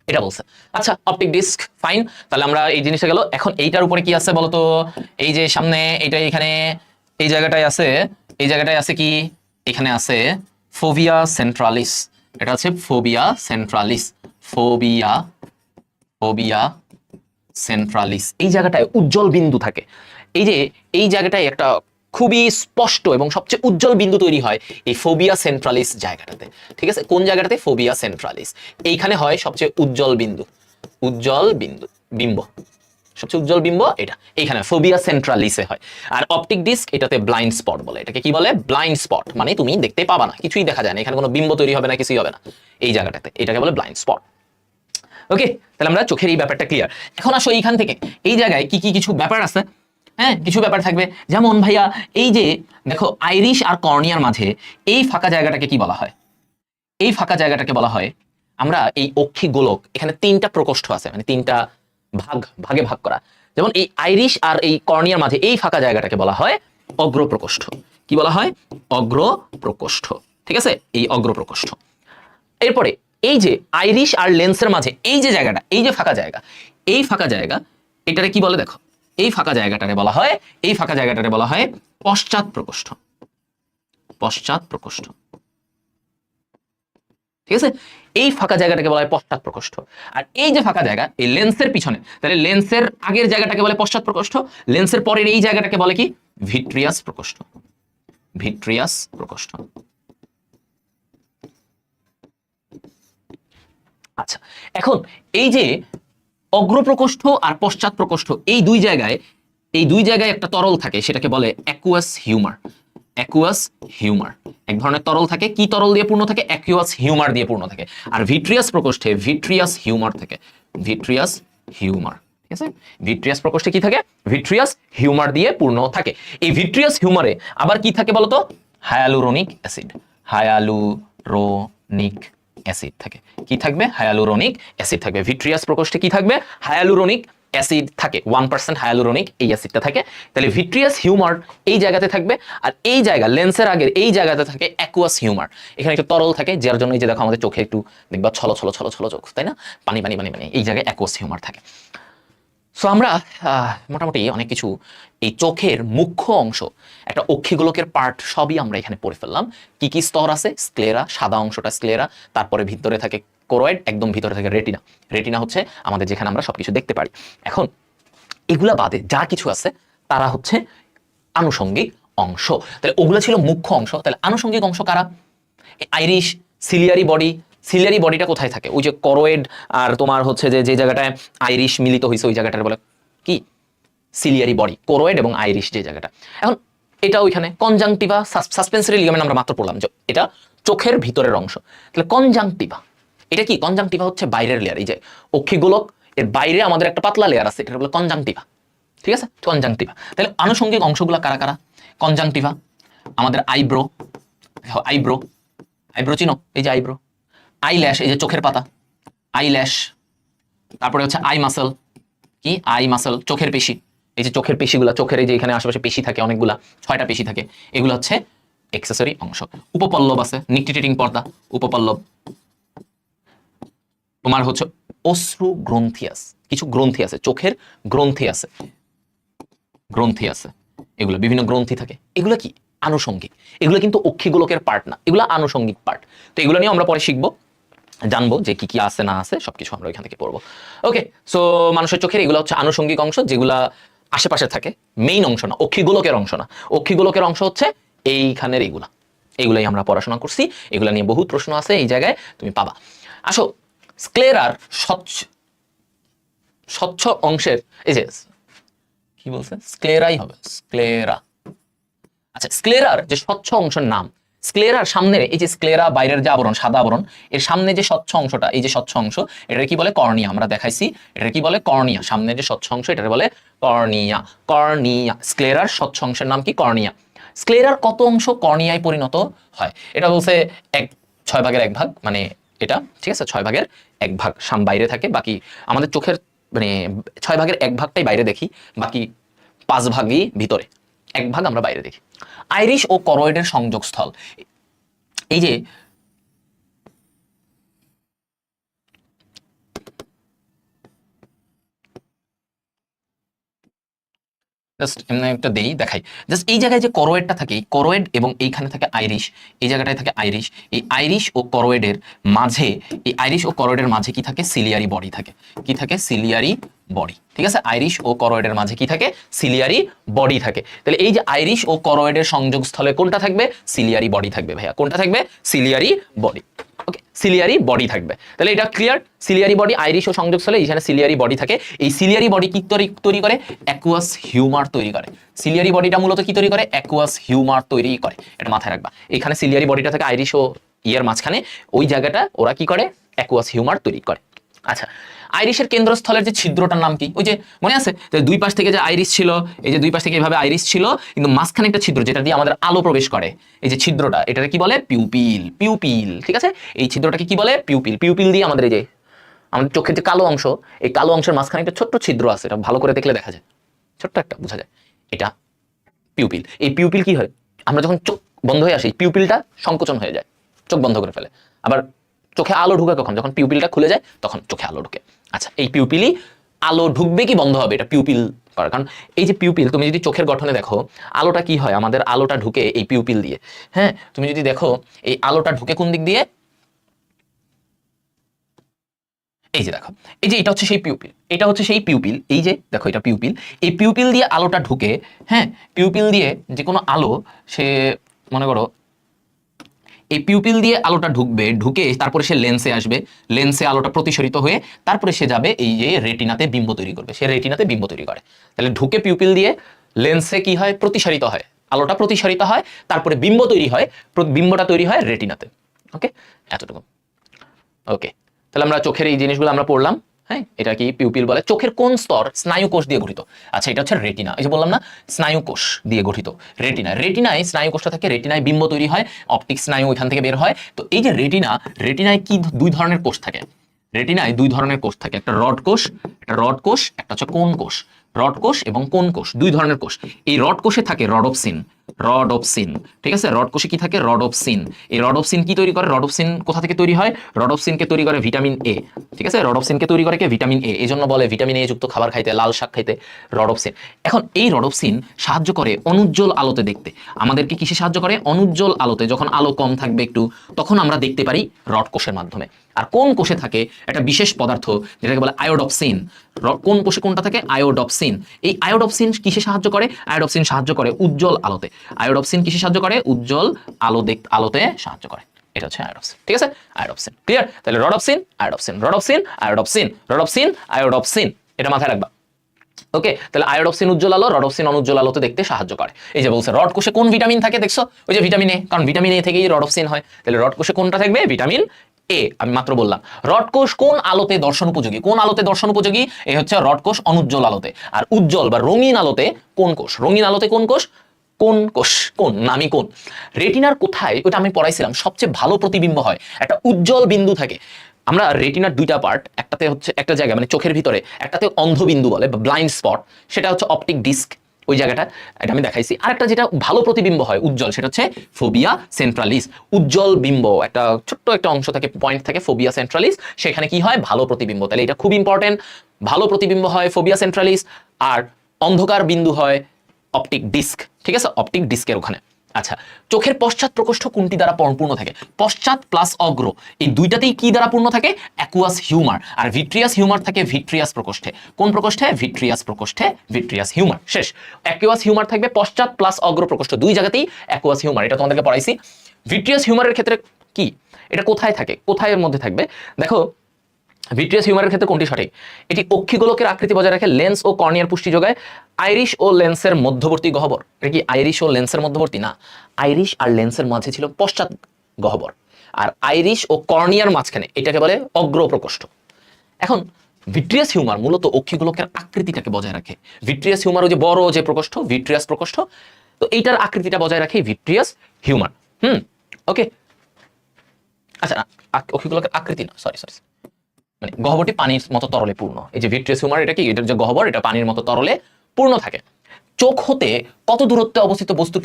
এটা বলছে। আচ্ছা, অপটিক ডিস্ক ফাইন, তাহলে আমরা এই জিনিসটা গেল। এখন এইটার উপরে কি আছে বলতো? এই যে সামনে এটা, এখানে এই জায়গাটায় আছে, এই জায়গাটায় আছে কি? এখানে আছে ফোভিয়া সেন্ট্রালিস, এটা আছে fovea centralis, fovea, fovea centralis. এই জায়গাটায় উজ্জ্বল বিন্দু থাকে, এই যে এই জায়গাটায় একটা খুবই স্পষ্ট এবং সবচেয়ে উজ্জ্বল বিন্দু তৈরি হয় এই ফোবিয়া সেন্ট্রালিস জায়গাটাতে, ঠিক আছে? কোন জায়গাটাতে? ফোবিয়া সেন্ট্রালিস, এইখানে হয় সবচেয়ে উজ্জ্বল বিন্দু, উজ্জ্বল বিন্দু, বিম্ব, সবচেয়ে উজ্জ্বল বিম্ব এটা এইখানে ফোবিয়া সেন্ট্রালিসে হয়। আর অপটিক ডিস্ক এটাতে ব্লাইন্ড স্পট বলে, এটাকে কি বলে? ব্লাইন্ড স্পট, মানে তুমি দেখতে পাবা না, কিছুই দেখা যায় না, এখানে কোনো বিম্ব তৈরি হবে না, কিছুই হবে না এই জায়গাটাতে, এটাকে বলে ব্লাইন্ড স্পট। ওকে, তাহলে আমরা চোখের এই ব্যাপারটা ক্লিয়ার। এখন আসো এইখান থেকে এই জায়গায় কি কি কিছু ব্যাপার আছে, হ্যাঁ, কিছু ব্যাপার থাকবে। যেমন ভাইয়া এই যে দেখো আইরিশ আর কর্নিয়ার মাঝে এই ফাঁকা জায়গাটাকে কি বলা হয়? এই ফাঁকা জায়গাটাকে বলা হয়, আমরা এই অক্ষি গোলক, এখানে তিনটা প্রকোষ্ঠ আছে, মানে তিনটা ভাগে ভাগ করা। যেমন এই আইরিশ আর এই কর্নিয়ার মাঝে এই ফাঁকা জায়গাটাকে বলা হয় অগ্র প্রকোষ্ঠ। কি বলা হয়? অগ্র প্রকোষ্ঠ, ঠিক আছে? এই অগ্র প্রকোষ্ঠ। এরপরে এই যে আইরিশ আর লেন্সের মাঝে এই যে জায়গাটা, এই যে ফাঁকা জায়গা, এই ফাঁকা জায়গা এটারে কি বলে? দেখো এই ফাঁকা জায়গাটারে বলা হয়, এই ফাঁকা জায়গাটারে বলা হয় পশ্চাৎ প্রকোষ্ঠ, পশ্চাৎ প্রকোষ্ঠ, ঠিক আছে? এই ফাঁকা জায়গাটাকে বলা হয় পশ্চাৎ প্রকোষ্ঠ। আর এই যে ফাঁকা জায়গা এই লেন্সের পিছনে, তাহলে লেন্সের আগের জায়গাটাকে বলে পশ্চাৎ প্রকোষ্ঠ, লেন্সের পরের এই জায়গাটাকে বলে কি? ভিট্রিয়াস প্রকোষ্ঠ, ভিট্রিয়াস প্রকোষ্ঠ। আচ্ছা, এখন এই যে অগ্রপ্রকোষ্ঠ আর পশ্চাৎ প্রকোষ্ঠ এই দুই জায়গায় একটা তরল থাকে, সেটাকে বলে অ্যাকুয়াস হিউমার, অ্যাকুয়াস হিউমার। এক ধরনের তরল থাকে, কি তরল দিয়ে পূর্ণ থাকে? অ্যাকুয়াস হিউমার দিয়ে পূর্ণ থাকে। আর ভিট্রিয়াস প্রকোষ্ঠে ভিট্রিয়াস হিউমার থাকে, ভিট্রিয়াস হিউমার, ঠিক আছে? ভিট্রিয়াস প্রকোষ্ঠে কি থাকে? ভিট্রিয়াস হিউমার দিয়ে পূর্ণ থাকে। এই ভিট্রিয়াস হিউমারে আবার কি থাকে বলতো? হায়ালুরোনিক অ্যাসিড, হায়ালুরোনিক অ্যাসিড থাকে। কি থাকবে? হায়ালুরোনিক অ্যাসিড থাকবে। ভিট্রিয়াস প্রকোষ্ঠে কি থাকবে? হায়ালুরোনিক অ্যাসিড থাকে, 1% হায়ালুরোনিক এই অ্যাসিডটা থাকে। তাহলে ভিট্রিয়াস হিউমার এই জায়গাতে থাকবে, আর এই জায়গা লেন্সের আগের এই জায়গাতে থাকে অ্যাকুয়াস হিউমার। এখানে একটু তরল থাকে, যার জন্য এই যে দেখো আমাদের চোখে একটু দেখবা ছলো ছলো ছলো ছলো চোখ, তাই না? পানি পানি পানি পানি, এই জায়গায় অ্যাকুয়াস হিউমার থাকে। সো আমরা মোটামুটি অনেক কিছু এই চোখের মুখ্য অংশ, একটা অক্ষিগোলকের পার্ট সবই আমরা এখানে পড়ে ফেললাম। কি কি স্তর আছে? স্ক্লেরা, সাদা অংশটা স্ক্লেরা, তারপরে ভিতরে থাকে কোরয়েড, একদম ভিতরে থাকে রেটিনা। রেটিনা হচ্ছে আমাদের যেখানে আমরা সবকিছু দেখতে পারি। এখন এগুলা বাদে যা কিছু আছে তারা হচ্ছে আনুষঙ্গিক অংশ। তাহলে ওগুলো ছিল মুখ্য অংশ, তাহলে আনুষঙ্গিক অংশ কারা? Irish, ciliary body. সিলিয়ারি বডিটা কোথায় থাকে? ওই যে করোয়েড আর তোমার হচ্ছে যে জায়গাটায় আইরিশ মিলিত হয়েছে ওই জায়গাটার বলে কি? সিলিয়ারি বডি, কোরোয়েড এবং আইরিশ যে জায়গাটা। এখন এটা ওইখানে কনজাংটিভা, সাসপেন্সরি লিগামেন্ট আমরা মাত্র পড়লাম যে এটা চোখের ভিতরের অংশ। তাহলে কনজাংটিভা এটা কি? কনজাংটিভা হচ্ছে বাইরের লেয়ার, এই যে অক্ষিগোলক এর বাইরে আমাদের একটা পাতলা লেয়ার আছে, এটা বলে কনজাংটিভা, ঠিক আছে? কনজাংটিভা। তাহলে আনুষঙ্গিক অংশগুলো কারা কারা? কনজাংটিভা, আমাদের আইব্রো, আইব্রো, আইব্রো চিনো? এই যে আইব্রো, আইল্যাশ, এই যে চোখের পাতা, আইল্যাশ। তারপরে হচ্ছে আই মাসল, কি আই মাসল, চোখের পেশি। এই যে চোখের পেশিগুলা, চোখের এই যে এখানে আশেপাশে পেশি থাকে অনেকগুলা, 6টা পেশি থাকে, এগুলো হচ্ছে এক্সেসরি অংশ। উপপল্লব আছে, নিকটিটেটিং পর্দা, উপপল্লব। তোমার হচ্ছে অশ্রু গ্রন্থি আছে, কিছু গ্রন্থি আছে, চোখের গ্রন্থি আছে, গ্রন্থি আছে, এগুলো বিভিন্ন গ্রন্থি থাকে। এগুলো কি আনুষঙ্গিক, এগুলো কিন্তু অক্ষিগোলকের পার্ট না, এগুলো আনুষঙ্গিক পার্ট। তো এগুলো নিয়ে আমরা পরে শিখবো, জানবো যে কি কি আছে না আছে, সবকিছু আমরা এখান থেকে পড়বো। ওকে, সো মানুষের চোখের এগুলো হচ্ছে আনুষঙ্গিক অংশ, যেগুলা আশেপাশে থাকে, মেইন অংশ না, অক্ষিগোলকের অংশ না। অক্ষিগোলকের অংশ হচ্ছে এইখানের এগুলা, এগুলাই আমরা পড়াশোনা করছি, এগুলা নিয়ে বহুত প্রশ্ন আছে, এই জায়গায় তুমি পাবা। আসো, স্ক্লেরার স্বচ্ছ স্বচ্ছ অংশের, এই যে কি বলছে, স্ক্লেরাই হবে, স্ক্লেরা। আচ্ছা, স্ক্লেরার যে স্বচ্ছ অংশের নাম, স্ক্লেরার সামনে এই যে স্ক্লেরা বাইরের যে আবরণ, সাদা আবরণ, এর সামনে যে স্বচ্ছ অংশটা, এই যে স্বচ্ছ অংশ, এটা কি বলে কর্নিয়া। আমরা দেখাইছি, এটা কি বলে কর্নিয়া। সামনে যে স্বচ্ছ অংশ, এটা বলে কর্নিয়া, কর্নিয়া। স্ক্লেরার স্বচ্ছ অংশের নাম কি, কর্নিয়া। স্ক্লেরার কত অংশ কর্নিয়ায় পরিণত হয়? এটা বলছে 6/1 মানে এটা, ঠিক আছে, 6/1 বাইরে থাকে, বাকি আমাদের চোখের মানে 6/1 বাইরে দেখি, বাকি 5 ভিতরে, 1 আমরা বাইরে দেখি। আইরিশ ও করয়েডের সংযোগস্থল, এই যে জাস্ট এমনি একটা দেই, দেখাই। জাস্ট এই জায়গায় যে করয়েডটা থাকে, এই করয়েড এবং এইখানে থাকে আইরিশ, এই জায়গাটায় থাকে আইরিশ। এই আইরিশ ও করয়েডের মাঝে, এই আইরিশ ও করয়েডের মাঝে কি থাকে, সিলিয়ারি বডি থাকে। কি থাকে, সিলিয়ারি বডি। ঠিক আছে, আইরিশ ও করয়েডের মাঝে কি থাকে, সিলিয়ারি বডি থাকে। তাহলে এই যে আইরিশ ও করয়েডের সংযোগস্থলে কোনটা থাকবে, সিলিয়ারি বডি থাকবে। ভাইয়া কোনটা থাকবে, সিলিয়ারি বডি। ওকে, সিলিয়ারি বডি থাকবে। তাহলে এটা ক্লিয়ার, সিলিয়ারি বডি, আইরিশ ও সংযোগস্থলে এখানে সিলিয়ারি বডি থাকে। এই সিলিয়ারি বডি কি তৈরি করে, অ্যাকুয়াস হিউমার তৈরি করে। সিলিয়ারি বডিটা মূলত কি তৈরি করে, অ্যাকুয়াস হিউমার তৈরি করে, এটা মাথায় রাখবা। এখানে সিলিয়ারি বডিটা থাকে আইরিশ ও ইয়ার মাঝখানে, ওই জায়গাটা ওরা কি করে, অ্যাকুয়াস হিউমার তৈরি করে। আচ্ছা, আইরিশের কেন্দ্রস্থলের যে ছিদ্রটার নাম কি, ওই যে মনে আছে, দুই পাশ থেকে যে আইরিশ ছিল, এই যে দুই পাশ থেকে এভাবে আইরিশ ছিল, কিন্তু মাঝখানে একটা ছিদ্র যেটা দিয়ে আমাদের আলো প্রবেশ করে, এই যে ছিদ্রটা, এটাকে কি বলে, পিউপিল। পিউপিল, ঠিক আছে, এই ছিদ্রটাকে কি বলে, পিউপিল। পিউপিল দিয়ে আমাদের এই যে আমাদের চোখের যে কালো অংশ, এই কালো অংশের মাঝখানে একটা ছোট্ট ছিদ্র আছে, এটা ভালো করে দেখলে দেখা যায়, ছোট্ট একটা বোঝা যায়, এটা পিউপিল। এই পিউপিল কি হয়, আমরা যখন চোখ বন্ধ হয়ে আসি, পিউপিলটা সংকোচন হয়ে যায়, চোখ বন্ধ করে ফেলে। আবার চোখে আলো ঢুকে কখন, যখন পিউপিলটা খুলে যায় তখন চোখে আলো ঢুকে। আচ্ছা, এই পিউপিলই আলো ঢুকবে কি বন্ধ হবে, এটা পিউপিল করে। কারণ এই যে পিউপিল, তুমি যদি চোখের গঠনে দেখো, আলোটা কি হয়, আমাদের আলোটা ঢুকে এই পিউপিল দিয়ে। হ্যাঁ, তুমি যদি দেখো এই আলোটা ঢুকে কোন দিক দিয়ে, এই যে দেখো, এই যে এটা হচ্ছে সেই পিউপিল, এটা হচ্ছে সেই পিউপিল, এই যে দেখো এটা পিউপিল। এই পিউপিল দিয়ে আলোটা ঢুকে, হ্যাঁ, পিউপিল দিয়ে যে কোনো আলো, সে মনে করো এই পিউপিল দিয়ে আলোটা ঢুকবে, ঢুকে তারপরে সে লেন্সে আসবে, লেন্সে আলোটা প্রতিসরিত হয়ে তারপরে সে যাবে এই যে রেটিনাতে বিম্ব তৈরি করবে, সে রেটিনাতে বিম্ব তৈরি করে। তাহলে ঢুকে পিউপিল দিয়ে লেন্সে কি হয়, প্রতিসারিত হয়, আলোটা প্রতিসারিত হয়, তারপরে বিম্ব তৈরি হয়, বিম্বটা তৈরি হয় রেটিনাতে। ওকে, এতটুকু। ওকে, তাহলে আমরা চোখের এই জিনিসগুলো আমরা পড়লাম। হ্যাঁ, এটা কি পিউপিল বলে। চোখের কোন স্তর স্নায়ু কোষ দিয়ে গঠিত? আচ্ছা, এটা হচ্ছে রেটিনা, এই যে বললাম না, স্নায়ু কোষ দিয়ে গঠিত রেটিনা। রেটিনায় স্নায়ু কোষটা থাকে, রেটিনায় বিম্ব তৈরি হয়, অপটিক স্নায়ু ওইখান থেকে বের হয়। তো এই যে রেটিনা, রেটিনায় কি দুই ধরনের কোষ থাকে, রেটিনায় দুই ধরনের কোষ থাকে, একটা রড কোষ, একটা হচ্ছে কোন কোষ। রড কোষ এবং কোন কোষ, দুই ধরনের কোষ। এই রড কোষে থাকে রডোপসিন, রডোপসিন, ঠিক আছে, রড কোষে কি থাকে, রডোপসিন। এই রডোপসিন কি তৈরি করে, রডোপসিন কোথা থেকে তৈরি হয়, রডোপসিনকে তৈরি করে ভিটামিন এ, ঠিক আছে, রডোপসিনকে তৈরি করে কে, ভিটামিন এ। এই জন্য বলে ভিটামিন এ যুক্ত খাবার খাইতে, লাল শাক খাইতে, রডোপসিন। এখন এই রডোপসিন সাহায্য করে অনুজ্জ্বল আলোতে দেখতে। আমাদেরকে কিসে সাহায্য করে, অনুজ্জ্বল আলোতে, যখন আলো কম থাকবে একটু, তখন আমরা দেখতে পারি রড কোষের মাধ্যমে। আর কোন কোষে থাকে একটা বিশেষ পদার্থ যেটাকে বলে আয়োডপসিন। কোন কোষে কোনটা থাকে, আয়োডপসিন। এই আয়োডপসিন কিসে সাহায্য করে, আয়োডপসিন সাহায্য করে উজ্জ্বল আলোতে। আয়োডপসিন কিসে সাহায্য করে, উজ্জ্বল আলোতে সাহায্য করে। এটা হচ্ছে আয়োডপসিন, ঠিক আছে, আয়োডপসিন। ক্লিয়ার? তাহলে রডপসিন, আয়োডপসিন, রডপসিন, আয়োডপসিন, রডপসিন, আয়োডপসিন, এটা মাথায় রাখবা। ওকে, তাহলে আয়োডপসিন উজ্জ্বল আলো, রডপসিন অনুজ্জ্বল আলোতে দেখতে সাহায্য করে। এই যে বলছে রড কোষে কোন ভিটামিন থাকে, দেখছো, ওই যে ভিটামিন এ, কারণ ভিটামিন এ থেকেই রডপসিন হয়। তাহলে রড কোষে কোনটা থাকবে, ভিটামিন এ। আমি মাত্র বললাম রড কোষ কোন আলোতে দর্শন উপযোগী, কোন আলোতে দর্শন উপযোগী, এই হচ্ছে রড কোষ অনুজ্জ্বল আলোতে। আর উজ্জ্বল বা রঙিন আলোতে কোন কোষ, রঙিন আলোতে কোন কোষ, কোন কোষ, কোন নামি কোন। রেটিনার কোথায়, ওটা আমি পড়াইছিলাম, সবচেয়ে ভালো প্রতিবিম্ব হয়, একটা উজ্জ্বল বিন্দু থাকে। আমরা রেটিনার দুইটা পার্ট, একটাতে হচ্ছে একটা জায়গা মানে চোখের ভিতরে, একটাতে অন্ধবিন্দু বলে বা ব্লাইন্ড স্পট, সেটা হচ্ছে অপটিক ডিস্ক, ওই জায়গাটা, এটা আমি দেখাইছি। আরেকটা যেটা ভালো প্রতিবিম্ব হয় উজ্জ্বল, সেটা হচ্ছে ফোবিয়া সেন্ট্রালিস, উজ্জ্বল বিম্ব, একটা ছোট্ট একটা অংশ থাকে, পয়েন্ট থাকে ফোবিয়া সেন্ট্রালিস, সেখানে কি হয় ভালো প্রতিবিম্ব। তাহলে এটা খুব ইম্পর্টেন্ট, ভালো প্রতিবিম্ব হয় ফোবিয়া সেন্ট্রালিস, আর অন্ধকার বিন্দু হয় অপটিক ডিস্ক, ঠিক আছে, অপটিক ডিস্কের ওখানে। আচ্ছা, চোখের পশ্চাৎ প্রকোষ্ঠ কোনটি দ্বারা পূর্ণ থাকে? পশ্চাৎ প্লাস অগ্র, এই দুইটাতেই কি দ্বারা পূর্ণ থাকে? Aqueous humour. আর ভিট্রিয়াস হিউমার থাকে ভিট্রিয়াস প্রকোষ্ঠে। কোন প্রকোষ্ঠে? ভিট্রিয়াস প্রকোষ্ঠে, ভিট্রিয়াস হিউমার। শেষ। অ্যাকুয়াস হিউমার থাকবে পশ্চাৎ প্লাস অগ্র প্রকোষ্ঠ, দুই জায়গাতেই অ্যাকুয়াস হিউমার, এটা তোমাদেরকে পড়াইছি। ভিট্রিয়াস হিউমারের ক্ষেত্রে কি, এটা কোথায় থাকে, কোথায় এর মধ্যে থাকবে? দেখো, ভিট্রিয়াস হিউমারের ক্ষেত্রে কোনটি সঠিক? এটি অক্ষিগোলকের আকৃতি বজায় রাখে, লেন্স ও কর্নিয়ার পুষ্টি যোগায়, আইরিশ ও লেন্সের মধ্যবর্তী গহ্বর। এটা কি আইরিশ ও লেন্সের মধ্যবর্তী? না, আইরিশ আর লেন্সের মাঝে ছিল পশ্চাৎ গহ্বর, আর আইরিশ ও কর্নিয়ার মাঝখানে, এটাকে বলে অগ্র প্রকোষ্ঠ। এখন ভিট্রিয়াস হিউমার মূলত অক্ষিগোলকের আকৃতিটাকে বজায় রাখে। ভিট্রিয়াস হিউমার ওই যে বড় যে প্রকোষ্ঠ, ভিট্রিয়াস প্রকোষ্ঠ, তো এইটার আকৃতিটা বজায় রাখে ভিট্রিয়াস হিউমার। ওকে, আচ্ছা, অক্ষিগোলকের আকৃতি না, সরি, মানে গহ্বরটি পানির মতো তরলে পূর্ণ। এই যে ভিট্রিয়াস হিউমার, এটা কি, এটার যে গহ্বর, এটা পানির মতো তরলে পূর্ণ থাকে। চোখ হতে কত দূরত্বে অবস্থিত বস্তুর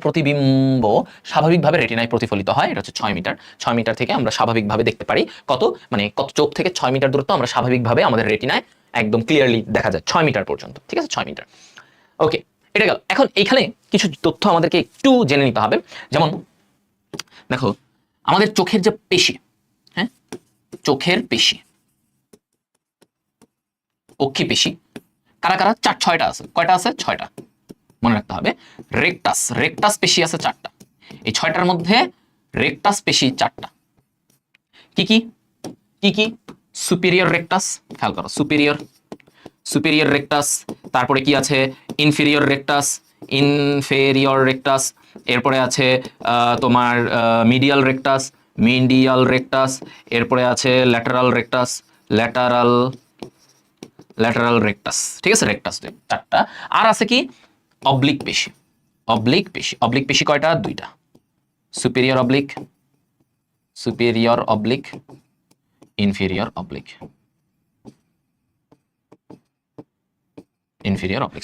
প্রতিবিম্ব স্বাভাবিকভাবে রেটিনায় প্রতিফলিত হয়? এটা হচ্ছে 6 মিটার। 6 মিটার থেকে আমরা স্বাভাবিকভাবে দেখতে পারি কত, মানে কত, চোখ থেকে 6 মিটার দূরত্ব আমরা স্বাভাবিকভাবে আমাদের রেটিনায় একদম ক্লিয়ারলি দেখা যায়, 6 মিটার পর্যন্ত, ঠিক আছে, 6 মিটার। ওকে, এটা গেল। এখন এখানে কিছু তথ্য আমাদেরকে একটু জেনে নিতে হবে। যেমন দেখো, আমাদের চোখের যে পেশি, হ্যাঁ, চোখের পেশি, অক্ষি পেশি কারা কারা? 6টা আছে। কয়টা আছে? 6টা, মনে রাখতে হবে। রেকটাস পেশি আছে 4টা। এই 6টার মধ্যে রেকটাস পেশি 4টা। কি কি কি কি? সুপিরিয়র রেকটাস, খেয়াল করো, সুপিরিয়র রেকটাস, তারপরে কি আছে? ইনফেরিয়র রেকটাস, এরপরে আছে তোমার মিডিয়াল রেকটাস, এরপরে আছে ল্যাটারাল রেকটাস, ঠিক আছে, রেকটাস 4টা। আর আছে কি? অবলিক পেশি কয়টা? 2টা। Superior oblique, inferior oblique,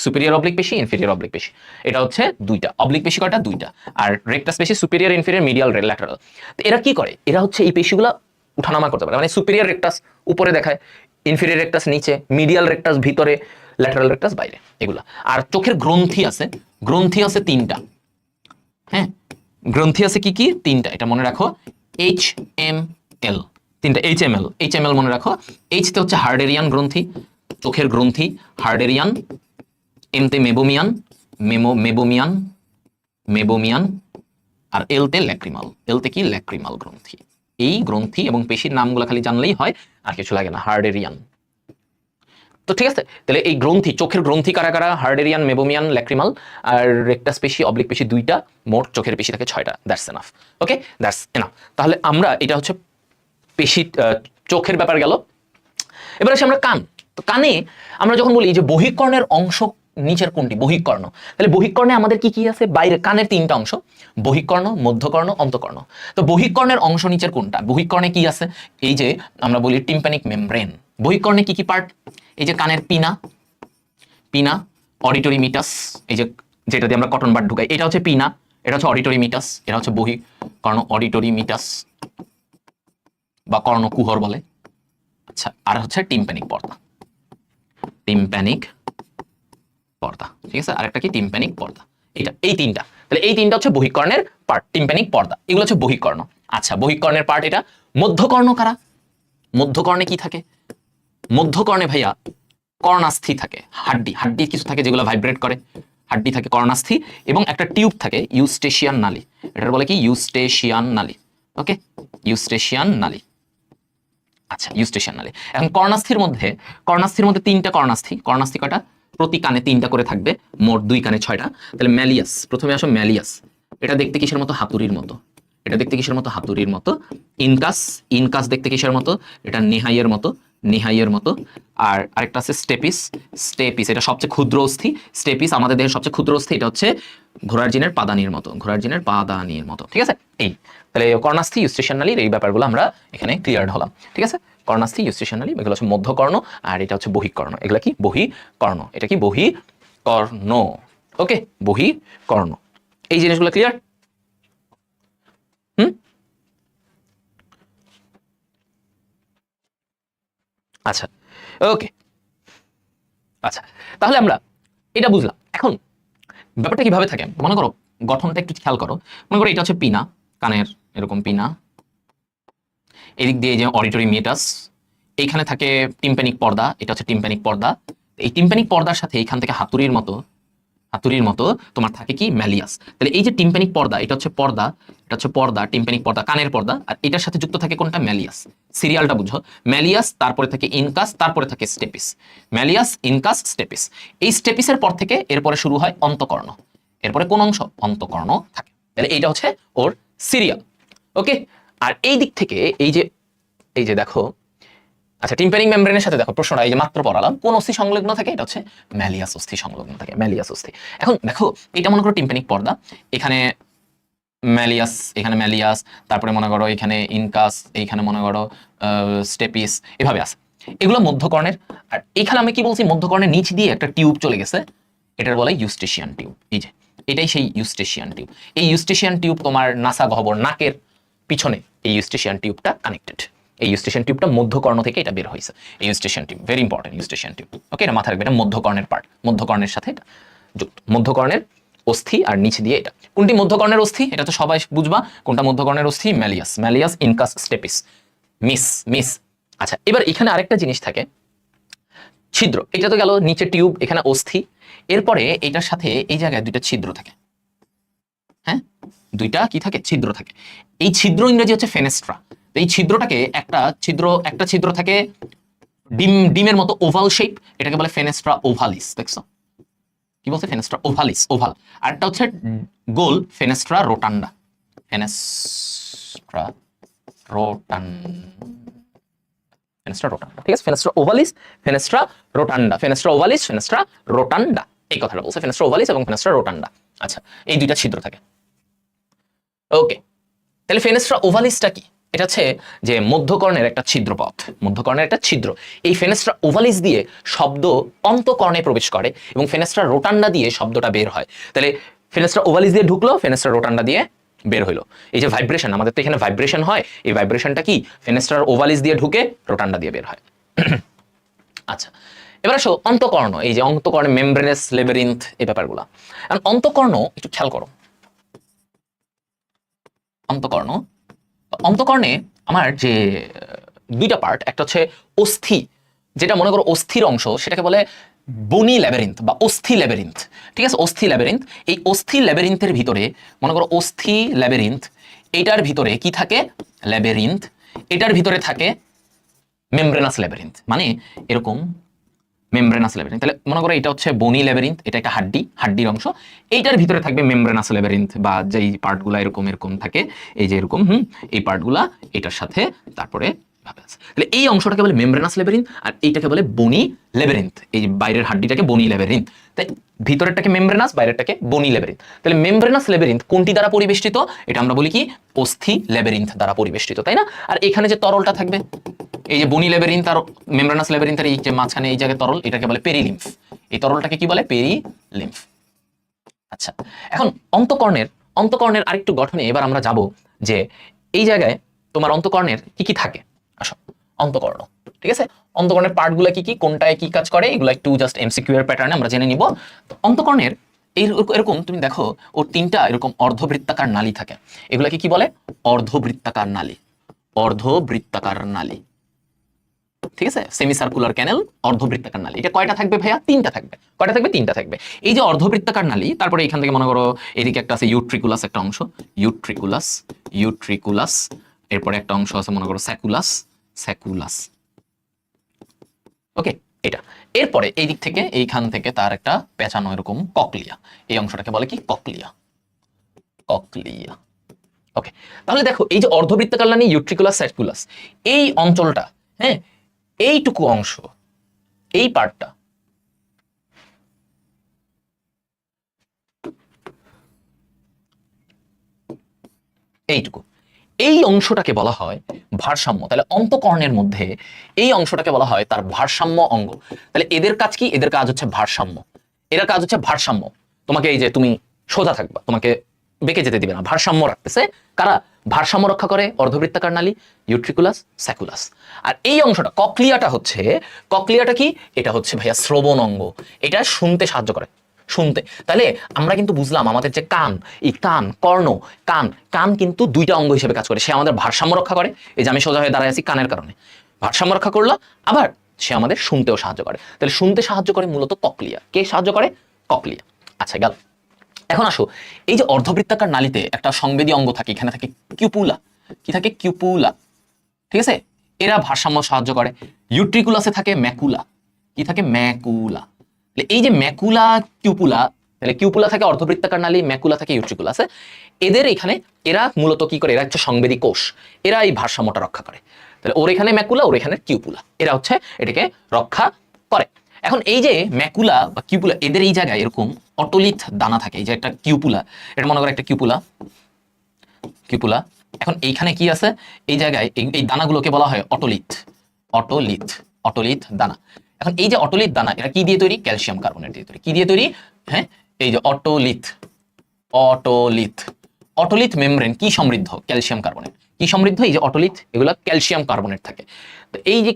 superior oblique পেশি, ইনফেরিয়র অবলিক পেশি, এটা হচ্ছে 2টা। অবলিক পেশি কয়টা? 2টা। আর রেকটাস পেশি সুপিরিয়র, ইনফেরিয়র, মিডিয়াল, ল্যাটারাল। তো এরা কি করে? এরা হচ্ছে এই পেশিগুলো উঠানামা করতে পারে, মানে সুপিরিয়র রেকটাস উপরে দেখায়, ইনফেরিয়র রেকটাস নিচে, মিডিয়াল রেকটাস ভিতরে, ল্যাটারাল রেকটাস বাইরে, এগুলা। আর চোখের গ্রন্থি আছে 3টা। হ্যাঁ, গ্রন্থি আছে কি কি? 3টা, এটা মনে রাখো, HML, 3টা HML মনে রাখো। এইচ তে হচ্ছে হার্ডেরিয়ান গ্রন্থি, চোখের গ্রন্থি হার্ডেরিয়ান, এম তে মেবোমিয়ান, আর এল তে ল্যাক্রিমাল। এল তে কি? ল্যাক্রিমাল গ্রন্থি। এই গ্রন্থি এবং পেশির নামগুলো খালি জানলেই হয়, আর কিছু লাগে না। হার্ডেরিয়ান, তো ঠিক আছে। তাহলে এই গ্রন্থি, চোখের গ্রন্থি কারা কারা? হার্ডেরিয়ান, মেবোমিয়ান, ল্যাক্রিমাল, আর রেকটাস পেশি, অবলিক পেশি 2টা। মোট চোখের পেশি থাকে 6টা। That's enough. Okay, that's enough. তাহলে আমরা, এটা হচ্ছে পেশি, চোখের ব্যাপার গেল। এবার আসি আমরা কান। তো কানে আমরা যখন বলি যে বহিঃকর্ণের অংশ নিচের কোনটি? বহিঃকর্ণ। তাহলে বহিঃকর্ণে আমাদের কি কি আছে? বাইরে কানের 3টা অংশ, বহিঃকর্ণ, মধ্যকর্ণ, অন্তঃকর্ণ। তো বহিঃকর্ণের অংশ নিচের কোনটা? বহিঃকর্ণে কি আছে? এই যে আমরা বলি টিম্প্যানিক মেমব্রেন। বহিঃকর্ণে কি কি পার্ট? এই যে কানের পিনা, অডিটরি মিটাস, এই যে যেটা দিয়ে আমরা কটন বাড ঢুকাই, এটা হচ্ছে পিনা, এটা হচ্ছে অডিটরি মিটাস, এটা হচ্ছে বহিঃকর্ণ, অডিটরি মিটাস বা কর্ণকুহর বলে। আচ্ছা, আর হচ্ছে টিম্প্যানিক পর্দা, ঠিক আছে। আর একটা কি? টিম্প্যানিক পর্দা। এটা, এই 3টা। তাহলে এই 3টা হচ্ছে বহিঃকর্ণের পার্ট, টিম্প্যানিক পর্দা, এগুলো হচ্ছে বহিঃকর্ণ। আচ্ছা, বহিঃকর্ণের পার্ট এটা। মধ্যকর্ণ কারা? মধ্যকর্ণে কি থাকে? মধ্যকর্ণে ভাইয়া কর্ণাস্থি থাকে, হাড্ডি কিছু থাকে যেগুলো ভাইব্রেট করে, হাড্ডি থাকে, কর্ণাস্থি, এবং একটা টিউব থাকে, ইউস্টেশিয়ান নালী। এটার বলে কি? ইউস্টেশিয়ান নালী। ওকে, ইউস্টেশিয়ান নালী। আচ্ছা, ইউস্টেশিয়ান নালী। এখন কর্ণাস্থির মধ্যে 3টা কর্ণাস্থি কয়টা? প্রতি কানে 3টা করে থাকবে, মোট 2 কানে 6টা। তাহলে ম্যালিয়াস, প্রথমে আসো ম্যালিয়াস। এটা দেখতে কিসের মতো? হাতুড়ির মতো। ইনকাস দেখতে কিসের মতো? এটা নেহাইয়ের মতো। নিহাইয়ের মতো। আর আরেকটা আছে স্টেপিস, স্টেপিস এটা সবচেয়ে ক্ষুদ্র অস্থি। স্টেপিস আমাদের দেহের সবচেয়ে ক্ষুদ্র অস্থি, এটা হচ্ছে ঘোড়ার জিনের পাদানির মতো, ঘোড়ার জিনের পাদানির মতো। ঠিক আছে, এই তাহলে কর্ণাস্থি, ইউস্টেশিয়ান নালীর এই ব্যাপারগুলো আমরা এখানে ক্লিয়ার হলাম। ঠিক আছে, কর্ণাস্থি, ইউস্টেশিয়ান নালী, এগুলো হচ্ছে মধ্যকর্ণ, আর এটা হচ্ছে বহিঃকর্ণ। এগুলা কি বহিঃকর্ণ, এটা কি বহিঃকর্ণ। ওকে, বহিঃকর্ণ, এই জিনিসগুলো ক্লিয়ার। আচ্ছা, ওকে, আচ্ছা, তাহলে আমরা এটা বুঝলাম। এখন ব্যাপারটা কিভাবে থাকে মনে করো, গঠনটা একটু খেয়াল করো। মনে করো এটা হচ্ছে পিনা, কানের এরকম পিনা, এদিক দিয়ে যে অডিটরি মিটাস, এইখানে থাকে টিম্প্যানিক পর্দা, এটা হচ্ছে টিম্প্যানিক পর্দা। এই টিম্প্যানিক পর্দার সাথে এইখান থেকে হাতুড়ির মতো তোমার থাকে কি ম্যালিয়াস। তাহলে এই যে টিম্প্যানিক পর্দা, এটা হচ্ছে পর্দা, টিম্প্যানিক পর্দা কানের পর্দা, আর এটার সাথে যুক্ত থাকে কোনটা? ম্যালিয়াস। সিরিয়ালটা বুঝো, ম্যালিয়াস, তারপরে থাকে ইনকাস, তারপরে থাকে স্টেপিস। Malleus, incus, stapes. এই স্টেপিসের পর থেকে এরপরে শুরু হয় অন্তকর্ণ। এরপরে কোন অংশ? অন্তকর্ণ থাকে। তাহলে এইটা হচ্ছে ওর সিরিয়াল। ওকে, আর এই দিক থেকে এই যে দেখো, আচ্ছা, টিম্প্যানিক মেমব্রেনের সাথে দেখো প্রশ্নটা এই যে মাত্র পড়ালাম, কোন অস্থি সংলগ্ন থাকে? এটা হচ্ছে ম্যালিয়াস অস্থি সংলগ্ন থাকে, ম্যালিয়াস অস্থি। এখন দেখো এটা মনে করো টিম্প্যানিক পর্দা, এখানে ম্যালিয়াস, এখানে ম্যালিয়াস, তারপরে মনে করো এখানে ইনকাস, এইখানে মনে করো স্টেপিস, এভাবে আছে। এগুলো মধ্যকর্ণের। আর এখানে আমি কি বলছি, মধ্যকর্ণের নিচ দিয়ে একটা টিউব চলে গেছে, এটার বলে ইউস্টেশিয়ান টিউব। এই যে এটাই সেই ইউস্টেশিয়ান টিউব। এই ইউস্টেশিয়ান টিউব তোমার নাসা গহ্বর, নাকের পিছনে এই ইউস্টেশিয়ান টিউবটা কানেক্টেড। এই ইউস্টেশিয়ান টিউবটা মধ্যকর্ণ থেকে এটা বের হয়েছে। এই Eustachian tube very important, Eustachian tube. Okay, এটা মাথায় রাখবে, এটা মধ্যকর্ণের পার্ট, মধ্যকর্ণের সাথে এটা যুক্ত। মধ্যকর্ণের অস্থি আর নিচ দিয়ে এটা। কোনটি মধ্যকর্ণের অস্থি? এটা তো সবাই বুঝবা। কোনটা মধ্যকর্ণের অস্থি? Malleus, malleus, incus, stapes. Miss. আচ্ছা, এবার এখানে আরেকটা জিনিস থাকে, ছিদ্র। এটা তো গেল নিচে টিউব, এখানে অস্থি। এরপরে এটার সাথে এই জায়গায় দুইটা ছিদ্র থাকে। হ্যাঁ, দুইটা কি থাকে? ছিদ্র থাকে। এই ছিদ্র ইংরেজি হচ্ছে ফেনেস্ট্রা। এই ছিদ্রটাকে একটা ছিদ্র থাকে ডিমের মতো ওভাল শেপ, এটাকে বলে ফেনেস্ট্রা ওভালিস। দেখছো কি বলছে? Fenestra ওভালিস, oval. আর একটা হচ্ছে গোল, ফেনেস্ট্রা রোটান্ডা, ফেনেস্ট্রা রোটান্ডা। ঠিক আছে, ফেনেস্ট্রা ওভালিস, ফেনেস্ট্রা রোটান্ডা, ফেনেস্ট্রা ওভালিস, ফেনেস্ট্রা রোটান্ডা, এই কথাটা বলছে, ফেনেস্ট্রা ওভালিস এবং ফেনেস্ট্রা রোটান্ডা। আচ্ছা, এই দুইটা ছিদ্র থাকে। ওকে, তাহলে ফেনেস্ট্রা ওভালিসটা কি? এটা হচ্ছে যে মধ্যকর্ণের একটা ছিদ্রপথ, মধ্যকর্ণের একটা ছিদ্র। এই ফেনেস্ট্রা ওভালিস দিয়ে শব্দ অন্তকর্ণে প্রবেশ করে এবং ফেনেস্ট্রা রোটান্ডা দিয়ে শব্দটা বের হয়। তাহলে ফেনেস্ট্রা ওভালিস দিয়ে ঢুকলো, ফেনেস্ট্রা রোটান্ডা দিয়ে বের হইলো। এই যে ভাইব্রেশন, আমাদের তো এখানে ভাইব্রেশন হয়, এই ভাইব্রেশনটা কি? ফেনেস্ট্রার ওভালিস দিয়ে ঢুকে রোটান্ডা দিয়ে বের হয়। আচ্ছা, এবার আসো অন্তকর্ণ। এই যে অন্তকর্ণে মেমব্রেনাস লেবিরিন্থ, এই ব্যাপারগুলো। এখন অন্তকর্ণ একটু খেয়াল করো। অন্তকর্ণে আমার যে দুইটা পার্ট, একটা হচ্ছে অস্থি, যেটা মনে করো অস্থির অংশ, সেটাকে বলে বনি ল্যাবিরিন্থ বা অস্থি ল্যাবিরিন্থ। ঠিক আছে, অস্থি ল্যাবিরিন্থ। এই অস্থি ল্যাবিরিন্থের ভিতরে মনে করো অস্থি ল্যাবিরিন্থ, এইটার ভিতরে কি থাকে? ল্যাবিরিন্থ। এটার ভিতরে থাকে মেমব্রেনাস ল্যাবিরিন্থ, মানে এরকম মেমব্রেনাস ল্যাবিরিন্থ। তাহলে মনে করো এটা হচ্ছে বনি ল্যাবিরিন্থ, এটা একটা হাড্ডির অংশ। এইটার ভিতরে থাকবে মেমব্রেনাস ল্যাবিরিন্থ, বা যেই পার্টগুলা এরকম থাকে, এই যে এরকম এই পার্টগুলা এটার সাথে তারপরে ভাবে আছে। তাহলে এই অংশটাকে বলে মেমব্রেনাস ল্যাবিরিন্থ, আর এইটাকে বলে বনি ল্যাবিরিন্থ। এই যে বাইরের হাড্ডিটাকে বনি ল্যাবিরিন্থ, তাই ভিতরেরটাকে মেমব্রেনাস, বাইরেরটাকে বনি ল্যাবিরিন্থ। তাহলে মেমব্রেনাস ল্যাবিরিন্থ কোনটি দ্বারা পরিবেষ্টিত? এটা আমরা বলি কি? অস্থি ল্যাবিরিন্থ দ্বারা পরিবেষ্টিত, তাই না? আর এখানে যে তরলটা থাকবে, এই যে বনি ল্যাবিরিন্থ আর মেমব্রেনাস ল্যাবিরিন্থের এই যে মাঝখানে এই জায়গায় তরল, এটাকে বলে পেরিলিম্ফ। এই তরলটাকে কি বলে? পেরিলিম্ফ। আচ্ছা, এখন অন্তকর্ণের আরেকটু গঠনে এবার আমরা যাব, যে এই জায়গায় তোমার অন্তকর্ণের কি কি থাকে। আসো, অন্তকর্ণ, ঠিক আছে, অন্তকর্ণের পার্টগুলো কি কি, কোনটায় কি কাজ করে, এগুলো একটু জাস্ট এমসিকিউ এর প্যাটার্নে আমরা জেনে নিব। তো অন্তকর্ণের এরকম তুমি দেখো, ওর তিনটা এরকম অর্ধবৃত্তাকার নালী থাকে। এগুলাকে কি বলে? অর্ধবৃত্তাকার নালী, অর্ধবৃত্তাকার নালী। ঠিক আছে, সেমি সার্কুলার ক্যানেল, অর্ধবৃত্তাকার নালী। এটা কয়টা থাকবে ভাইয়া? তিনটা থাকবে। কয়টা থাকবে? তিনটা থাকবে। এই যে অর্ধবৃত্তাকার নালী, তারপরে এখান থেকে মনে করো এদিকে একটা আছে ইউট্রিকুলাস, একটা অংশ ইউট্রিকুলাস, এরপরে একটা অংশ আছে মনে করো স্যাকুলাস। ওকে, এটা। এরপরে এই দিক থেকে, এইখান থেকে তার একটা পেঁচানো এরকম ককলিয়া, এই অংশটাকে বলে কি? ককলিয়া। ওকে, তাহলে দেখো এই যে অর্ধবৃত্তাকার নালী, ইউট্রিকুলাস, স্যাকুলাস, এই অঞ্চলটা, হ্যাঁ, এইটুকু অংশ, এই পার্টটা, এইটুকু, এই অংশটাকে বলা হয় ভারসাম্য। তাহলে অন্তঃকর্ণের মধ্যে এই অংশটাকে বলা হয় তার ভারসাম্য অঙ্গ। তাহলে এদের কাজ কি? এদের কাজ হচ্ছে ভারসাম্য, এরা কাজ হচ্ছে ভারসাম্য। তোমাকে এই যে তুমি সোজা থাকবা, তোমাকে বেঁকে যেতে দিবে না, ভারসাম্য রাখতেছে কারা? ভারসাম্য রক্ষা করে অর্ধবৃত্তাকার নালী, ইউট্রিকুলাস, স্যাকুলাস। আর এই অংশটা কক্লিয়াটা হচ্ছে, কক্লিয়াটা কি? এটা হচ্ছে ভাইয়া শ্রবণ অঙ্গ, এটা শুনতে সাহায্য করে, শুনতে। তাহলে আমরা কিন্তু বুঝলাম আমাদের যে কান, এই কান, কর্ণ, কান, কান কিন্তু দুইটা অঙ্গ হিসেবে কাজ করে। সে আমাদের ভারসাম্য রক্ষা করে, এই যে আমি সোজা হয়ে দাঁড়ায় আছি কানের কারণে ভারসাম্য রক্ষা করলো, আবার সে আমাদের শুনতেও সাহায্য করে। তাহলে শুনতে সাহায্য করে মূলত কক্লিয়া। কে সাহায্য করে? কক্লিয়া। আচ্ছা গেল। এখন আসো, এই যে অর্ধবৃত্তাকার নালীতে একটা সংবেদী অঙ্গ থাকে, এখানে থাকে কিউপুলা। কি থাকে? কিউপুলা। ঠিক আছে, এরা ভারসাম্য সাহায্য করে। ইউট্রিকুলাসে থাকে ম্যাকুলা। কি থাকে? ম্যাকুলা। এই যে ম্যাকুলা, কিউপুলা, তাহলে কিউপুলা থাকে অর্ধবৃত্তাকার নালী, ম্যাকুলা থাকে ইউট্রিকুলাসে। এদের এখানে এরা মূলত কি করে? এরা হচ্ছে সংবেদী কোষ, এরা এই ভারসাম্যটা রক্ষা করে। তাহলে ওর এখানে ম্যাকুলা, ওর এখানে কিউপুলা, এরা হচ্ছে এটাকে রক্ষা করে। এখন এই যে ম্যাকুলা বা কিউপুলা, এদের এই জায়গায় এরকম অটলিথ দানা থাকে। এই যে একটা কিউপুলা, এটা মনে করো একটা কিউপুলা, কিউপুলা। এখন এইখানে কি আছে? এই জায়গায় এই দানাগুলোকে বলা হয় অটলিথ, অটলিথ, অটলিথ দানা। এখন এই যে অটলিথ দানা, এরা কি দিয়ে তৈরি? ক্যালসিয়াম কার্বনেট দিয়ে তৈরি। কি দিয়ে তৈরি? হ্যাঁ, এই যে অটোলিথ, অটোলিথ, অটোলিথ মেমব্রেন কি সমৃদ্ধ? Calcium carbonate. কি সমৃদ্ধ? এই যে অটোলিথ, এগুলো ক্যালসিয়াম কার্বনেট থাকে। তো এই যে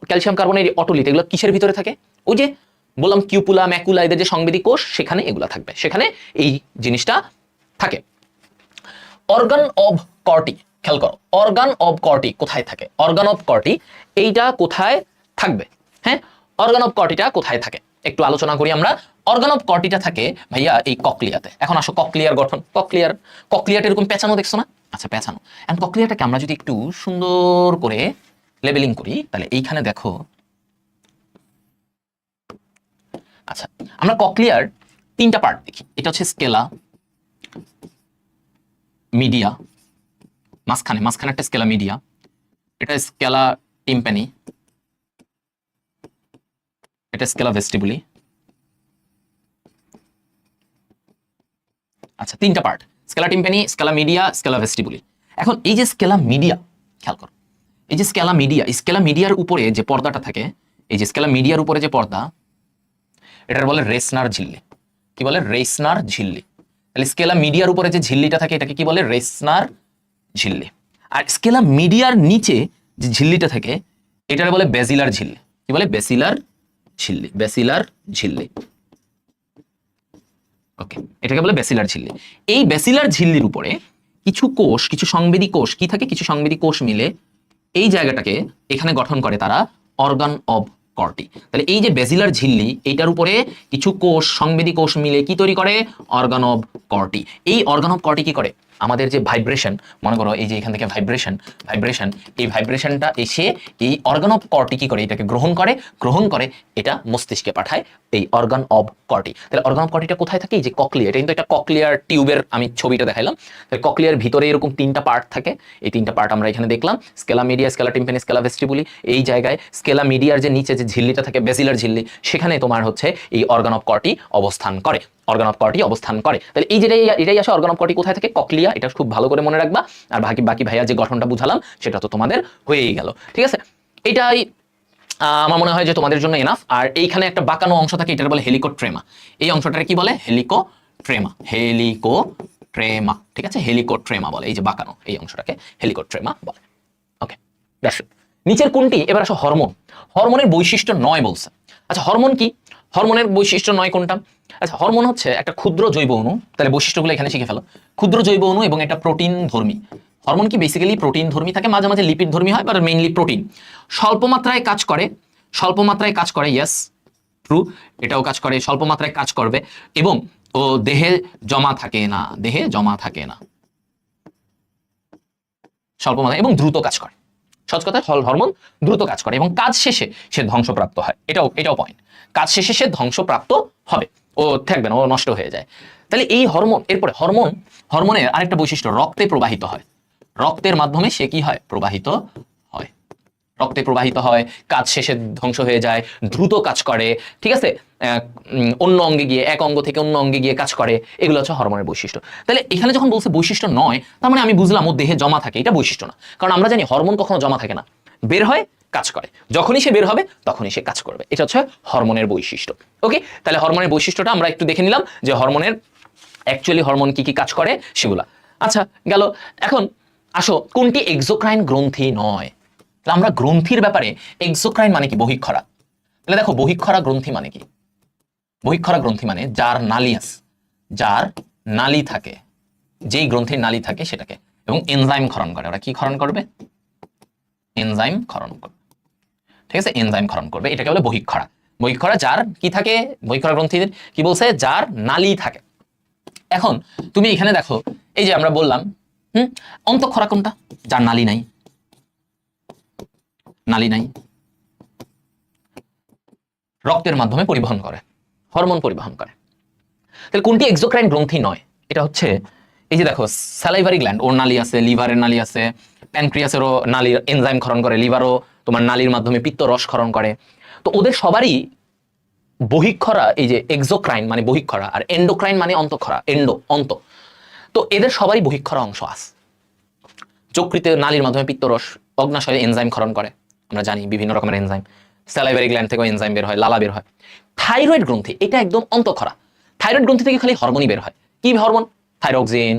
ক্যালসিয়াম কার্বনেট, অটোলিথ, এগুলো কিসের ভিতরে থাকে? ওই যে বললাম কিউপুলা, ম্যাকুলা, এদের যে সংবেদী কোষ, সেখানে এগুলা থাকবে, সেখানে এই জিনিসটা থাকে। অর্গান অব কর্টি, খেয়াল করো, অর্গান অব কর্টি কোথায় থাকে? অর্গান অব কর্টি এইটা কোথায় থাকবে? হ্যাঁ, অর্গান অব কর্টিটা কোথায় থাকে একটু আলোচনা করি আমরা। অর্গান অব কর্টিটা থাকে ভাইয়া এই কক্লিয়াতে। এখন আসো কক্লিয়ার গঠন। কক্লিয়াটা এরকম পেঁচানো, দেখছো না? আচ্ছা, পেঁচানো। এখন কক্লিয়াটাকে আমরা যদি একটু সুন্দর করে লেবেলিং করি, তাহলে এইখানে দেখো। আচ্ছা, আমরা কক্লিয়ার তিনটা পার্ট দেখি। এটা হচ্ছে স্কেলা, মিডিয়া, মাঝখানে একটা স্কেলা মিডিয়া, এটা স্কেলা টিম্প্যানি, এটা স্কেলা ভেস্টিবুলি। আচ্ছা, তিনটা part, scala tympani, scala media, scala vestibuli. এখন এই যে স্কেলা মিডিয়া, খেয়াল করো, এই যে স্কেলা মিডিয়া, স্কেলা মিডিয়ার উপরে যে পর্দাটা থাকে, এই যে স্কেলা মিডিয়ার উপরে যে পর্দা, এটার বলে রেসনার ঝিল্লি। কি বলে? রেসনার ঝিল্লি। তাহলে স্কেলা মিডিয়ার উপরে যে ঝিল্লিটা থাকে, এটাকে কি বলে? রেসনার ঝিল্লি। আর স্কেলা মিডিয়ার নিচে যে ঝিল্লিটা থাকে, এটার বলে বেসিলার ঝিল্লি। কি বলে? বেসিলার ঝিল্লি, বেসিলার ঝিল্লি। ওকে, এটাকে বলে বেসিলার ঝিল্লি। এই বেসিলার ঝিল্লির উপরে কিছু কোষ, কিছু সংবেদী কোষ কি থাকে? কিছু সংবেদী কোষ মিলে এই জায়গাটাকে এখানে গঠন করে তারা অর্গান অব কর্টি। তাহলে এই যে বেসিলার ঝিল্লি, এইটার উপরে কিছু কোষ, সংবেদী কোষ মিলে কি তৈরি করে? Organ of Corti. এই অর্গান অব কর্টি কি করে? আমাদের যে ভাইব্রেশন, মনে করো এই যে এখান থেকে ভাইব্রেশন, এই ভাইব্রেশনটা এসে এই অর্গান অব কর্টি কি করে? এটাকে গ্রহণ করে এটা মস্তিষ্কে পাঠায়, এই অর্গান অব কর্টি। তাহলে অর্গান অব কর্টিটা কোথায় থাকে? এই যে কক্লিয়া, এটা কিন্তু একটা কক্লিয়ার টিউবের আমি ছবিটা দেখাইলাম। তাহলে কক্লিয়ার ভিতরে এরকম তিনটা পার্ট থাকে, এই তিনটা পার্ট আমরা এখানে দেখলাম, scala media, scala tympani, scala vestibuli. এই জায়গায় স্কেলা মিডিয়ার যে নিচে যে ঝিল্লিটা থাকে, বেসিলার ঝিল্লি, সেখানে তোমার হচ্ছে এই অর্গান অব কর্টি অবস্থান করে, অর্গান অব কর্টি অবস্থান করে। তাহলে এই যেটাই এটাই আসে, অর্গান অব কর্টি কোথায় থাকে? কক্লিয়া। এটা খুব ভালো করে মনে রাখবা। আর বাকি ভাইয়া যে গঠনটা বুঝালাম সেটা তো তোমাদের হয়েই গেল। ঠিক আছে, এটাই আমার মনে হয় যে তোমাদের জন্য এনাফ। আর এইখানে একটা বাঁকানো অংশ থাকে, এটার বলে হেলিকোট্রেমা। এই অংশটাকে কি বলে? হেলিকোট্রেমা, হেলিকোট্রেমা। ঠিক আছে, হেলিকোট্রেমা বলে এই যে বাঁকানো এই অংশটাকে হেলিকোট্রেমা বলে। ওকে, নিচের কোনটি? এবার আসো হরমোন। হরমোনের বৈশিষ্ট্য 9 বলছে। আচ্ছা, হরমোন কি? হরমোনের বৈশিষ্ট্য 9 কোনটা? আচ্ছা, হরমোন হচ্ছে একটা ক্ষুদ্র জৈব অণু। তাহলে বৈশিষ্ট্যগুলো এখানে শিখে ফেলো। ক্ষুদ্র জৈব অণু এবং এটা প্রোটিন ধর্মী। হরমোন কি বেসিক্যালি প্রোটিন ধর্মী থাকে, মাঝে মাঝে লিপিড ধর্মী হয়, বাট মেইনলি প্রোটিন। স্বল্প মাত্রায় কাজ করে, ইয়েস ট্রু, এটাও কাজ করে, স্বল্প মাত্রায় কাজ করবে, এবং ও দেহে জমা থাকে না, স্বল্প মাত্রায় এবং দ্রুত কাজ করে। সহজ কথা, হরমোন দ্রুত কাজ করে এবং কাজ শেষে সে ধ্বংসপ্রাপ্ত হয়। এটাও পয়েন্ট। কাজ শেষে সে ধ্বংসপ্রাপ্ত হবে, ও থাকবে না, ও নষ্ট হয়ে যায়। তাহলে এই হরমোন, এরপরে হরমোনের আরেকটা বৈশিষ্ট্য, রক্তে প্রবাহিত হয়। রক্তের মাধ্যমে সে কি হয়? প্রবাহিত হয়। রক্তে প্রবাহিত হয়, কাজ শেষে ধ্বংস হয়ে যায়, দ্রুত কাজ করে, ঠিক আছে, অন্য অঙ্গে গিয়ে, এক অঙ্গ থেকে অন্য অঙ্গে গিয়ে কাজ করে, এগুলো হচ্ছে হরমোনের বৈশিষ্ট্য। তাহলে এখানে যখন বলছে বৈশিষ্ট্য নয়, তার মানে আমি বুঝলাম ও দেহে জমা থাকে, এটা বৈশিষ্ট্য না। কারণ আমরা জানি হরমোন কখনো জমা থাকে না, বের হয়, কাজ করে, যখনই সে বের হবে তখনই সে কাজ করবে। এটা হচ্ছে হরমোনের বৈশিষ্ট্য। ওকে, তাহলে হরমোনের বৈশিষ্ট্যটা আমরা একটু দেখে নিলাম যে হরমোনের অ্যাকচুয়ালি হরমোন কি কি কাজ করে সেগুলা। আচ্ছা গেল, এখন আসো কোনটি এক্সোক্রাইন গ্রন্থি নয়। তাহলে আমরা গ্রন্থির ব্যাপারে, এক্সোক্রাইন মানে কি, বহিঃক্ষরা। তাহলে দেখো বহিঃক্ষরা গ্রন্থি মানে কি, বহিঃক্ষরা গ্রন্থি মানে যার নালী আছে, যার নালী থাকে, যেই গ্রন্থির নালী থাকে সেটাকে, এবং এনজাইম ক্ষরণ করে। ওরা কি ক্ষরণ করবে? এনজাইম ক্ষরণ করবে, ঠিক আছে, এনজাইম ক্ষরণ করবে, এটাকে বলে বহিঃক্ষরা। বহিঃক্ষরা যার কি থাকে, বহিঃক্ষরা গ্রন্থির কি বলছে, যার নালী থাকে। এখন তুমি এখানে দেখো, এই যে আমরা বললাম অন্তঃক্ষরা কোনটা, যার নালী নাই, নালী নাই, রক্তের মাধ্যমে পরিবহন করে, হরমোন পরিবহন করে। তাহলে কোনটি এক্সোক্রাইন গ্রন্থি নয়? এটা হচ্ছে এই যে দেখো স্যালাইভারি গ্ল্যান্ড, ওর নালী আছে, লিভারের নালী আছে, প্যানক্রিয়াসেরও নালী এনজাইম ক্ষরণ করে, লিভারও তোমার নালীর মাধ্যমে পিত্ত রস ক্ষরণ করে। তো ওদের সবারই বহিঃক্ষরা, এই যে এক্সোক্রাইন মানে বহিঃক্ষরা, আর এন্ডোক্রাইন মানে অন্তঃক্ষরা, এন্ডো অন্ত। তো এদের সবারই বহিঃক্ষরা অংশ আছে। যকৃতে নালীর মাধ্যমে পিত্তরস, অগ্নাশয়ে এনজাইম ক্ষরণ করে, আমরা জানি বিভিন্ন রকমের এনজাইম, স্যালাইভারি গ্ল্যান্ড থেকেও এনজাইম বের হয়, লালা বের হয়। থাইরয়েড গ্রন্থি এটা একদম অন্তঃক্ষরা। থাইরয়েড গ্রন্থি থেকে খালি হরমোনই বের হয়। কি হরমোন? থাইরক্সিন,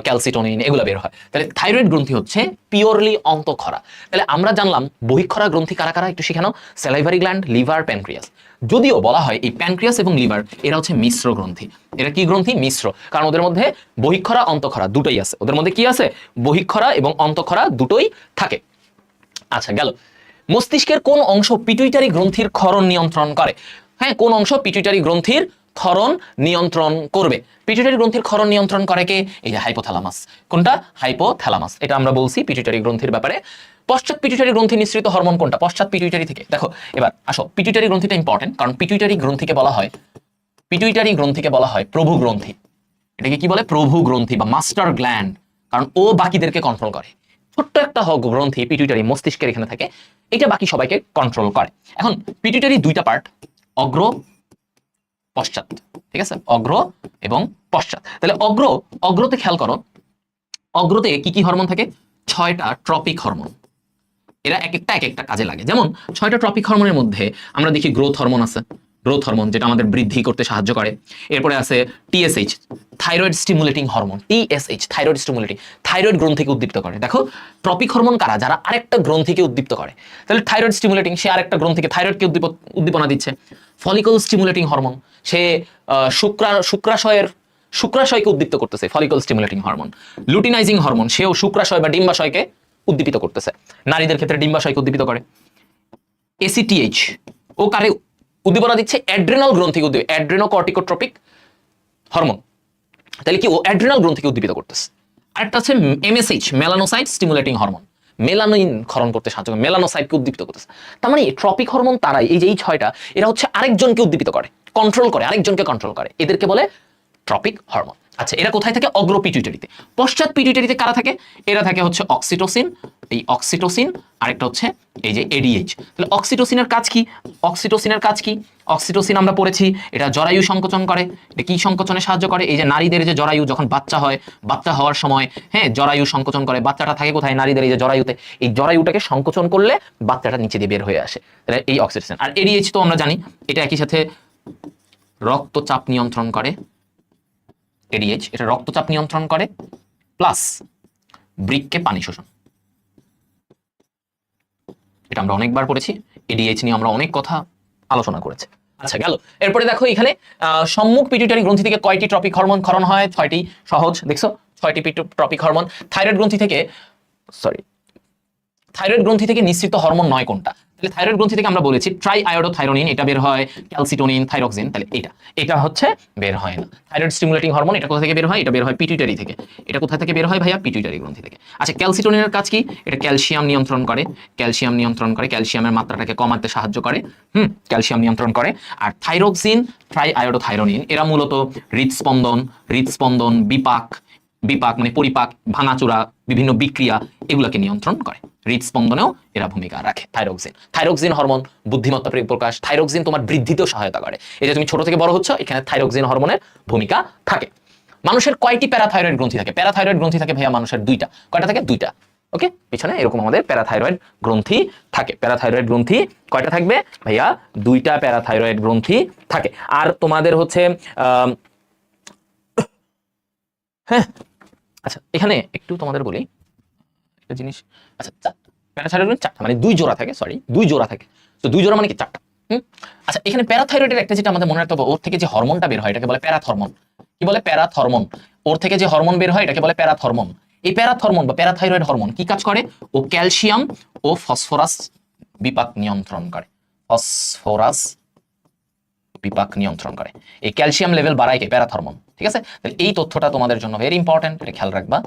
ক্যালসিটোনিন, এগুলো বের হয়। তাহলে থাইরয়েড গ্রন্থি হচ্ছে পিওরলি অন্তঃক্ষরা। তাহলে আমরা জানলাম বহিঃক্ষরা গ্রন্থি কারা কারা, একটু শিখানো। Salivary gland, liver, pancreas. যদিও বলা হয় এই প্যানক্রিয়াস এবং লিভার এরা হচ্ছে মিশ্র গ্রন্থি। এরা কি গ্রন্থি? মিশ্র। কারণ ওদের মধ্যে বহিঃক্ষরা অন্তঃক্ষরা দুটোই আছে। ওদের মধ্যে কি আছে? বহিঃক্ষরা এবং অন্তঃক্ষরা দুটোই থাকে। আচ্ছা গেল, মস্তিষ্কের কোন অংশ পিটুইটারি গ্রন্থির ক্ষরণ নিয়ন্ত্রণ করে? হ্যাঁ, কোন অংশ পিটুইটারি গ্রন্থির ক্ষরণ নিয়ন্ত্রণ করবে? পিটুইটারি গ্রন্থির ক্ষরণ নিয়ন্ত্রণ করে কে? এই যে হাইপোথ্যালামাস। কোনটা? হাইপোথ্যালামাস। এটা আমরা বলছি পিটুইটারি গ্রন্থির ব্যাপারে। পশ্চাৎ পিটুইটারি গ্রন্থি নিঃসৃত হরমোন কোনটা? পশ্চাৎ পিটুইটারি থেকে। দেখো এবার আসো, পিটুইটারি গ্রন্থিটা ইম্পর্টেন্ট, কারণ পিটুইটারি গ্রন্থিকে বলা হয়, পিটুইটারি গ্রন্থিকে বলা হয় প্রভু গ্রন্থি। এটাকে কি বলে? প্রভু গ্রন্থি বা মাস্টার গ্ল্যান্ড, কারণ ও বাকিদেরকে কন্ট্রোল করে। ছোট্ট একটা গ্রন্থি পিটুইটারি মস্তিষ্কের এখানে থাকে, এটা বাকি সবাইকে কন্ট্রোল করে। এখন পিটুইটারি দুইটা পার্ট, অগ্র, পশ্চাৎ, ঠিক আছে, অগ্র এবং পশ্চাৎ। তাহলে অগ্রতে খেয়াল করো, অগ্রতে কি কি হরমোন থাকে? 6টা ট্রপিক হরমোন। এরা এক একটা কাজে লাগে। যেমন 6টা ট্রপিক হরমোনের মধ্যে আমরা দেখি গ্রোথ হরমোন আছে, গ্রোথ হরমোন যেটা আমাদের বৃদ্ধি করতে সাহায্য করে। এরপরে আছে TSH, thyroid stimulating hormone. TSH thyroid stimulating, thyroid গ্রন্থিকে উদ্দীপ্ত করে। দেখো ট্রপিক হরমোন কারা? যারা আরেকটা গ্রন্থিকে উদ্দীপ্ত করে। তাহলে থাইরয়েড স্টিমুলেটিং, সে আরেকটা গ্রন্থিকে, থাইরয়েডকে উদ্দীপনা দিচ্ছে। ফলিকল স্টিমুলেটিং হরমোন, সে শুক্রাশয়কে উদ্দীপ্ত করতেছে, follicle stimulating hormone. Luteinising hormone, সেও শুক্রাশয় বা ডিম্বাশয়কে উদ্দীপিত করতেছে। নারীদের ক্ষেত্রে ডিম্বাশয়কে উদ্দীপিত করে। এসিটিএইচ, ও কারে উদ্দীপনা দিচ্ছে? অ্যাড্রেনাল গ্রন্থিকে উদ্দীপিত, অ্যাড্রেনোকর্টিকোট্রপিক হরমোন। তাহলে কি ও অ্যাড্রেনাল গ্রন্থিকে উদ্দীপিত করতেছে। আরেকটা আছে এমএসএইচ, মেলানোসাইট স্টিমুলেটিং হরমোন, মেলানিন ক্ষরণ করতে সাহায্য করে, মেলানোসাইটকে উদ্দীপিত করতেছে। তার মানে ট্রপিক হরমোন তারাই, এই যে এই 6টা, এরা হচ্ছে আরেকজনকে উদ্দীপিত করে, কন্ট্রোল করে, আরেকজনকে কন্ট্রোল করে, এদেরকে বলে ট্রপিক হরমোন। আচ্ছা, এরা কোথায় থাকে? অগ্র পিটুইটারিতে। পশ্চাৎ পিটুইটারিতে কারা থাকে? এরা থাকে হচ্ছে অক্সিটোসিন, এই অক্সিটোসিন, আরেকটা হচ্ছে এই যে এডিএইচ। তাহলে অক্সিটোসিনের কাজ কি? অক্সিটোসিনের কাজ কি? অক্সিটোসিন আমরা পড়েছি এটা জরায়ু সংকোচন করে। এটা কি সংকোচনে সাহায্য করে? এই যে নারীদের যে জরায়ু যখন বাচ্চা হয়, বাচ্চা হওয়ার সময় হ্যাঁ জরায়ু সংকোচন করে। বাচ্চাটা থাকে কোথায়? নারীদের এই যে জরায়ুতে। এই জরায়ুটাকে সংকোচন করলে বাচ্চাটা নিচে দিয়ে বের হয়ে আসে। তাহলে এই অক্সিটোসিন। আর এডিএইচ তো আমরা জানি এটা একই সাথে রক্তচাপ নিয়ন্ত্রণ করে। এডিএইচ এটা রক্তচাপ নিয়ন্ত্রণ করে, প্লাস বৃক্কে পানি শোষণ। এটা আমরা অনেকবার পড়েছি, এডিএইচ নিয়ে আমরা অনেক কথা আলোচনা করেছি। আচ্ছা গেল, এরপরে দেখো এখানে সম্মুখ পিটুইটারি গ্রন্থি থেকে কয়টি ট্রপিক হরমোন ক্ষরণ হয়? 6টি। সহজ, দেখছো 6টি ট্রপিক হরমোন। থাইরয়েড গ্রন্থি থেকে নিঃসৃত হরমোন নয় কোনটা? তাহলে থাইরয়েড গ্রন্থি থেকে আমরা বলেছি ট্রাই আয়োডোথাইরোনিন, এটা বের হয়, ক্যালসিটোনিন, থাইরক্সিন। তাহলে এটা হচ্ছে বের হয় না। থাইরয়েড স্টিমুলেটিং হরমোন এটা কোথা থেকে বের হয়? এটা বের হয় পিটুইটারি থেকে। এটা কোথা থেকে বের হয় ভাইয়া? পিটুইটারি গ্রন্থি থেকে। আচ্ছা, ক্যালসিটোনিনের কাজ কি? এটা ক্যালসিয়াম নিয়ন্ত্রণ করে, ক্যালসিয়ামের মাত্রাটাকে কমাতে সাহায্য করে। ক্যালসিয়াম নিয়ন্ত্রণ করে। আর থাইরক্সিন, ট্রাই আয়োডোথাইরোনিন, এরা মূলত হৃদস্পন্দন, বিপাক মানে পরিপাক, ভাঙাচোরা, বিভিন্ন বিক্রিয়া, এগুলোকে নিয়ন্ত্রণ করে। হৃদস্পন্দনেও এরা ভূমিকা রাখে। থাইরক্সিন হরমোন বুদ্ধিমত্তা প্রকাশ, থাইরক্সিন তোমার বৃদ্ধিতেও সহায়তা করে। এই যে তুমি ছোট থেকে বড় হচ্ছ, এখানে থাইরক্সিন হরমোনের ভূমিকা থাকে। মানুষের কয়টি প্যারাথাইরয়েড গ্রন্থি থাকে? প্যারাথাইরয়েড গ্রন্থি থাকে ভাইয়া মানুষের দুইটা। কয়টা থাকে? দুইটা। ওকে, পিছনে এরকম আমাদের প্যারাথাইরয়েড গ্রন্থি থাকে। প্যারাথাইরয়েড গ্রন্থি কয়টা থাকবে ভাইয়া? দুইটা প্যারাথাইরয়েড গ্রন্থি থাকে। আর তোমাদের হচ্ছে হ্যাঁ, আচ্ছা এখানে একটু তোমাদের বলি একটা জিনিস। আচ্ছা, প্যারাথাইরয়েড চারটা, মানে দুই জোড়া থাকে, সরি দুই জোড়া থাকে। তো দুই জোড়া মানে কি? চারটা। আচ্ছা, এখানে প্যারাথাইরয়েডের একটা যেটা আমাদের মনে রাখতে হবে, ওর থেকে যে হরমোনটা বের হয় এটাকে বলে প্যারাথরমোন। কি বলে? প্যারাথরমোন। ওর থেকে যে হরমোন বের হয় এটাকে বলে প্যারাথরমোন। এই প্যারাথরমোন বা প্যারাথাইরয়েড হরমোন কি কাজ করে? ও ক্যালসিয়াম ও ফসফরাস বিপাক নিয়ন্ত্রণ করে। ফসফরাস বিপাক নিয়ন্ত্রণ করে। এই ক্যালসিয়াম লেভেল বাড়ায় কে? প্যারাথরমোন। ঠিক আছে, তাহলে এই তথ্যটা তোমাদের জন্য ভেরি ইম্পর্টেন্ট, এটা খেয়াল রাখবা।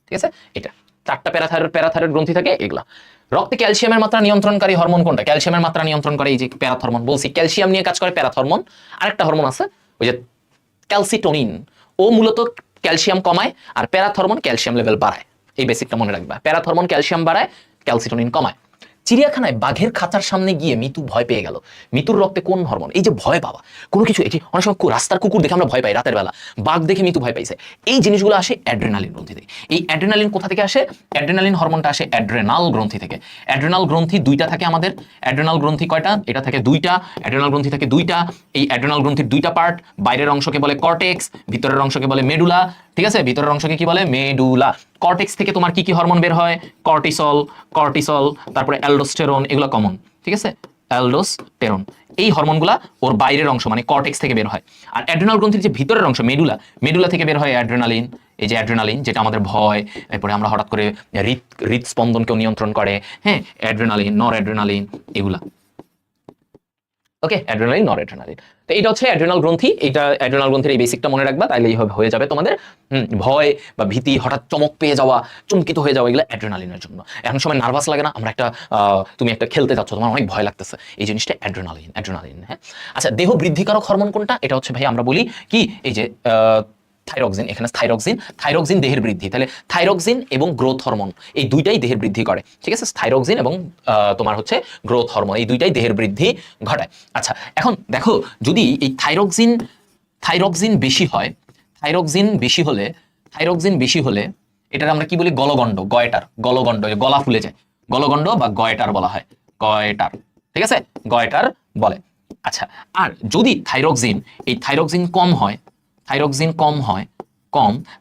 ঠিক আছে, এটা চারটা প্যারাথাইরয়েড গ্রন্থি থাকে এগুলা। রক্তে ক্যালসিয়ামের মাত্রা নিয়ন্ত্রণকারী হরমোন কোনটা? ক্যালসিয়ামের মাত্রা নিয়ন্ত্রণ করে এই যে প্যারাথরমোন। বলছি ক্যালসিয়াম নিয়ে কাজ করে প্যারাথরমোন। আরেকটা হরমোন আছে ওই যে ক্যালসিটোনিন, ও মূলত ক্যালসিয়াম কমায়, আর প্যারাথরমোন ক্যালসিয়াম লেভেল বাড়ায়। এই বেসিকটা মনে রাখবা, প্যারাথরমোন ক্যালসিয়াম বাড়ায়, ক্যালসিটোনিন কমায়। চিড়িয়াখানায় বাঘের খাঁচার সামনে গিয়ে মিতু ভয় পেয়ে গেল। মিতুর রক্তে কোন হরমোন? এই যে ভয় পাওয়া কোনো কিছু, এই যে অনেক সময় রাস্তার কুকুর দেখে আমরা ভয় পাই রাতের বেলা, বাঘ দেখে মিতু ভয় পাইছে, এই জিনিসগুলো আসে অ্যাড্রেনালিন গ্রন্থি থেকে। এই অ্যাড্রেনালিন কোথা থেকে আসে? অ্যাড্রেনালিন হরমোনটা আসে অ্যাড্রেনাল গ্রন্থি থেকে। অ্যাড্রেনাল গ্রন্থি দুইটা থাকে আমাদের। অ্যাড্রেনাল গ্রন্থি কয়টা? এটা থাকে দুইটা। অ্যাড্রেনাল গ্রন্থি থাকে দুইটা। এই অ্যাড্রেনাল গ্রন্থির দুইটা পার্ট, বাইরের অংশকে বলে কর্টেক্স, ভিতরের অংশকে বলে মেডুলা। ঠিক আছে, ভিতরের অংশকে কি বলে? মেডুলা। কর্টেক্স থেকে তোমার কি কি হরমোন বের হয়? কর্টিসল, তারপরে অ্যালডোস্টেরন, এগুলো কমন। ঠিক আছে, অ্যালডোস্টেরন, এই হরমোনগুলা ওর বাইরের অংশ মানে কর্টেক্স থেকে বের হয়। আর অ্যাড্রেনাল গ্রন্থির যে ভিতরের অংশ মেডুলা থেকে বের হয় অ্যাড্রেনালিন। এই যে অ্যাড্রেনালিন, যেটা আমাদের ভয়, এরপরে আমরা হঠাৎ করে হৃদস্পন্দনকেও নিয়ন্ত্রণ করে। হ্যাঁ, অ্যাড্রেনালিন, নর অ্যাড্রেনালিন, এগুলা। ওকে, অ্যাড্রেনালিন, নর অ্যাড্রেনালিন। তো এটা হচ্ছে অ্যাড্রেনাল গ্রন্থি। এটা অ্যাড্রেনাল গ্রন্থির এই বেসিকটা মনে রাখবা, তাইলে এইভাবে হয়ে যাবে তোমাদের। ভয় বা ভীতি, হঠাৎ চমক পেয়ে যাওয়া, চমকিত হয়ে যাওয়া, এগুলো অ্যাড্রেনালিনের জন্য। এখন সময় নার্ভাস লাগে না? আমরা তুমি একটা খেলতে যাচ্ছ, তোমার অনেক ভয় লাগতেছে, এই জিনিসটা অ্যাড্রেনালিন। হ্যাঁ, আচ্ছা, দেহ বৃদ্ধিকারক হরমোন কোনটা? এটা হচ্ছে ভাই আমরা বলি কি, এই যে থাইরক্সিন। এখানে থাইরক্সিন দেহের বৃদ্ধি। তাহলে থাইরক্সিন এবং গ্রোথ হরমোন এই দুইটাই দেহের বৃদ্ধি করে। ঠিক আছে, থাইরক্সিন এবং তোমার হচ্ছে গ্রোথ হরমোন, এই দুইটাই দেহের বৃদ্ধি ঘটায়। আচ্ছা, এখন দেখো, যদি এই থাইরক্সিন বেশি হয়, থাইরক্সিন বেশি হলে এটার আমরা কি বলি? গলগণ্ড, গলগণ্ড, গলা ফুলে যায়, গলগণ্ড বা গয়টার বলা হয়, গয়টার। ঠিক আছে, গয়টার বলে। আচ্ছা, আর যদি থাইরক্সিন কম হয়,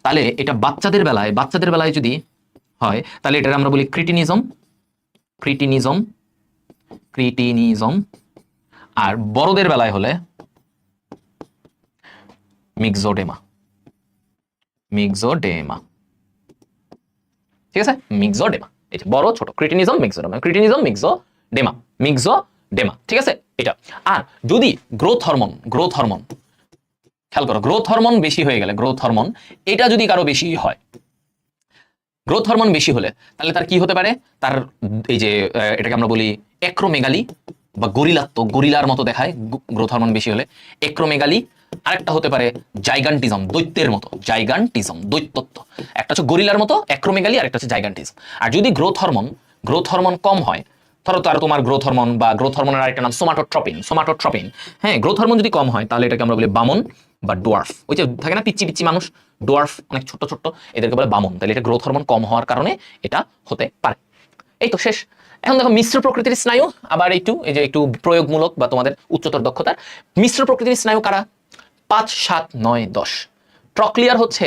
তাহলে এটা বাচ্চাদের বেলায় যদি হয়, তাহলে এটা আমরা বলি ক্রিটিনিজম। আর বড়দের বেলায় হলে মিক্সোডেমা। ঠিক আছে, মিক্সোডেমা। এই যে বড় ছোট, ক্রিটিনিজম, মিক্সোডেমা। ঠিক আছে, এটা। আর যদি গ্রোথ হরমোন খেয়াল করো, গ্রোথ হরমোন বেশি হয়ে গেলে, এটা যদি কারো বেশি হয়, গ্রোথ হরমোন বেশি হলে, তাহলে তার কি হতে পারে? তার এই যে এটাকে আমরা বলি অ্যাক্রোমেগালি বা গরিলার মতো দেখায় গ্রোথ হরমোন বেশি হলে, অ্যাক্রোমেগালি। আরেকটা হতে পারে জাইগান্টিজম, দৈত্যের মতো, দৈত্যত্ব। একটা হচ্ছে গরিলার মতো অ্যাক্রোমেগালি, আরেকটা হচ্ছে জাইগান্টিজম। আর যদি গ্রোথ হরমোন কম হয়, ধরো তার তোমার গ্রোথ হরমোন বা গ্রোথ হরমোনের আরেকটা নাম সোমাটোট্রপিন। হ্যাঁ, গ্রোথ হরমোন যদি কম হয়, তাহলে এটাকে আমরা বলি বামন বা ডোয়ার্ফ। ওই যে থাকে না পিচ্চি মানুষ, ডোয়ার্ফ, অনেক ছোট্ট, এদেরকে বলে বামন। তাহলে এটা গ্রোথ হরমোন কম হওয়ার কারণে এটা হতে পারে। এই তো শেষ। এখন দেখো মিশ্র প্রকৃতির স্নায়ু, আবার একটু প্রয়োগমূলক বা তোমাদের উচ্চতর দক্ষতার। মিশ্র প্রকৃতির স্নায়ু কারা? 5, 7, 9, 10। ট্রক্লিয়ার হচ্ছে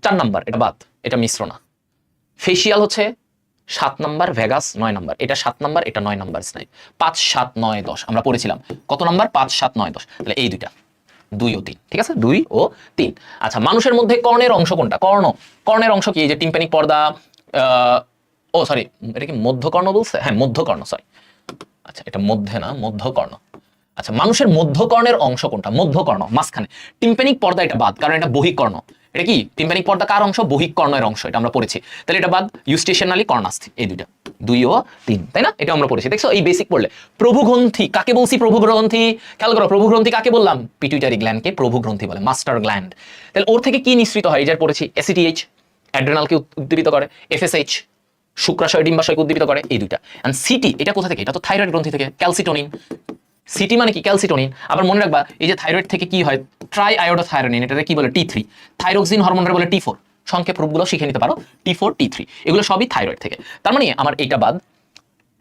4 নাম্বার, এটা বাদ, এটা মিশ্র না। ফেসিয়াল হচ্ছে 7 নাম্বার, ভেগাস 9 নাম্বার, এটা 7 নাম্বার, এটা 9 নাম্বার স্নায়ু। 5, 7, 9, 10 আমরা পড়েছিলাম। কত নাম্বার? 5, 7, 9, 10। তাহলে এই দুইটা 2 ও 3। ঠিক আছে, 2 ও 3। আচ্ছা, মানুষের মধ্যে কর্ণের অংশ কোনটা? কর্ণের অংশ কি? এই যে টিম্প্যানিক পর্দা, সরি, এটা কি মধ্যকর্ণ বলছে? হ্যাঁ, মধ্যকর্ণ, সরি। আচ্ছা, এটা মধ্যে না, মধ্যকর্ণ। আচ্ছা, মানুষের মধ্যকর্ণের অংশ কোনটা? মধ্যকর্ণ, মাঝখানে। টিম্প্যানিক পর্দা এটা বাদ, কারণ এটা বহিঃকর্ণ। এটা কি? টিম্প্যানিক পর্দা কার অংশ? বহিঃকর্ণের অংশ, এটা আমরা পড়েছি। তাহলে এটা বাদ। ইউস্টেশনালি, কর্ণাস্থি, এই দুইটা 2 ও 3, তাই না? এটা আমরা পড়েছি, দেখছো? এই বেসিক পড়লে। প্রভুগ্রন্থি কাকে বলছি? প্রভুগ্রন্থি। খেয়াল করো, প্রভুগ্রন্থি কাকে বললাম? পিটুইটারি গ্ল্যান্ডকে প্রভুগ্রন্থি বলে, মাস্টার গ্ল্যান্ড। তাহলে ওর থেকে কি নিঃসৃত হয়? এই যে পড়েছি, এসিটিএইচ, অ্যাড্রেনালকে উদ্দীপিত করে, এফএসএইচ, শুক্রাশয় ডিম্বাশয়কে উদ্দীপিত করে, এই দুইটা। এন্ড সিটি এটা কোথা থেকে? এটা তো থাইরয়েড গ্রন্থি থেকে, ক্যালসিটোনিন। সিটি মানে কি? ক্যালসিটোনিন। আবার মনে রাখবা এই যে থাইরয়েড থেকে কি হয়, ট্রাই আয়োডোথাইরোনিন, এটাকে কি বলে? T3। থাইরোক্সিন হরমোনটা বলে T4। সংক্ষেপ রূপগুলো শিখে নিতে পারো, T4 T3 এগুলো সবই থাইরয়েড থেকে। তার মানে আমার এইটা বাদ,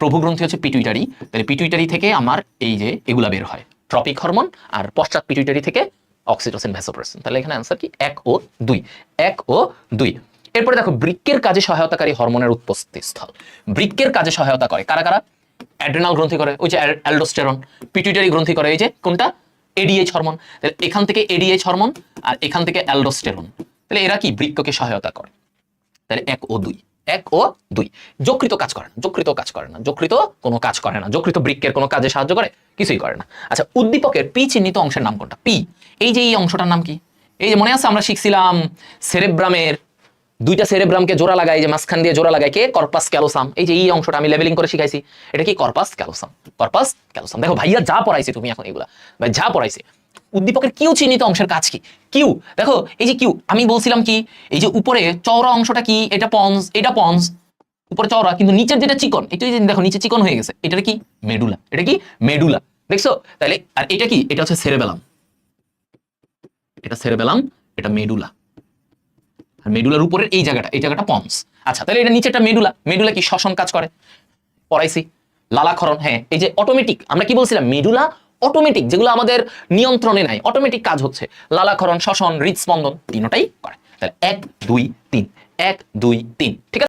প্রভু গ্রন্থি হচ্ছে পিটুইটারি, তাহলে পিটুইটারি থেকে আমার এই যে এগুলা বের হয়, ট্রপিক হরমোন, আর পশ্চাৎ পিটুইটারি থেকে অক্সিটোসিন, ভ্যাসোপ্রেসিন। তাহলে এখানে অ্যান্সার কি? 1 ও 2, 1 ও 2। এরপরে দেখো বৃক্কের কাজে সহায়তাকারী হরমোনের উৎপত্তি স্থল। বৃক্কের কাজে সহায়তা করে কারা কারা? অ্যাড্রেনাল গ্রন্থি করে ওই যে অ্যালডোস্টেরন, পিটুইটারি গ্রন্থি করে এই যে কোনটা? ADH hormone. তাহলে এখান থেকে এডিএইচ হরমোন আর এখান থেকে অ্যালডোস্টেরন, তাহলে এরা কি বৃক্ককে সহায়তা করে। তাহলে 1 ও 2, 1 ও 2। যকৃত কাজ করে না, যকৃত কাজ করে না, যকৃত কোনো কাজ করে না, যকৃত বৃক্কের কোনো কাজে সাহায্য করে? কিছুই করে না। আচ্ছা, উদ্দীপকের পি চিহ্নিত অংশের নাম কোনটা? পি, এই যে এই অংশটার নাম কি? এই যে মনে আছে আমরা শিখছিলাম সেরেব্রামের দুইটা সেরেব্রামকে জোড়া লাগাই, যে মাঝখান দিয়ে জোড়া লাগাই কে? Corpus callosum. এই যে এই অংশটা আমি লেভেলিং করে শিখাইছি, এটা কি? Corpus callosum, corpus callosum. দেখো ভাইয়া যা পড়াইছে তুমি এখন এগুলা, ভাই যা পড়াইছে। উদ্দীপকের কিউ চিহ্নিত অংশের কাজ কি? কিউ দেখো, এই যে কিউ আমি বলছিলাম কি, এই যে উপরে চওড়া অংশটা কি? এটা পন্স, এটা পন্স, উপরে চওড়া, কিন্তু নিচের যেটা চিকন, এটা দেখো নিচে চিকন হয়ে গেছে, এটা কি? মেডুলা। এটা কি? মেডুলা, দেখছো? তাহলে আর এটা কি? এটা হচ্ছে সেরেবেলাম, এটা সেরেবেলাম, এটা মেডুলা। আর মেডুলার উপরের এই জায়গাটা, এই জায়গাটা পন্স। আচ্ছা, তাহলে এটা নিচেটা মেডুলা। মেডুলা কি? শ্বসন কাজ করে, পড়াইছি। লালাক্ষরণ, হ্যাঁ, এই যে অটোমেটিক, আমরা কি বলছিলাম? মেডুলা অটোমেটিক, যেগুলো আমাদের নিয়ন্ত্রণে নাই, অটোমেটিক কাজ হচ্ছে। লালাক্ষরণ, শ্বসন, হৃদস্পন্দন, তিনটাই করে। তাহলে 1 2 3, 1 2 3, ঠিক আছে।